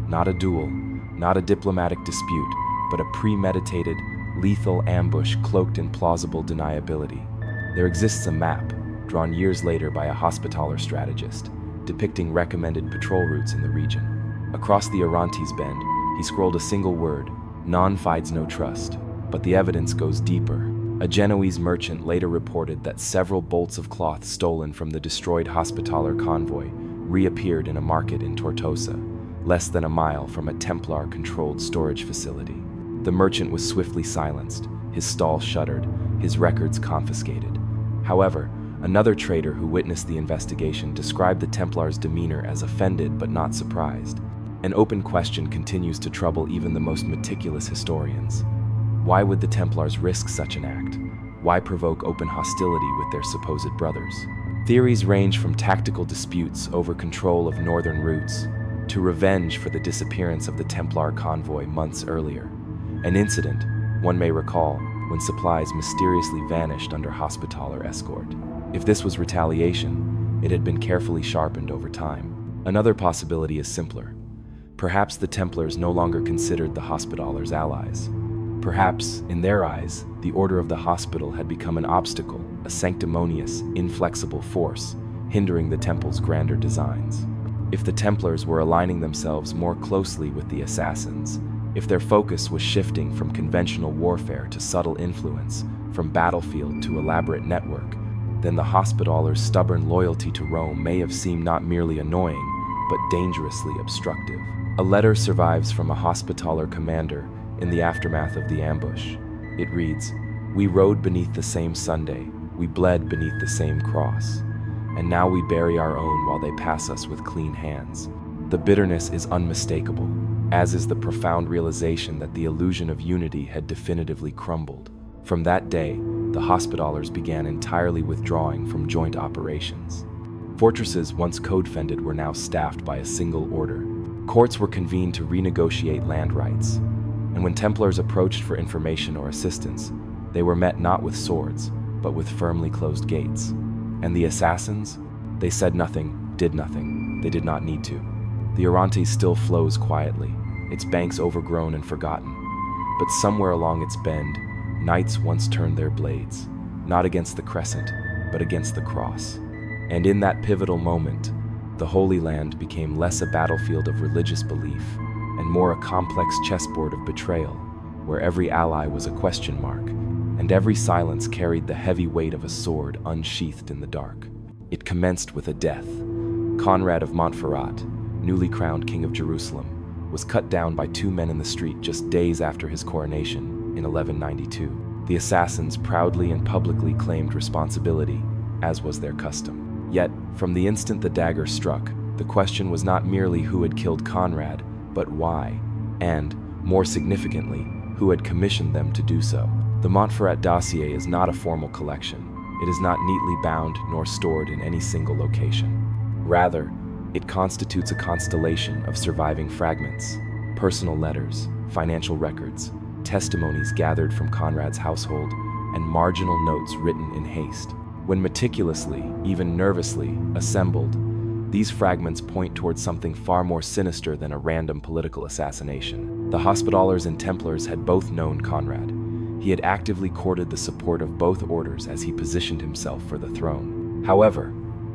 [SPEAKER 1] Not a duel, not a diplomatic dispute, but a premeditated, lethal ambush cloaked in plausible deniability. There exists a map, drawn years later by a Hospitaller strategist, depicting recommended patrol routes in the region. Across the Orontes Bend, he scrolled a single word: "Non fides no trust." But the evidence goes deeper. A Genoese merchant later reported that several bolts of cloth stolen from the destroyed Hospitaller convoy reappeared in a market in Tortosa, less than a mile from a Templar-controlled storage facility. The merchant was swiftly silenced, his stall shuttered, his records confiscated. However, another trader who witnessed the investigation described the Templars' demeanor as offended but not surprised. An open question continues to trouble even the most meticulous historians. Why would the Templars risk such an act? Why provoke open hostility with their supposed brothers? Theories range from tactical disputes over control of northern routes to revenge for the disappearance of the Templar convoy months earlier. An incident, one may recall, when supplies mysteriously vanished under Hospitaller escort. If this was retaliation, it had been carefully sharpened over time. Another possibility is simpler. Perhaps the Templars no longer considered the Hospitallers allies. Perhaps, in their eyes, the Order of the Hospital had become an obstacle, a sanctimonious, inflexible force, hindering the Temple's grander designs. If the Templars were aligning themselves more closely with the Assassins, if their focus was shifting from conventional warfare to subtle influence, from battlefield to elaborate network, then the Hospitallers' stubborn loyalty to Rome may have seemed not merely annoying, but dangerously obstructive. A letter survives from a Hospitaller commander in the aftermath of the ambush. It reads, "We rode beneath the same Sunday, we bled beneath the same cross, and now we bury our own while they pass us with clean hands." The bitterness is unmistakable, as is the profound realization that the illusion of unity had definitively crumbled. From that day, the Hospitallers began entirely withdrawing from joint operations. Fortresses once code-fended were now staffed by a single order. Courts were convened to renegotiate land rights. And when Templars approached for information or assistance, they were met not with swords, but with firmly closed gates. And the Assassins? They said nothing, did nothing. They did not need to. The Orontes still flows quietly, its banks overgrown and forgotten. But somewhere along its bend, knights once turned their blades, not against the crescent, but against the cross. And in that pivotal moment, the Holy Land became less a battlefield of religious belief and more a complex chessboard of betrayal, where every ally was a question mark, and every silence carried the heavy weight of a sword unsheathed in the dark. It commenced with a death. Conrad of Montferrat, newly crowned King of Jerusalem, was cut down by two men in the street just days after his coronation in 1192. The assassins proudly and publicly claimed responsibility, as was their custom. Yet, from the instant the dagger struck, the question was not merely who had killed Conrad, but why, and, more significantly, who had commissioned them to do so. The Montferrat dossier is not a formal collection. It is not neatly bound nor stored in any single location. Rather, it constitutes a constellation of surviving fragments, personal letters, financial records, testimonies gathered from Conrad's household, and marginal notes written in haste. When meticulously, even nervously, assembled, these fragments point towards something far more sinister than a random political assassination. The Hospitallers and Templars had both known Conrad. He had actively courted the support of both orders as he positioned himself for the throne. However,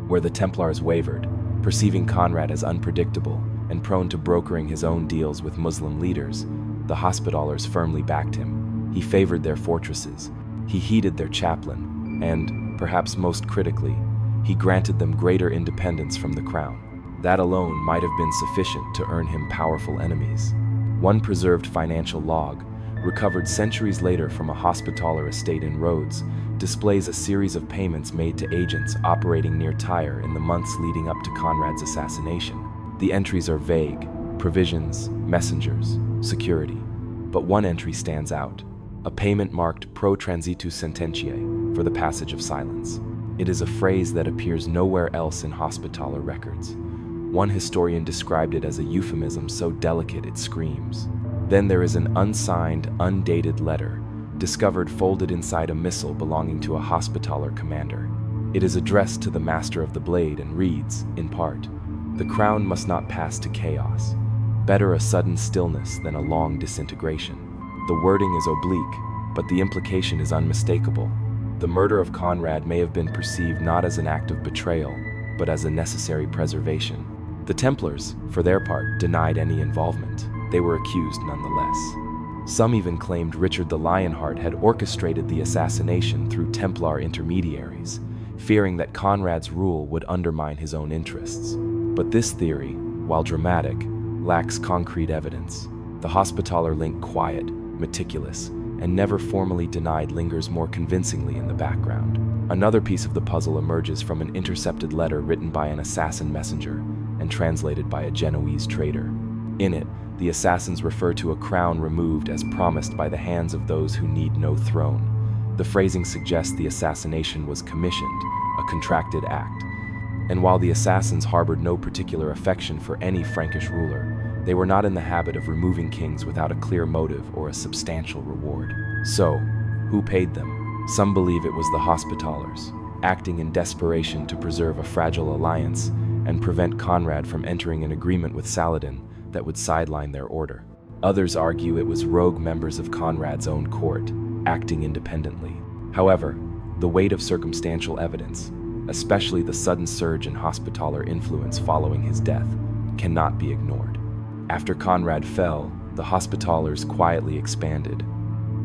[SPEAKER 1] where the Templars wavered, perceiving Conrad as unpredictable and prone to brokering his own deals with Muslim leaders, the Hospitallers firmly backed him. He favored their fortresses, he heeded their chaplain, and, perhaps most critically, he granted them greater independence from the crown. That alone might have been sufficient to earn him powerful enemies. One preserved financial log, recovered centuries later from a Hospitaller estate in Rhodes, displays a series of payments made to agents operating near Tyre in the months leading up to Conrad's assassination. The entries are vague: provisions, messengers, security. But one entry stands out: a payment marked pro transitu sententiae, for the passage of silence. It is a phrase that appears nowhere else in Hospitaller records. One historian described it as a euphemism so delicate it screams. Then there is an unsigned, undated letter, discovered folded inside a missile belonging to a Hospitaller commander. It is addressed to the Master of the Blade and reads, in part, "The crown must not pass to chaos. Better a sudden stillness than a long disintegration." The wording is oblique, but the implication is unmistakable. The murder of Conrad may have been perceived not as an act of betrayal, but as a necessary preservation. The Templars, for their part, denied any involvement. They were accused nonetheless. Some even claimed Richard the Lionheart had orchestrated the assassination through Templar intermediaries, fearing that Conrad's rule would undermine his own interests. But this theory, while dramatic, lacks concrete evidence. The Hospitaller link, quiet, meticulous, and never formally denied, lingers more convincingly in the background. Another piece of the puzzle emerges from an intercepted letter written by an assassin messenger and translated by a Genoese trader. In it, the assassins refer to a crown removed as promised by the hands of those who need no throne. The phrasing suggests the assassination was commissioned, a contracted act. And while the assassins harbored no particular affection for any Frankish ruler, they were not in the habit of removing kings without a clear motive or a substantial reward. So, who paid them? Some believe it was the Hospitallers, acting in desperation to preserve a fragile alliance and prevent Conrad from entering an agreement with Saladin that would sideline their order. Others argue it was rogue members of Conrad's own court, acting independently. However, the weight of circumstantial evidence, especially the sudden surge in Hospitaller influence following his death, cannot be ignored. After Conrad fell, the Hospitallers quietly expanded.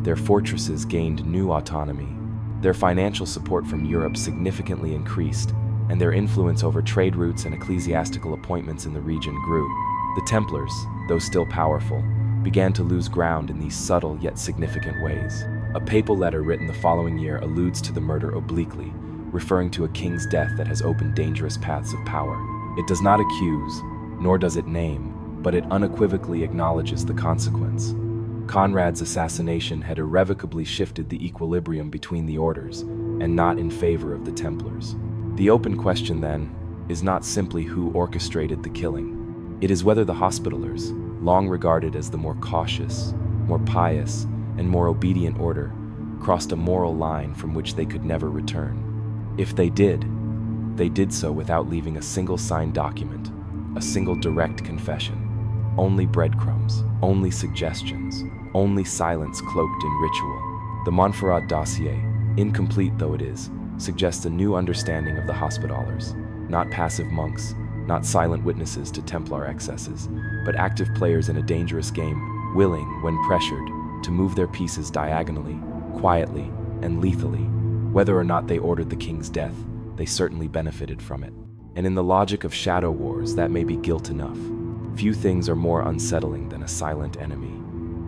[SPEAKER 1] Their fortresses gained new autonomy. Their financial support from Europe significantly increased, and their influence over trade routes and ecclesiastical appointments in the region grew. The Templars, though still powerful, began to lose ground in these subtle yet significant ways. A papal letter written the following year alludes to the murder obliquely, referring to a king's death that has opened dangerous paths of power. It does not accuse, nor does it name, but it unequivocally acknowledges the consequence. Conrad's assassination had irrevocably shifted the equilibrium between the orders, and not in favor of the Templars. The open question, then, is not simply who orchestrated the killing. It is whether the Hospitallers, long regarded as the more cautious, more pious, and more obedient order, crossed a moral line from which they could never return. If they did so without leaving a single signed document, a single direct confession. Only breadcrumbs, only suggestions, only silence cloaked in ritual. The Montferrat dossier, incomplete though it is, suggests a new understanding of the Hospitallers, not passive monks, not silent witnesses to Templar excesses, but active players in a dangerous game, willing, when pressured, to move their pieces diagonally, quietly, and lethally. Whether or not they ordered the king's death, they certainly benefited from it. And in the logic of shadow wars, that may be guilt enough. Few things are more unsettling than a silent enemy.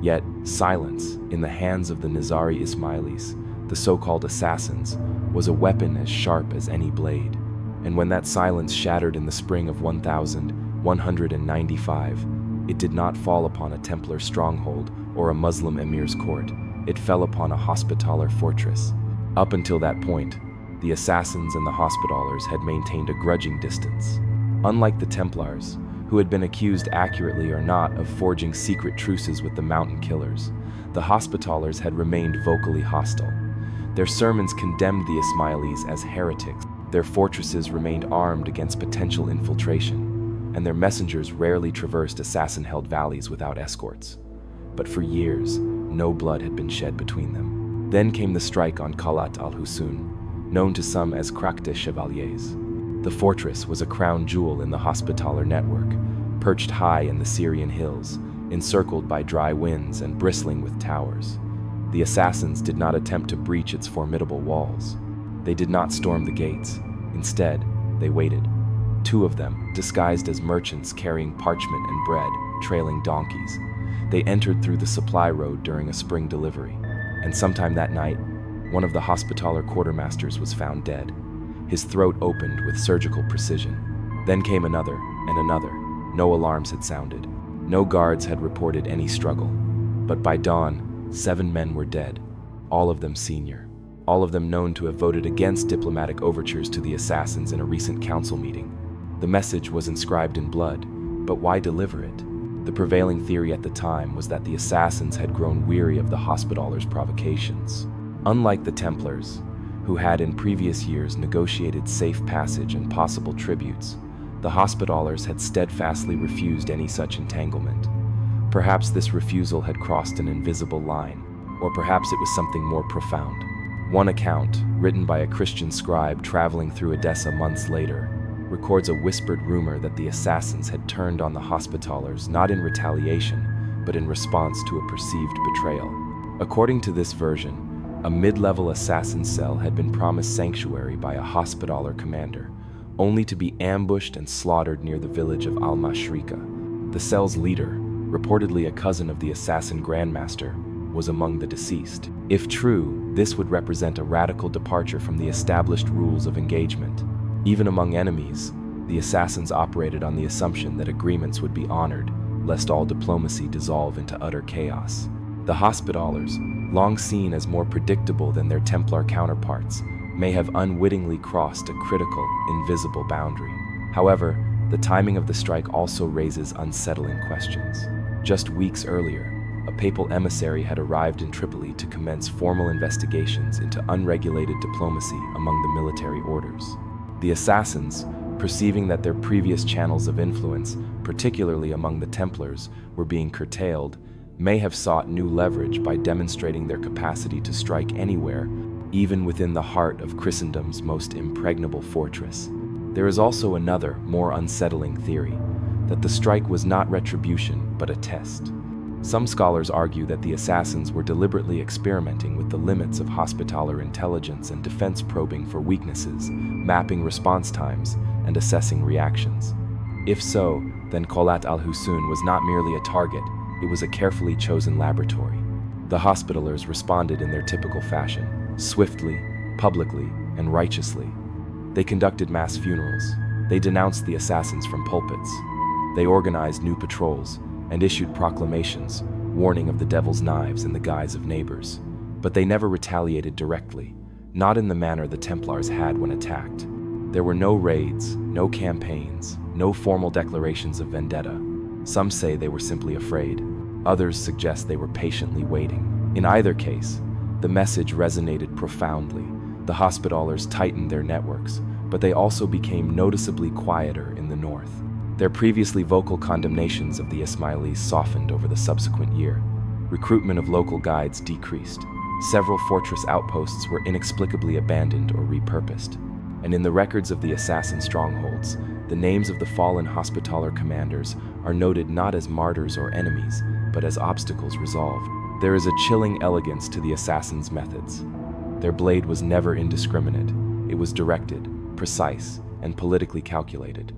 [SPEAKER 1] Yet, silence, in the hands of the Nizari Ismailis, the so-called assassins, was a weapon as sharp as any blade. And when that silence shattered in the spring of 1195, it did not fall upon a Templar stronghold or a Muslim emir's court. It fell upon a Hospitaller fortress. Up until that point, the assassins and the Hospitallers had maintained a grudging distance. Unlike the Templars, who had been accused accurately or not of forging secret truces with the Mountain Killers, the Hospitallers had remained vocally hostile. Their sermons condemned the Ismailis as heretics. Their fortresses remained armed against potential infiltration, and their messengers rarely traversed assassin-held valleys without escorts. But for years, no blood had been shed between them. Then came the strike on Qalat al-Husun, known to some as Crac des Chevaliers. The fortress was a crown jewel in the Hospitaller network, perched high in the Syrian hills, encircled by dry winds and bristling with towers. The assassins did not attempt to breach its formidable walls. They did not storm the gates. Instead, they waited. 2 of them, disguised as merchants carrying parchment and bread, trailing donkeys. They entered through the supply road during a spring delivery, and sometime that night, one of the Hospitaller quartermasters was found dead. His throat opened with surgical precision. Then came another and another. No alarms had sounded. No guards had reported any struggle. But by dawn, 7 men were dead, all of them senior. all of them known to have voted against diplomatic overtures to the assassins in a recent council meeting. The message was inscribed in blood, but why deliver it? The prevailing theory at the time was that the assassins had grown weary of the Hospitallers' provocations. Unlike the Templars, who had in previous years negotiated safe passage and possible tributes, the Hospitallers had steadfastly refused any such entanglement. Perhaps this refusal had crossed an invisible line, or perhaps it was something more profound. One account, written by a Christian scribe traveling through Edessa months later, records a whispered rumor that the assassins had turned on the Hospitallers not in retaliation, but in response to a perceived betrayal. According to this version, a mid-level assassin cell had been promised sanctuary by a Hospitaller commander, only to be ambushed and slaughtered near the village of Al-Mashrika. The cell's leader, reportedly a cousin of the assassin Grandmaster, was among the deceased. If true, this would represent a radical departure from the established rules of engagement. Even among enemies, the assassins operated on the assumption that agreements would be honored, lest all diplomacy dissolve into utter chaos. The Hospitallers, long seen as more predictable than their Templar counterparts, may have unwittingly crossed a critical, invisible boundary. However, the timing of the strike also raises unsettling questions. Just weeks earlier, a papal emissary had arrived in Tripoli to commence formal investigations into unregulated diplomacy among the military orders. The assassins, perceiving that their previous channels of influence, particularly among the Templars, were being curtailed, may have sought new leverage by demonstrating their capacity to strike anywhere, even within the heart of Christendom's most impregnable fortress. There is also another, more unsettling theory, that the strike was not retribution, but a test. Some scholars argue that the assassins were deliberately experimenting with the limits of Hospitaller intelligence and defense, probing for weaknesses, mapping response times, and assessing reactions. If so, then Kholat al-Husun was not merely a target, it was a carefully chosen laboratory. The Hospitallers responded in their typical fashion, swiftly, publicly, and righteously. They conducted mass funerals. They denounced the assassins from pulpits. They organized new patrols and issued proclamations, warning of the devil's knives in the guise of neighbors. But they never retaliated directly, not in the manner the Templars had when attacked. There were no raids, no campaigns, no formal declarations of vendetta. Some say they were simply afraid. Others suggest they were patiently waiting. In either case, the message resonated profoundly. The Hospitallers tightened their networks, but they also became noticeably quieter in the north. Their previously vocal condemnations of the Ismailis softened over the subsequent year. Recruitment of local guides decreased. Several fortress outposts were inexplicably abandoned or repurposed. And in the records of the assassin strongholds, the names of the fallen Hospitaller commanders are noted not as martyrs or enemies, but as obstacles resolved. There is a chilling elegance to the assassins' methods. Their blade was never indiscriminate. It was directed, precise, and politically calculated.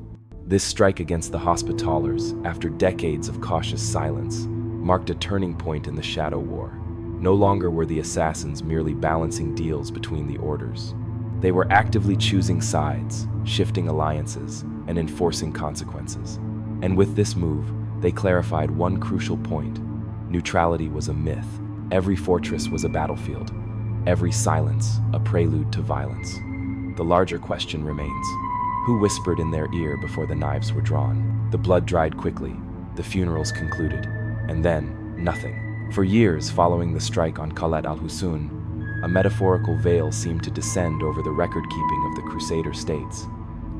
[SPEAKER 1] This strike against the Hospitallers, after decades of cautious silence, marked a turning point in the Shadow War. No longer were the assassins merely balancing deals between the orders. They were actively choosing sides, shifting alliances, and enforcing consequences. And with this move, they clarified one crucial point. Neutrality was a myth. Every fortress was a battlefield. Every silence, a prelude to violence. The larger question remains: who whispered in their ear before the knives were drawn? The blood dried quickly, the funerals concluded, and then nothing. For years following the strike on Kholat al-Husun, a metaphorical veil seemed to descend over the record-keeping of the Crusader states.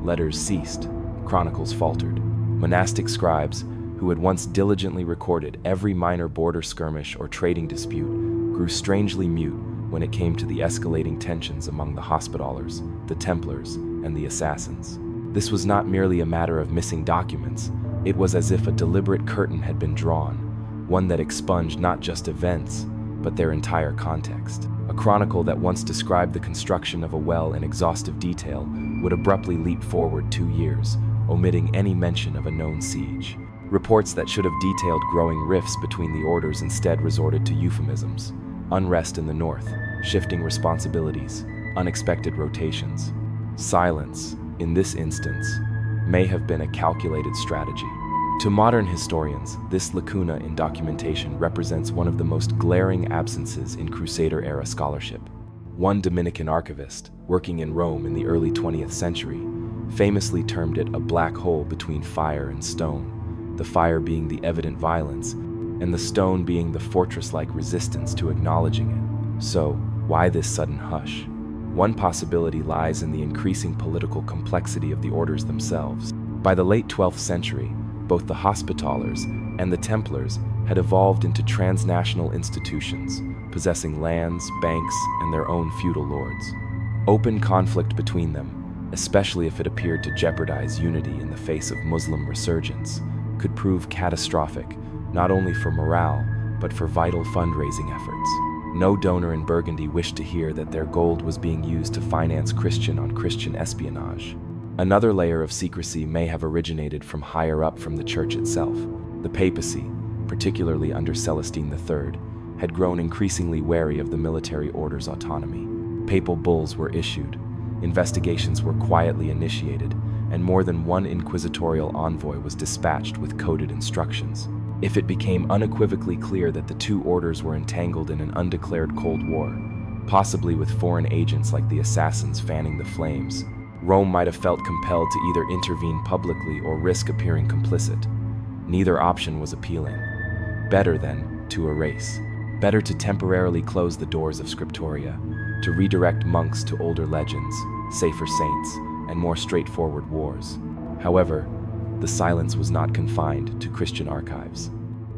[SPEAKER 1] Letters ceased, chronicles faltered. Monastic scribes, who had once diligently recorded every minor border skirmish or trading dispute, grew strangely mute when it came to the escalating tensions among the Hospitallers, the Templars, and the assassins. This was not merely a matter of missing documents. It was as if a deliberate curtain had been drawn, one that expunged not just events, but their entire context. A chronicle that once described the construction of a well in exhaustive detail would abruptly leap forward 2 years, omitting any mention of a known siege. Reports that should have detailed growing rifts between the orders instead resorted to euphemisms. Unrest in the north, shifting responsibilities, unexpected rotations. Silence, in this instance, may have been a calculated strategy. To modern historians, this lacuna in documentation represents one of the most glaring absences in Crusader-era scholarship. One Dominican archivist, working in Rome in the early 20th century, famously termed it a black hole between fire and stone, the fire being the evident violence, and the stone being the fortress-like resistance to acknowledging it. So, why this sudden hush? One possibility lies in the increasing political complexity of the orders themselves. By the late 12th century, both the Hospitallers and the Templars had evolved into transnational institutions, possessing lands, banks, and their own feudal lords. Open conflict between them, especially if it appeared to jeopardize unity in the face of Muslim resurgence, could prove catastrophic, not only for morale, but for vital fundraising efforts. No donor in Burgundy wished to hear that their gold was being used to finance Christian-on-Christian espionage. Another layer of secrecy may have originated from higher up from the church itself. The papacy, particularly under Celestine III, had grown increasingly wary of the military order's autonomy. Papal bulls were issued, investigations were quietly initiated, and more than one inquisitorial envoy was dispatched with coded instructions. If it became unequivocally clear that the two orders were entangled in an undeclared Cold War, possibly with foreign agents like the assassins fanning the flames, Rome might have felt compelled to either intervene publicly or risk appearing complicit. Neither option was appealing. Better, then, to erase. Better to temporarily close the doors of scriptoria, to redirect monks to older legends, safer saints, and more straightforward wars. However, the silence was not confined to Christian archives.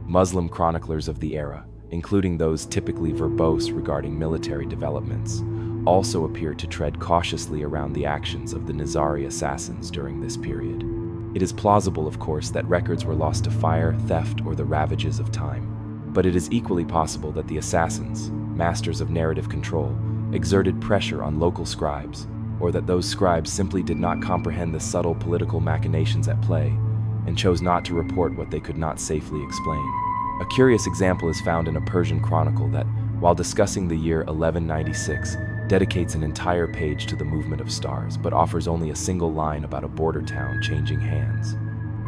[SPEAKER 1] Muslim chroniclers of the era, including those typically verbose regarding military developments, also appear to tread cautiously around the actions of the Nizari assassins during this period. It is plausible, of course, that records were lost to fire, theft, or the ravages of time. But it is equally possible that the assassins, masters of narrative control, exerted pressure on local scribes, or that those scribes simply did not comprehend the subtle political machinations at play and chose not to report what they could not safely explain. A curious example is found in a Persian chronicle that, while discussing the year 1196, dedicates an entire page to the movement of stars, but offers only a single line about a border town changing hands.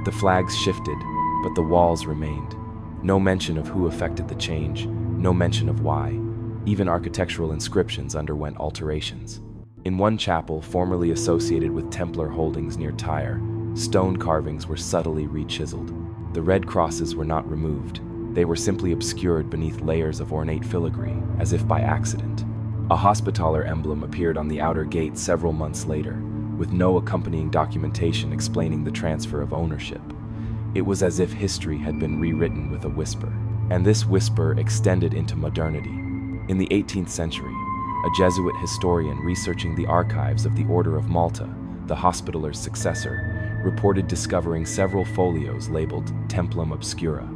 [SPEAKER 1] The flags shifted, but the walls remained. No mention of who effected the change, no mention of why. Even architectural inscriptions underwent alterations. In one chapel formerly associated with Templar holdings near Tyre, stone carvings were subtly re-chiseled. The red crosses were not removed. They were simply obscured beneath layers of ornate filigree, as if by accident. A Hospitaller emblem appeared on the outer gate several months later, with no accompanying documentation explaining the transfer of ownership. It was as if history had been rewritten with a whisper, and this whisper extended into modernity. In the 18th century, a Jesuit historian researching the archives of the Order of Malta, the Hospitaller's successor, reported discovering several folios labeled Templum Obscura.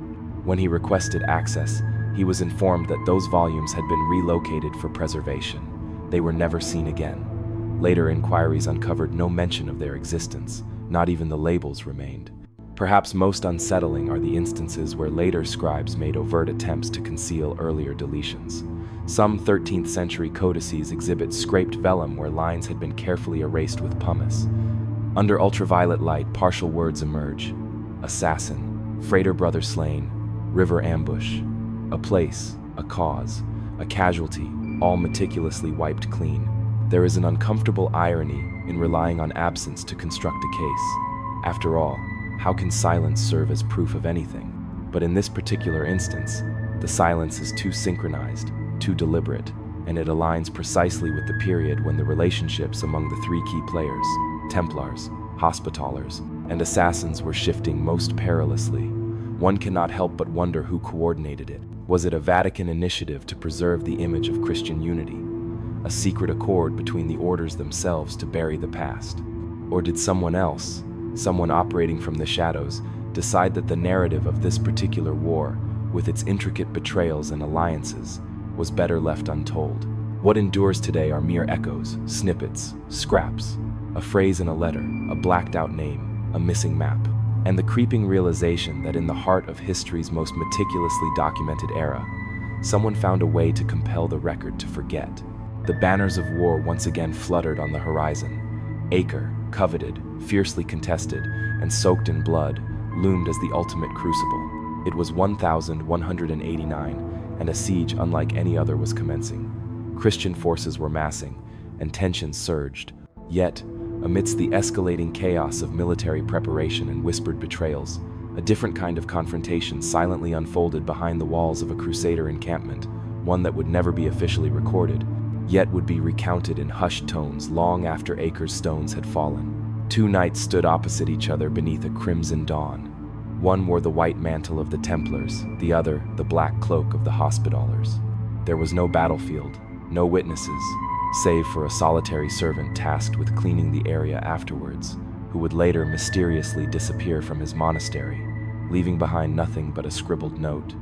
[SPEAKER 1] When he requested access, he was informed that those volumes had been relocated for preservation. They were never seen again. Later inquiries uncovered no mention of their existence, not even the labels remained. Perhaps most unsettling are the instances where later scribes made overt attempts to conceal earlier deletions. Some 13th century codices exhibit scraped vellum where lines had been carefully erased with pumice. Under ultraviolet light, partial words emerge: assassin, freighter brother slain, river ambush, a place, a cause, a casualty, all meticulously wiped clean. There is an uncomfortable irony in relying on absence to construct a case. After all, how can silence serve as proof of anything? But in this particular instance, the silence is too synchronized, too deliberate, and it aligns precisely with the period when the relationships among the three key players, Templars, Hospitallers, and assassins, were shifting most perilously. One cannot help but wonder who coordinated it. Was it a Vatican initiative to preserve the image of Christian unity? A secret accord between the orders themselves to bury the past? Or did someone else, someone operating from the shadows, decide that the narrative of this particular war, with its intricate betrayals and alliances, was better left untold? What endures today are mere echoes, snippets, scraps, a phrase in a letter, a blacked-out name, a missing map, and the creeping realization that in the heart of history's most meticulously documented era, someone found a way to compel the record to forget. The banners of war once again fluttered on the horizon. Acre, coveted, fiercely contested, and soaked in blood, loomed as the ultimate crucible. It was 1189, and a siege unlike any other was commencing. Christian forces were massing, and tensions surged. Yet, amidst the escalating chaos of military preparation and whispered betrayals, a different kind of confrontation silently unfolded behind the walls of a Crusader encampment, one that would never be officially recorded, yet would be recounted in hushed tones long after Acre's stones had fallen. Two knights stood opposite each other beneath a crimson dawn. One wore the white mantle of the Templars, the other the black cloak of the Hospitallers. There was no battlefield, no witnesses, save for a solitary servant tasked with cleaning the area afterwards, who would later mysteriously disappear from his monastery, leaving behind nothing but a scribbled note.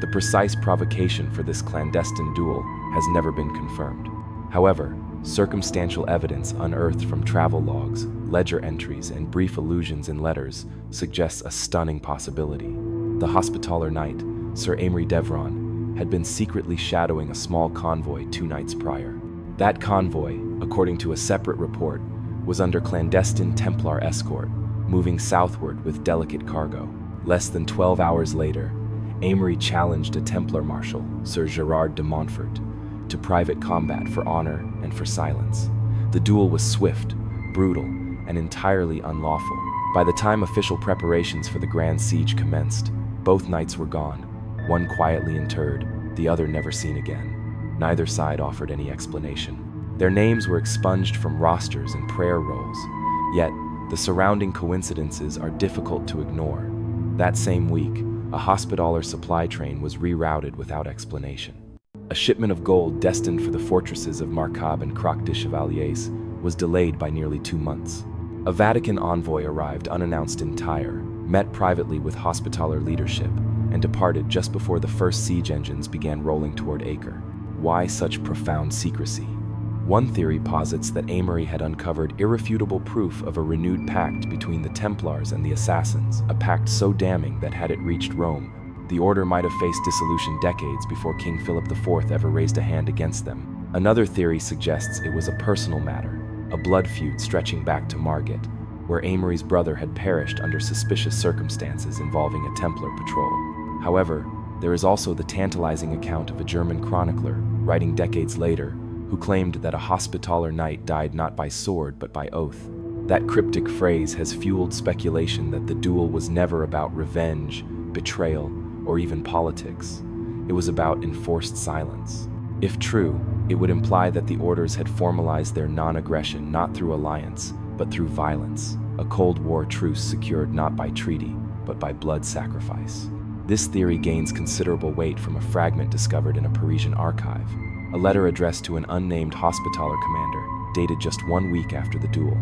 [SPEAKER 1] The precise provocation for this clandestine duel has never been confirmed. However, circumstantial evidence unearthed from travel logs, ledger entries, and brief allusions in letters suggests a stunning possibility. The Hospitaller knight, Sir Amory Devron, had been secretly shadowing a small convoy 2 nights prior. That convoy, according to a separate report, was under clandestine Templar escort, moving southward with delicate cargo. Less than 12 hours later, Amory challenged a Templar marshal, Sir Gerard de Montfort, to private combat for honor and for silence. The duel was swift, brutal, and entirely unlawful. By the time official preparations for the grand siege commenced, both knights were gone, one quietly interred, the other never seen again. Neither side offered any explanation. Their names were expunged from rosters and prayer rolls, yet the surrounding coincidences are difficult to ignore. That same week, a Hospitaller supply train was rerouted without explanation. A shipment of gold destined for the fortresses of Marcab and Croc des Chevaliers was delayed by nearly 2 months. A Vatican envoy arrived unannounced in Tyre, met privately with Hospitaller leadership, and departed just before the first siege engines began rolling toward Acre. Why such profound secrecy? One theory posits that Amory had uncovered irrefutable proof of a renewed pact between the Templars and the Assassins, a pact so damning that had it reached Rome, the order might have faced dissolution decades before King Philip IV ever raised a hand against them. Another theory suggests it was a personal matter, a blood feud stretching back to Margate, where Amory's brother had perished under suspicious circumstances involving a Templar patrol. However, there is also the tantalizing account of a German chronicler, writing decades later, who claimed that a Hospitaller knight died not by sword but by oath. That cryptic phrase has fueled speculation that the duel was never about revenge, betrayal, or even politics. It was about enforced silence. If true, it would imply that the orders had formalized their non-aggression not through alliance, but through violence, a Cold War truce secured not by treaty, but by blood sacrifice. This theory gains considerable weight from a fragment discovered in a Parisian archive, a letter addressed to an unnamed Hospitaller commander, dated just 1 week after the duel.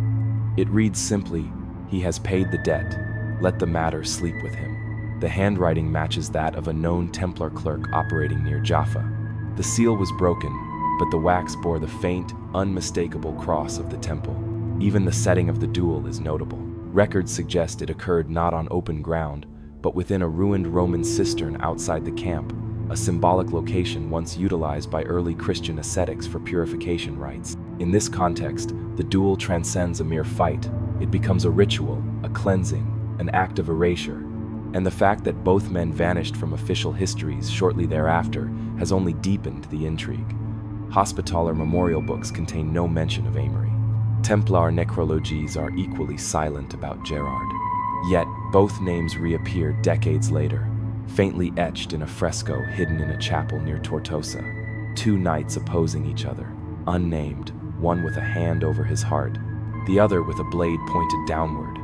[SPEAKER 1] It reads simply, "He has paid the debt. Let the matter sleep with him." The handwriting matches that of a known Templar clerk operating near Jaffa. The seal was broken, but the wax bore the faint, unmistakable cross of the temple. Even the setting of the duel is notable. Records suggest it occurred not on open ground, but within a ruined Roman cistern outside the camp, a symbolic location once utilized by early Christian ascetics for purification rites. In this context, the duel transcends a mere fight. It becomes a ritual, a cleansing, an act of erasure. And the fact that both men vanished from official histories shortly thereafter has only deepened the intrigue. Hospitaller memorial books contain no mention of Amory. Templar necrologies are equally silent about Gerard. Yet, both names reappear decades later, faintly etched in a fresco hidden in a chapel near Tortosa. 2 knights opposing each other, unnamed, one with a hand over his heart, the other with a blade pointed downward.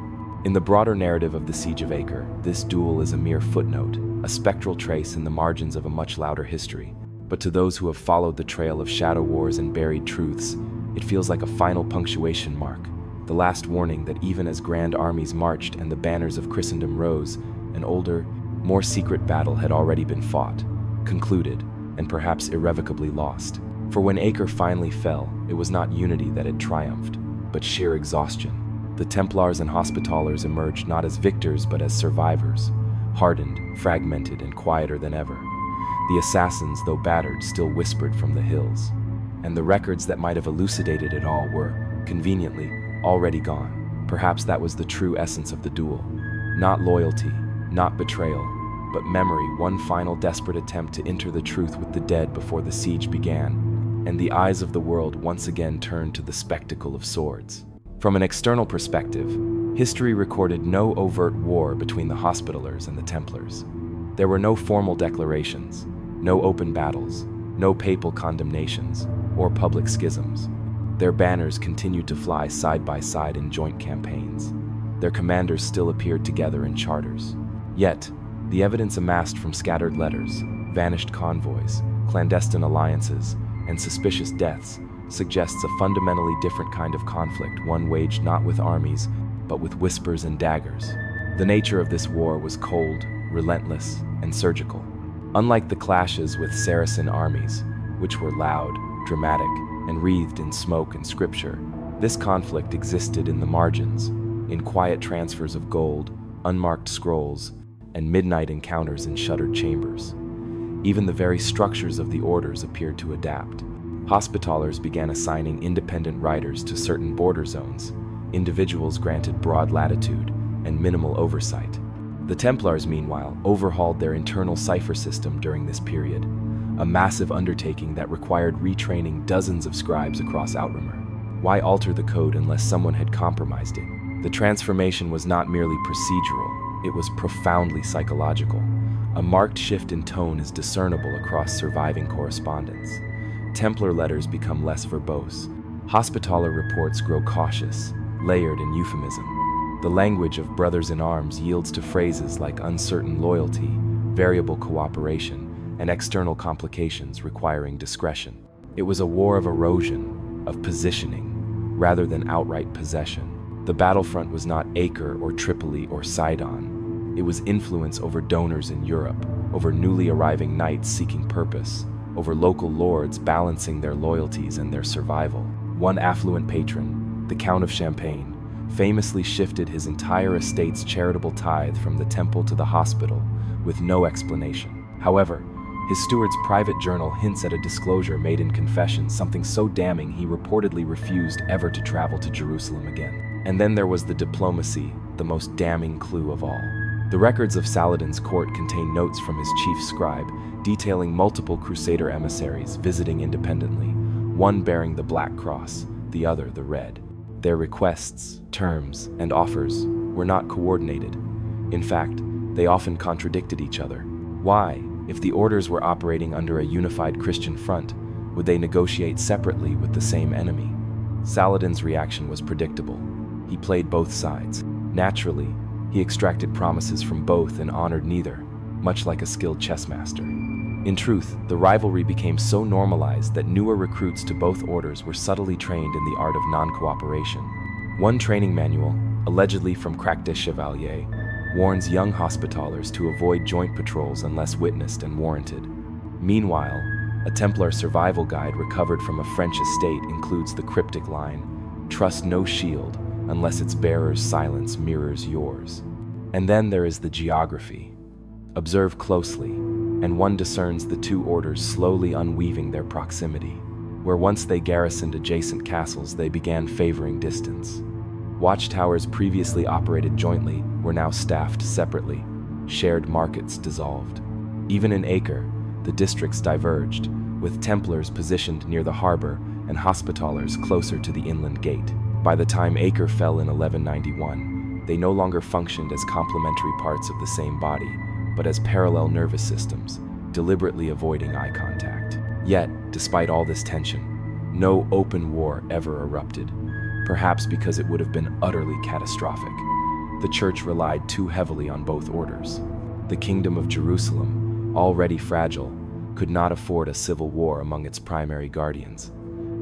[SPEAKER 1] In the broader narrative of the Siege of Acre, this duel is a mere footnote, a spectral trace in the margins of a much louder history. But to those who have followed the trail of shadow wars and buried truths, it feels like a final punctuation mark, the last warning that even as grand armies marched and the banners of Christendom rose, an older, more secret battle had already been fought, concluded, and perhaps irrevocably lost. For when Acre finally fell, it was not unity that had triumphed, but sheer exhaustion. The Templars and Hospitallers emerged not as victors but as survivors, hardened, fragmented, and quieter than ever. The assassins, though battered, still whispered from the hills. And the records that might have elucidated it all were, conveniently, already gone. Perhaps that was the true essence of the duel. Not loyalty, not betrayal, but memory, one final desperate attempt to enter the truth with the dead before the siege began. and the eyes of the world once again turned to the spectacle of swords. From an external perspective, history recorded no overt war between the Hospitallers and the Templars. There were no formal declarations, no open battles, no papal condemnations, or public schisms. Their banners continued to fly side by side in joint campaigns. Their commanders still appeared together in charters. Yet, the evidence amassed from scattered letters, vanished convoys, clandestine alliances, and suspicious deaths suggests a fundamentally different kind of conflict, one waged not with armies, but with whispers and daggers. The nature of this war was cold, relentless, and surgical. Unlike the clashes with Saracen armies, which were loud, dramatic, and wreathed in smoke and scripture, this conflict existed in the margins, in quiet transfers of gold, unmarked scrolls, and midnight encounters in shuttered chambers. Even the very structures of the orders appeared to adapt. Hospitallers began assigning independent riders to certain border zones, individuals granted broad latitude and minimal oversight. The Templars, meanwhile, overhauled their internal cipher system during this period, a massive undertaking that required retraining dozens of scribes across Outremer. Why alter the code unless someone had compromised it? The transformation was not merely procedural, it was profoundly psychological. A marked shift in tone is discernible across surviving correspondence. Templar letters become less verbose. Hospitaller reports grow cautious, layered in euphemism. The language of brothers-in-arms yields to phrases like uncertain loyalty, variable cooperation, and external complications requiring discretion. It was a war of erosion, of positioning, rather than outright possession. The battlefront was not Acre or Tripoli or Sidon. It was influence over donors in Europe, over newly arriving knights seeking purpose, over local lords balancing their loyalties and their survival. One affluent patron, the Count of Champagne, famously shifted his entire estate's charitable tithe from the temple to the hospital with no explanation. However, his steward's private journal hints at a disclosure made in confession, something so damning he reportedly refused ever to travel to Jerusalem again. And then there was the diplomacy, the most damning clue of all. The records of Saladin's court contain notes from his chief scribe detailing multiple crusader emissaries visiting independently, one bearing the black cross, the other the red. Their requests, terms, and offers were not coordinated. In fact, they often contradicted each other. Why, if the orders were operating under a unified Christian front, would they negotiate separately with the same enemy? Saladin's reaction was predictable. He played both sides. Naturally, he extracted promises from both and honored neither, much like a skilled chess master. In truth, the rivalry became so normalized that newer recruits to both orders were subtly trained in the art of non-cooperation. One training manual, allegedly from Crac des Chevaliers, warns young Hospitallers to avoid joint patrols unless witnessed and warranted. Meanwhile, a Templar survival guide recovered from a French estate includes the cryptic line, "Trust no shield unless its bearer's silence mirrors yours." And then there is the geography. Observe closely, and one discerns the two orders slowly unweaving their proximity. Where once they garrisoned adjacent castles, they began favoring distance. Watchtowers previously operated jointly were now staffed separately. Shared markets dissolved. Even in Acre, the districts diverged, with Templars positioned near the harbor and Hospitallers closer to the inland gate. By the time Acre fell in 1191, they no longer functioned as complementary parts of the same body, but as parallel nervous systems, deliberately avoiding eye contact. Yet, despite all this tension, no open war ever erupted, perhaps because it would have been utterly catastrophic. The Church relied too heavily on both orders. The Kingdom of Jerusalem, already fragile, could not afford a civil war among its primary guardians.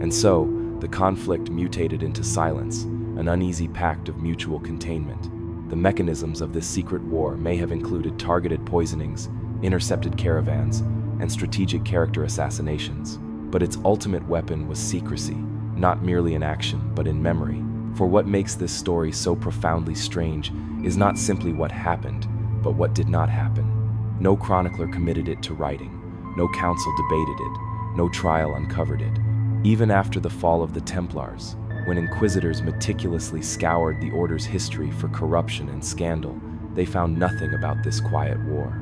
[SPEAKER 1] And so, the conflict mutated into silence, an uneasy pact of mutual containment. The mechanisms of this secret war may have included targeted poisonings, intercepted caravans, and strategic character assassinations. But its ultimate weapon was secrecy, not merely in action, but in memory. For what makes this story so profoundly strange is not simply what happened, but what did not happen. No chronicler committed it to writing, no council debated it, no trial uncovered it. Even after the fall of the Templars, when inquisitors meticulously scoured the order's history for corruption and scandal, they found nothing about this quiet war.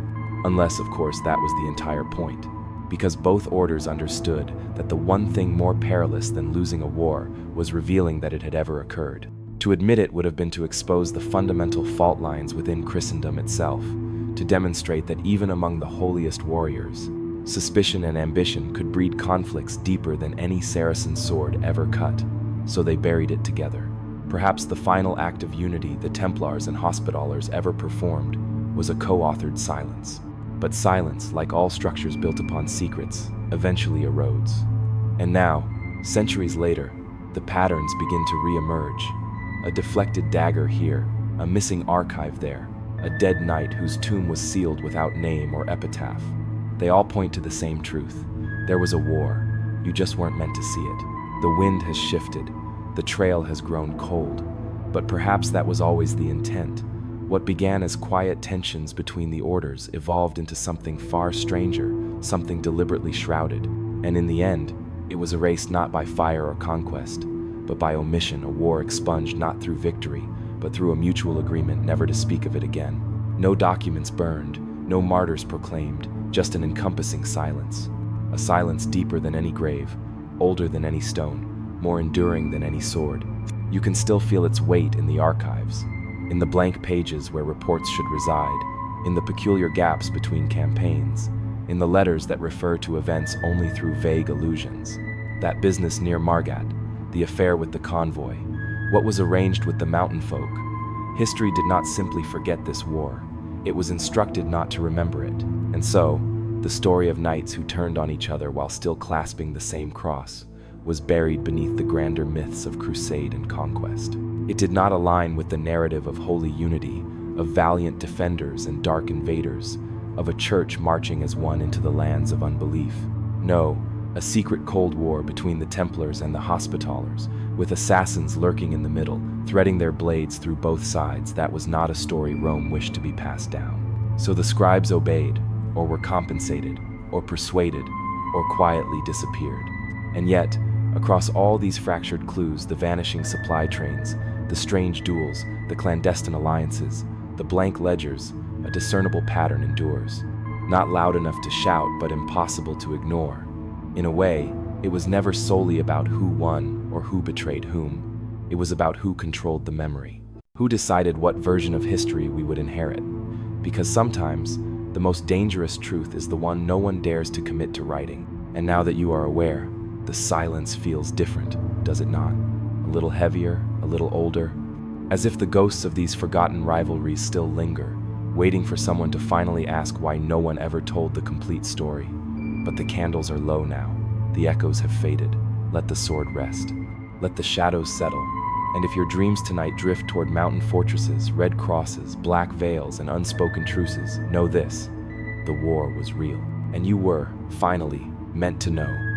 [SPEAKER 1] Unless, of course, that was the entire point. because both orders understood that the one thing more perilous than losing a war was revealing that it had ever occurred. To admit it would have been to expose the fundamental fault lines within Christendom itself, to demonstrate that even among the holiest warriors, suspicion and ambition could breed conflicts deeper than any Saracen sword ever cut, so they buried it together. Perhaps the final act of unity the Templars and Hospitallers ever performed was a co-authored silence. But silence, like all structures built upon secrets, eventually erodes. And now, centuries later, the patterns begin to re-emerge. A deflected dagger here, a missing archive there, a dead knight whose tomb was sealed without name or epitaph. They all point to the same truth. There was a war. You just weren't meant to see it. The wind has shifted. The trail has grown cold. But perhaps that was always the intent. What began as quiet tensions between the orders evolved into something far stranger, something deliberately shrouded. And in the end, it was erased not by fire or conquest, but by omission, a war expunged not through victory, but through a mutual agreement never to speak of it again. No documents burned, no martyrs proclaimed, just an encompassing silence. A silence deeper than any grave, older than any stone, more enduring than any sword. You can still feel its weight in the archives, in the blank pages where reports should reside, in the peculiar gaps between campaigns, in the letters that refer to events only through vague allusions. That business near Margat, the affair with the convoy, what was arranged with the mountain folk. History did not simply forget this war. It was instructed not to remember it. And so, the story of knights who turned on each other while still clasping the same cross was buried beneath the grander myths of crusade and conquest. It did not align with the narrative of holy unity, of valiant defenders and dark invaders, of a church marching as one into the lands of unbelief. No, a secret Cold War between the Templars and the Hospitallers, with assassins lurking in the middle, threading their blades through both sides. That was not a story Rome wished to be passed down. So the scribes obeyed, or were compensated, or persuaded, or quietly disappeared. And yet, across all these fractured clues, the vanishing supply trains, the strange duels, the clandestine alliances, the blank ledgers, a discernible pattern endures. Not loud enough to shout, but impossible to ignore. In a way, it was never solely about who won or who betrayed whom. It was about who controlled the memory, who decided what version of history we would inherit. Because sometimes, the most dangerous truth is the one no one dares to commit to writing. And now that you are aware, the silence feels different, does it not? A little heavier, a little older, as if the ghosts of these forgotten rivalries still linger, waiting for someone to finally ask why no one ever told the complete story. But the candles are low now. The echoes have faded. Let the sword rest. Let the shadows settle. And if your dreams tonight drift toward mountain fortresses, red crosses, black veils, and unspoken truces, know this: the war was real. And you were, finally, meant to know.